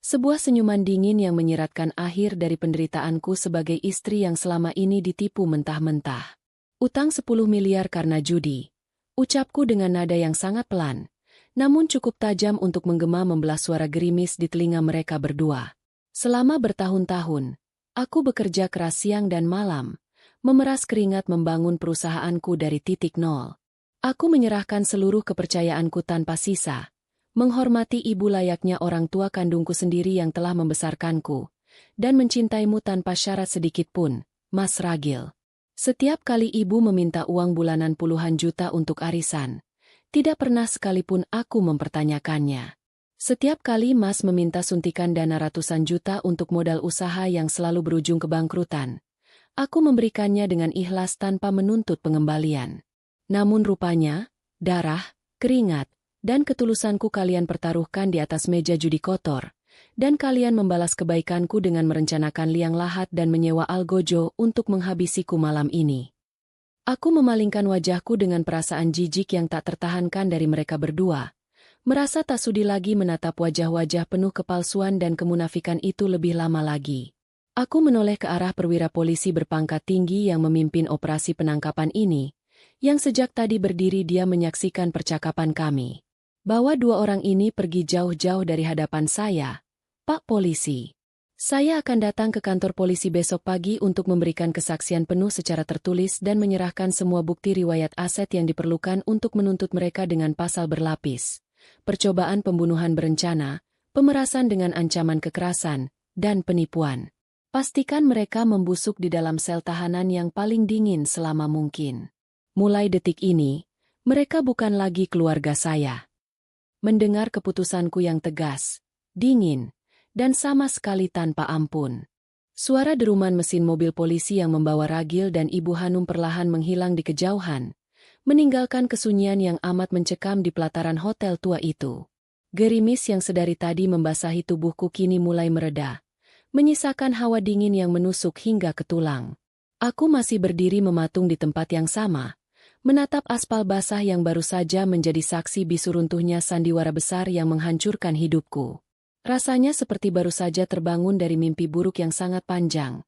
Sebuah senyuman dingin yang menyiratkan akhir dari penderitaanku sebagai istri yang selama ini ditipu mentah-mentah. Utang 10 miliar karena judi. Ucapku dengan nada yang sangat pelan, namun cukup tajam untuk menggema membelah suara gerimis di telinga mereka berdua. Selama bertahun-tahun, aku bekerja keras siang dan malam, memeras keringat membangun perusahaanku dari titik nol. Aku menyerahkan seluruh kepercayaanku tanpa sisa, menghormati ibu layaknya orang tua kandungku sendiri yang telah membesarkanku, dan mencintaimu tanpa syarat sedikit pun, Mas Ragil. Setiap kali ibu meminta uang bulanan puluhan juta untuk arisan, tidak pernah sekalipun aku mempertanyakannya. Setiap kali Mas meminta suntikan dana ratusan juta untuk modal usaha yang selalu berujung kebangkrutan, aku memberikannya dengan ikhlas tanpa menuntut pengembalian. Namun rupanya, darah, keringat, dan ketulusanku kalian pertaruhkan di atas meja judi kotor, dan kalian membalas kebaikanku dengan merencanakan liang lahat dan menyewa algojo untuk menghabisiku malam ini. Aku memalingkan wajahku dengan perasaan jijik yang tak tertahankan dari mereka berdua, merasa tak sudi lagi menatap wajah-wajah penuh kepalsuan dan kemunafikan itu lebih lama lagi. Aku menoleh ke arah perwira polisi berpangkat tinggi yang memimpin operasi penangkapan ini, yang sejak tadi berdiri dia menyaksikan percakapan kami. Bawa dua orang ini pergi jauh-jauh dari hadapan saya, Pak Polisi. Saya akan datang ke kantor polisi besok pagi untuk memberikan kesaksian penuh secara tertulis dan menyerahkan semua bukti riwayat aset yang diperlukan untuk menuntut mereka dengan pasal berlapis, percobaan pembunuhan berencana, pemerasan dengan ancaman kekerasan, dan penipuan. Pastikan mereka membusuk di dalam sel tahanan yang paling dingin selama mungkin. Mulai detik ini, mereka bukan lagi keluarga saya. Mendengar keputusanku yang tegas, dingin, dan sama sekali tanpa ampun. Suara deruman mesin mobil polisi yang membawa Ragil dan Ibu Hanum perlahan menghilang di kejauhan, meninggalkan kesunyian yang amat mencekam di pelataran hotel tua itu. Gerimis yang sedari tadi membasahi tubuhku kini mulai mereda, menyisakan hawa dingin yang menusuk hingga ke tulang. Aku masih berdiri mematung di tempat yang sama, menatap aspal basah yang baru saja menjadi saksi bisu runtuhnya sandiwara besar yang menghancurkan hidupku. Rasanya seperti baru saja terbangun dari mimpi buruk yang sangat panjang.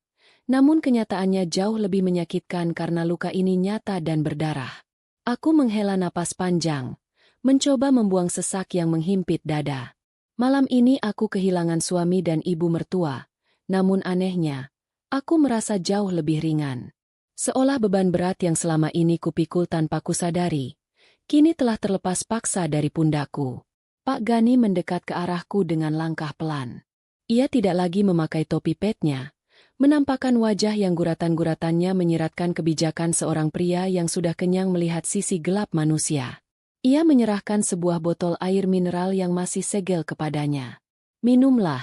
Namun kenyataannya jauh lebih menyakitkan karena luka ini nyata dan berdarah. Aku menghela napas panjang, mencoba membuang sesak yang menghimpit dada. Malam ini aku kehilangan suami dan ibu mertua, namun anehnya, aku merasa jauh lebih ringan. Seolah beban berat yang selama ini kupikul tanpa kusadari, kini telah terlepas paksa dari pundakku. Pak Gani mendekat ke arahku dengan langkah pelan. Ia tidak lagi memakai topi petnya, menampakkan wajah yang guratan-guratannya menyiratkan kebijakan seorang pria yang sudah kenyang melihat sisi gelap manusia. Ia menyerahkan sebuah botol air mineral yang masih segel kepadanya. Minumlah,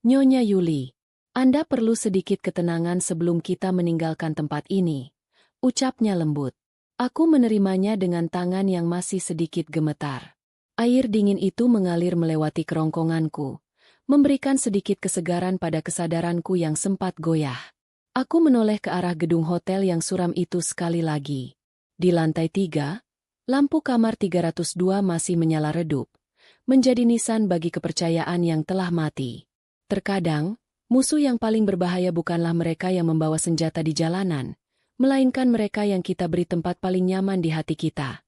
Nyonya Yuli. Anda perlu sedikit ketenangan sebelum kita meninggalkan tempat ini, ucapnya lembut. Aku menerimanya dengan tangan yang masih sedikit gemetar. Air dingin itu mengalir melewati kerongkonganku, memberikan sedikit kesegaran pada kesadaranku yang sempat goyah. Aku menoleh ke arah gedung hotel yang suram itu sekali lagi. Di lantai 3, lampu kamar 302 masih menyala redup, menjadi nisan bagi kepercayaan yang telah mati. Terkadang, musuh yang paling berbahaya bukanlah mereka yang membawa senjata di jalanan, melainkan mereka yang kita beri tempat paling nyaman di hati kita.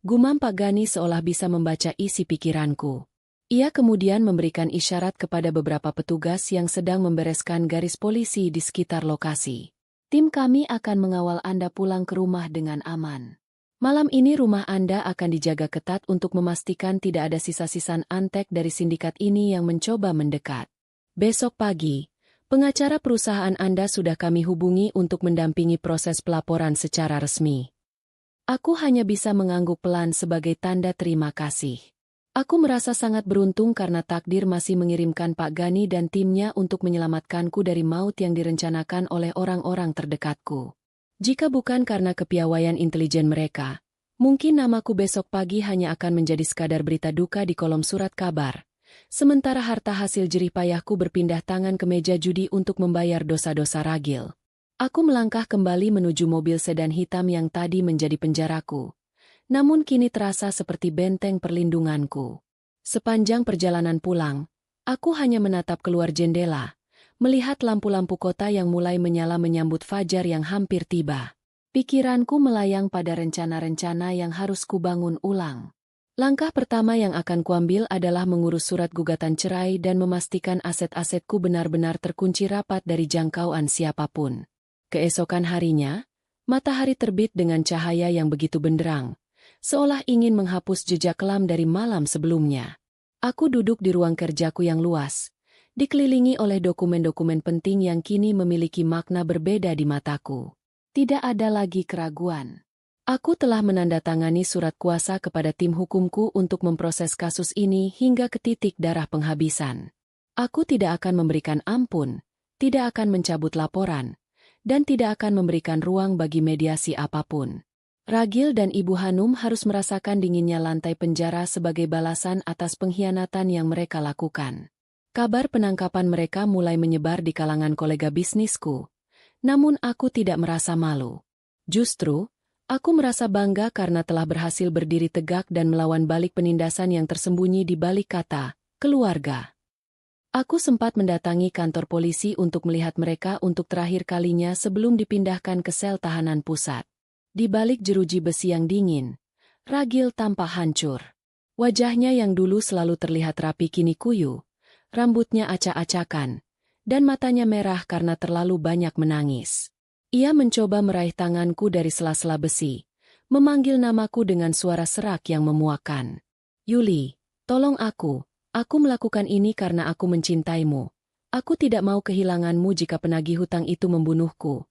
Gumam Pak Gani seolah bisa membaca isi pikiranku. Ia kemudian memberikan isyarat kepada beberapa petugas yang sedang membereskan garis polisi di sekitar lokasi. Tim kami akan mengawal Anda pulang ke rumah dengan aman. Malam ini rumah Anda akan dijaga ketat untuk memastikan tidak ada sisa-sisan antek dari sindikat ini yang mencoba mendekat. Besok pagi, Pengacara perusahaan Anda sudah kami hubungi untuk mendampingi proses pelaporan secara resmi. Aku hanya bisa mengangguk pelan sebagai tanda terima kasih. Aku merasa sangat beruntung karena takdir masih mengirimkan Pak Gani dan timnya untuk menyelamatkanku dari maut yang direncanakan oleh orang-orang terdekatku. Jika bukan karena kepiawaian intelijen mereka, mungkin namaku besok pagi hanya akan menjadi sekadar berita duka di kolom surat kabar. Sementara harta hasil jerih payahku berpindah tangan ke meja judi untuk membayar dosa-dosa ragil. Aku melangkah kembali menuju mobil sedan hitam yang tadi menjadi penjaraku. Namun kini terasa seperti benteng perlindunganku. Sepanjang perjalanan pulang, aku hanya menatap keluar jendela, melihat lampu-lampu kota yang mulai menyala menyambut fajar yang hampir tiba. Pikiranku melayang pada rencana-rencana yang harus kubangun ulang. Langkah pertama yang akan kuambil adalah mengurus surat gugatan cerai dan memastikan aset-asetku benar-benar terkunci rapat dari jangkauan siapapun. Keesokan harinya, matahari terbit dengan cahaya yang begitu benderang, seolah ingin menghapus jejak kelam dari malam sebelumnya. Aku duduk di ruang kerjaku yang luas, dikelilingi oleh dokumen-dokumen penting yang kini memiliki makna berbeda di mataku. Tidak ada lagi keraguan. Aku telah menandatangani surat kuasa kepada tim hukumku untuk memproses kasus ini hingga ke titik darah penghabisan. Aku tidak akan memberikan ampun, tidak akan mencabut laporan, dan tidak akan memberikan ruang bagi mediasi apapun. Ragil dan Ibu Hanum harus merasakan dinginnya lantai penjara sebagai balasan atas pengkhianatan yang mereka lakukan. Kabar penangkapan mereka mulai menyebar di kalangan kolega bisnisku, namun aku tidak merasa malu. Justru, aku merasa bangga karena telah berhasil berdiri tegak dan melawan balik penindasan yang tersembunyi di balik kata keluarga. Aku sempat mendatangi kantor polisi untuk melihat mereka untuk terakhir kalinya sebelum dipindahkan ke sel tahanan pusat. Di balik jeruji besi yang dingin, Ragil tampak hancur. Wajahnya yang dulu selalu terlihat rapi kini kuyu, rambutnya acak-acakan, dan matanya merah karena terlalu banyak menangis. Ia mencoba meraih tanganku dari sela-sela besi, memanggil namaku dengan suara serak yang memuakkan. Yuli, tolong aku melakukan ini karena aku mencintaimu. Aku tidak mau kehilanganmu jika penagih hutang itu membunuhku.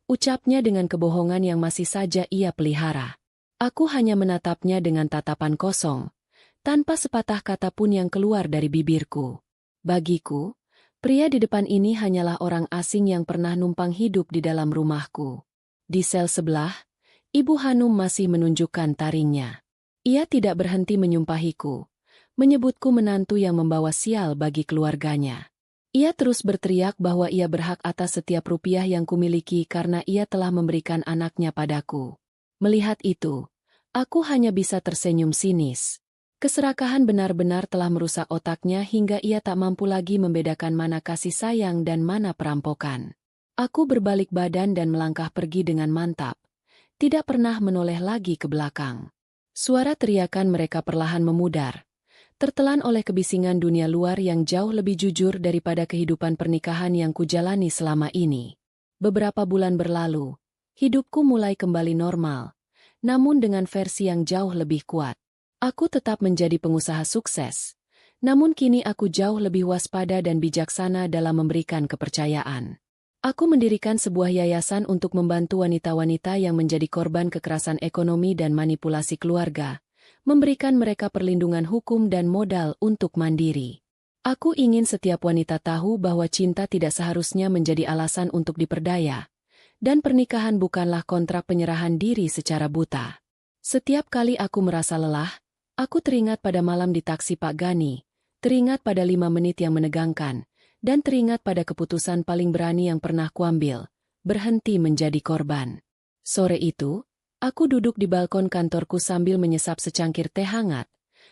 Ucapnya dengan kebohongan yang masih saja ia pelihara. Aku hanya menatapnya dengan tatapan kosong, tanpa sepatah kata pun yang keluar dari bibirku. Bagiku, pria di depan ini hanyalah orang asing yang pernah numpang hidup di dalam rumahku. Di sel sebelah, Ibu Hanum masih menunjukkan taringnya. Ia tidak berhenti menyumpahiku, menyebutku menantu yang membawa sial bagi keluarganya. Ia terus berteriak bahwa ia berhak atas setiap rupiah yang kumiliki karena ia telah memberikan anaknya padaku. Melihat itu, aku hanya bisa tersenyum sinis. Keserakahan benar-benar telah merusak otaknya hingga ia tak mampu lagi membedakan mana kasih sayang dan mana perampokan. Aku berbalik badan dan melangkah pergi dengan mantap, tidak pernah menoleh lagi ke belakang. Suara teriakan mereka perlahan memudar, tertelan oleh kebisingan dunia luar yang jauh lebih jujur daripada kehidupan pernikahan yang kujalani selama ini. Beberapa bulan berlalu, hidupku mulai kembali normal, namun dengan versi yang jauh lebih kuat. Aku tetap menjadi pengusaha sukses, namun kini aku jauh lebih waspada dan bijaksana dalam memberikan kepercayaan. Aku mendirikan sebuah yayasan untuk membantu wanita-wanita yang menjadi korban kekerasan ekonomi dan manipulasi keluarga, memberikan mereka perlindungan hukum dan modal untuk mandiri. Aku ingin setiap wanita tahu bahwa cinta tidak seharusnya menjadi alasan untuk diperdaya, dan pernikahan bukanlah kontrak penyerahan diri secara buta. Setiap kali aku merasa lelah, aku teringat pada malam di taksi Pak Gani, teringat pada 5 menit yang menegangkan, dan teringat pada keputusan paling berani yang pernah kuambil, berhenti menjadi korban. Sore itu, aku duduk di balkon kantorku sambil menyesap secangkir teh hangat,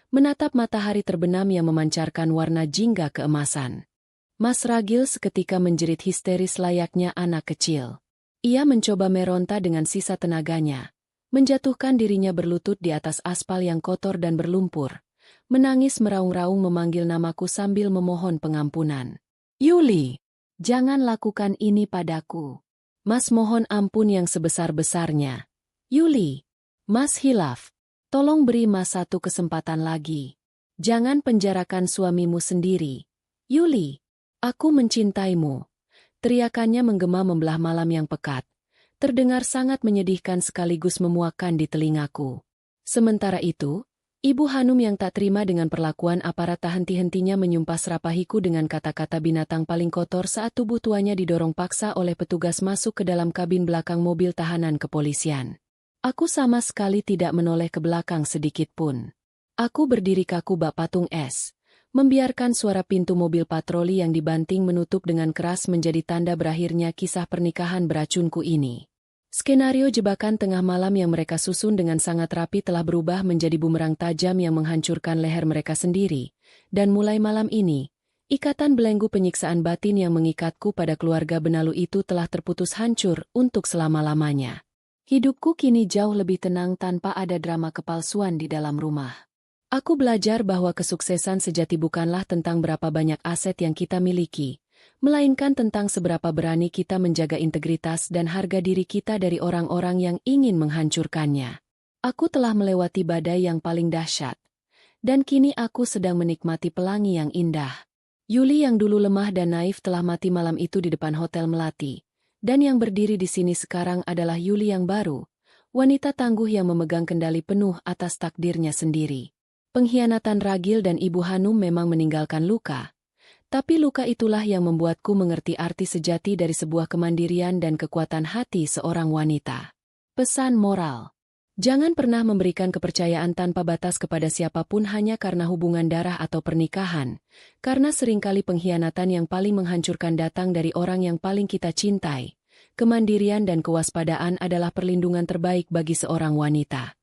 menatap matahari terbenam yang memancarkan warna jingga keemasan. Mas Ragil seketika menjerit histeris layaknya anak kecil. Ia mencoba meronta dengan sisa tenaganya, menjatuhkan dirinya berlutut di atas aspal yang kotor dan berlumpur, menangis meraung-raung memanggil namaku sambil memohon pengampunan. Yuli, jangan lakukan ini padaku. Mas mohon ampun yang sebesar-besarnya. Yuli, Mas hilaf, tolong beri Mas satu kesempatan lagi. Jangan penjarakan suamimu sendiri. Yuli, aku mencintaimu, Teriakannya menggema membelah malam yang pekat. Terdengar sangat menyedihkan sekaligus memuakkan di telingaku. Sementara itu, Ibu Hanum yang tak terima dengan perlakuan aparat tak henti-hentinya menyumpah serapahiku dengan kata-kata binatang paling kotor saat tubuh tuanya didorong paksa oleh petugas masuk ke dalam kabin belakang mobil tahanan kepolisian. Aku sama sekali tidak menoleh ke belakang sedikit pun. Aku berdiri kaku bak patung es, membiarkan suara pintu mobil patroli yang dibanting menutup dengan keras menjadi tanda berakhirnya kisah pernikahan beracunku ini. Skenario jebakan tengah malam yang mereka susun dengan sangat rapi telah berubah menjadi bumerang tajam yang menghancurkan leher mereka sendiri, dan mulai malam ini, ikatan belenggu penyiksaan batin yang mengikatku pada keluarga benalu itu telah terputus hancur untuk selama-lamanya. Hidupku kini jauh lebih tenang tanpa ada drama kepalsuan di dalam rumah. Aku belajar bahwa kesuksesan sejati bukanlah tentang berapa banyak aset yang kita miliki, melainkan tentang seberapa berani kita menjaga integritas dan harga diri kita dari orang-orang yang ingin menghancurkannya. Aku telah melewati badai yang paling dahsyat, dan kini aku sedang menikmati pelangi yang indah. Yuli yang dulu lemah dan naif telah mati malam itu di depan Hotel Melati, dan yang berdiri di sini sekarang adalah Yuli yang baru, wanita tangguh yang memegang kendali penuh atas takdirnya sendiri. Pengkhianatan Ragil dan Ibu Hanum memang meninggalkan luka, tapi luka itulah yang membuatku mengerti arti sejati dari sebuah kemandirian dan kekuatan hati seorang wanita. Pesan moral. Jangan pernah memberikan kepercayaan tanpa batas kepada siapapun hanya karena hubungan darah atau pernikahan, karena seringkali pengkhianatan yang paling menghancurkan datang dari orang yang paling kita cintai. Kemandirian dan kewaspadaan adalah perlindungan terbaik bagi seorang wanita.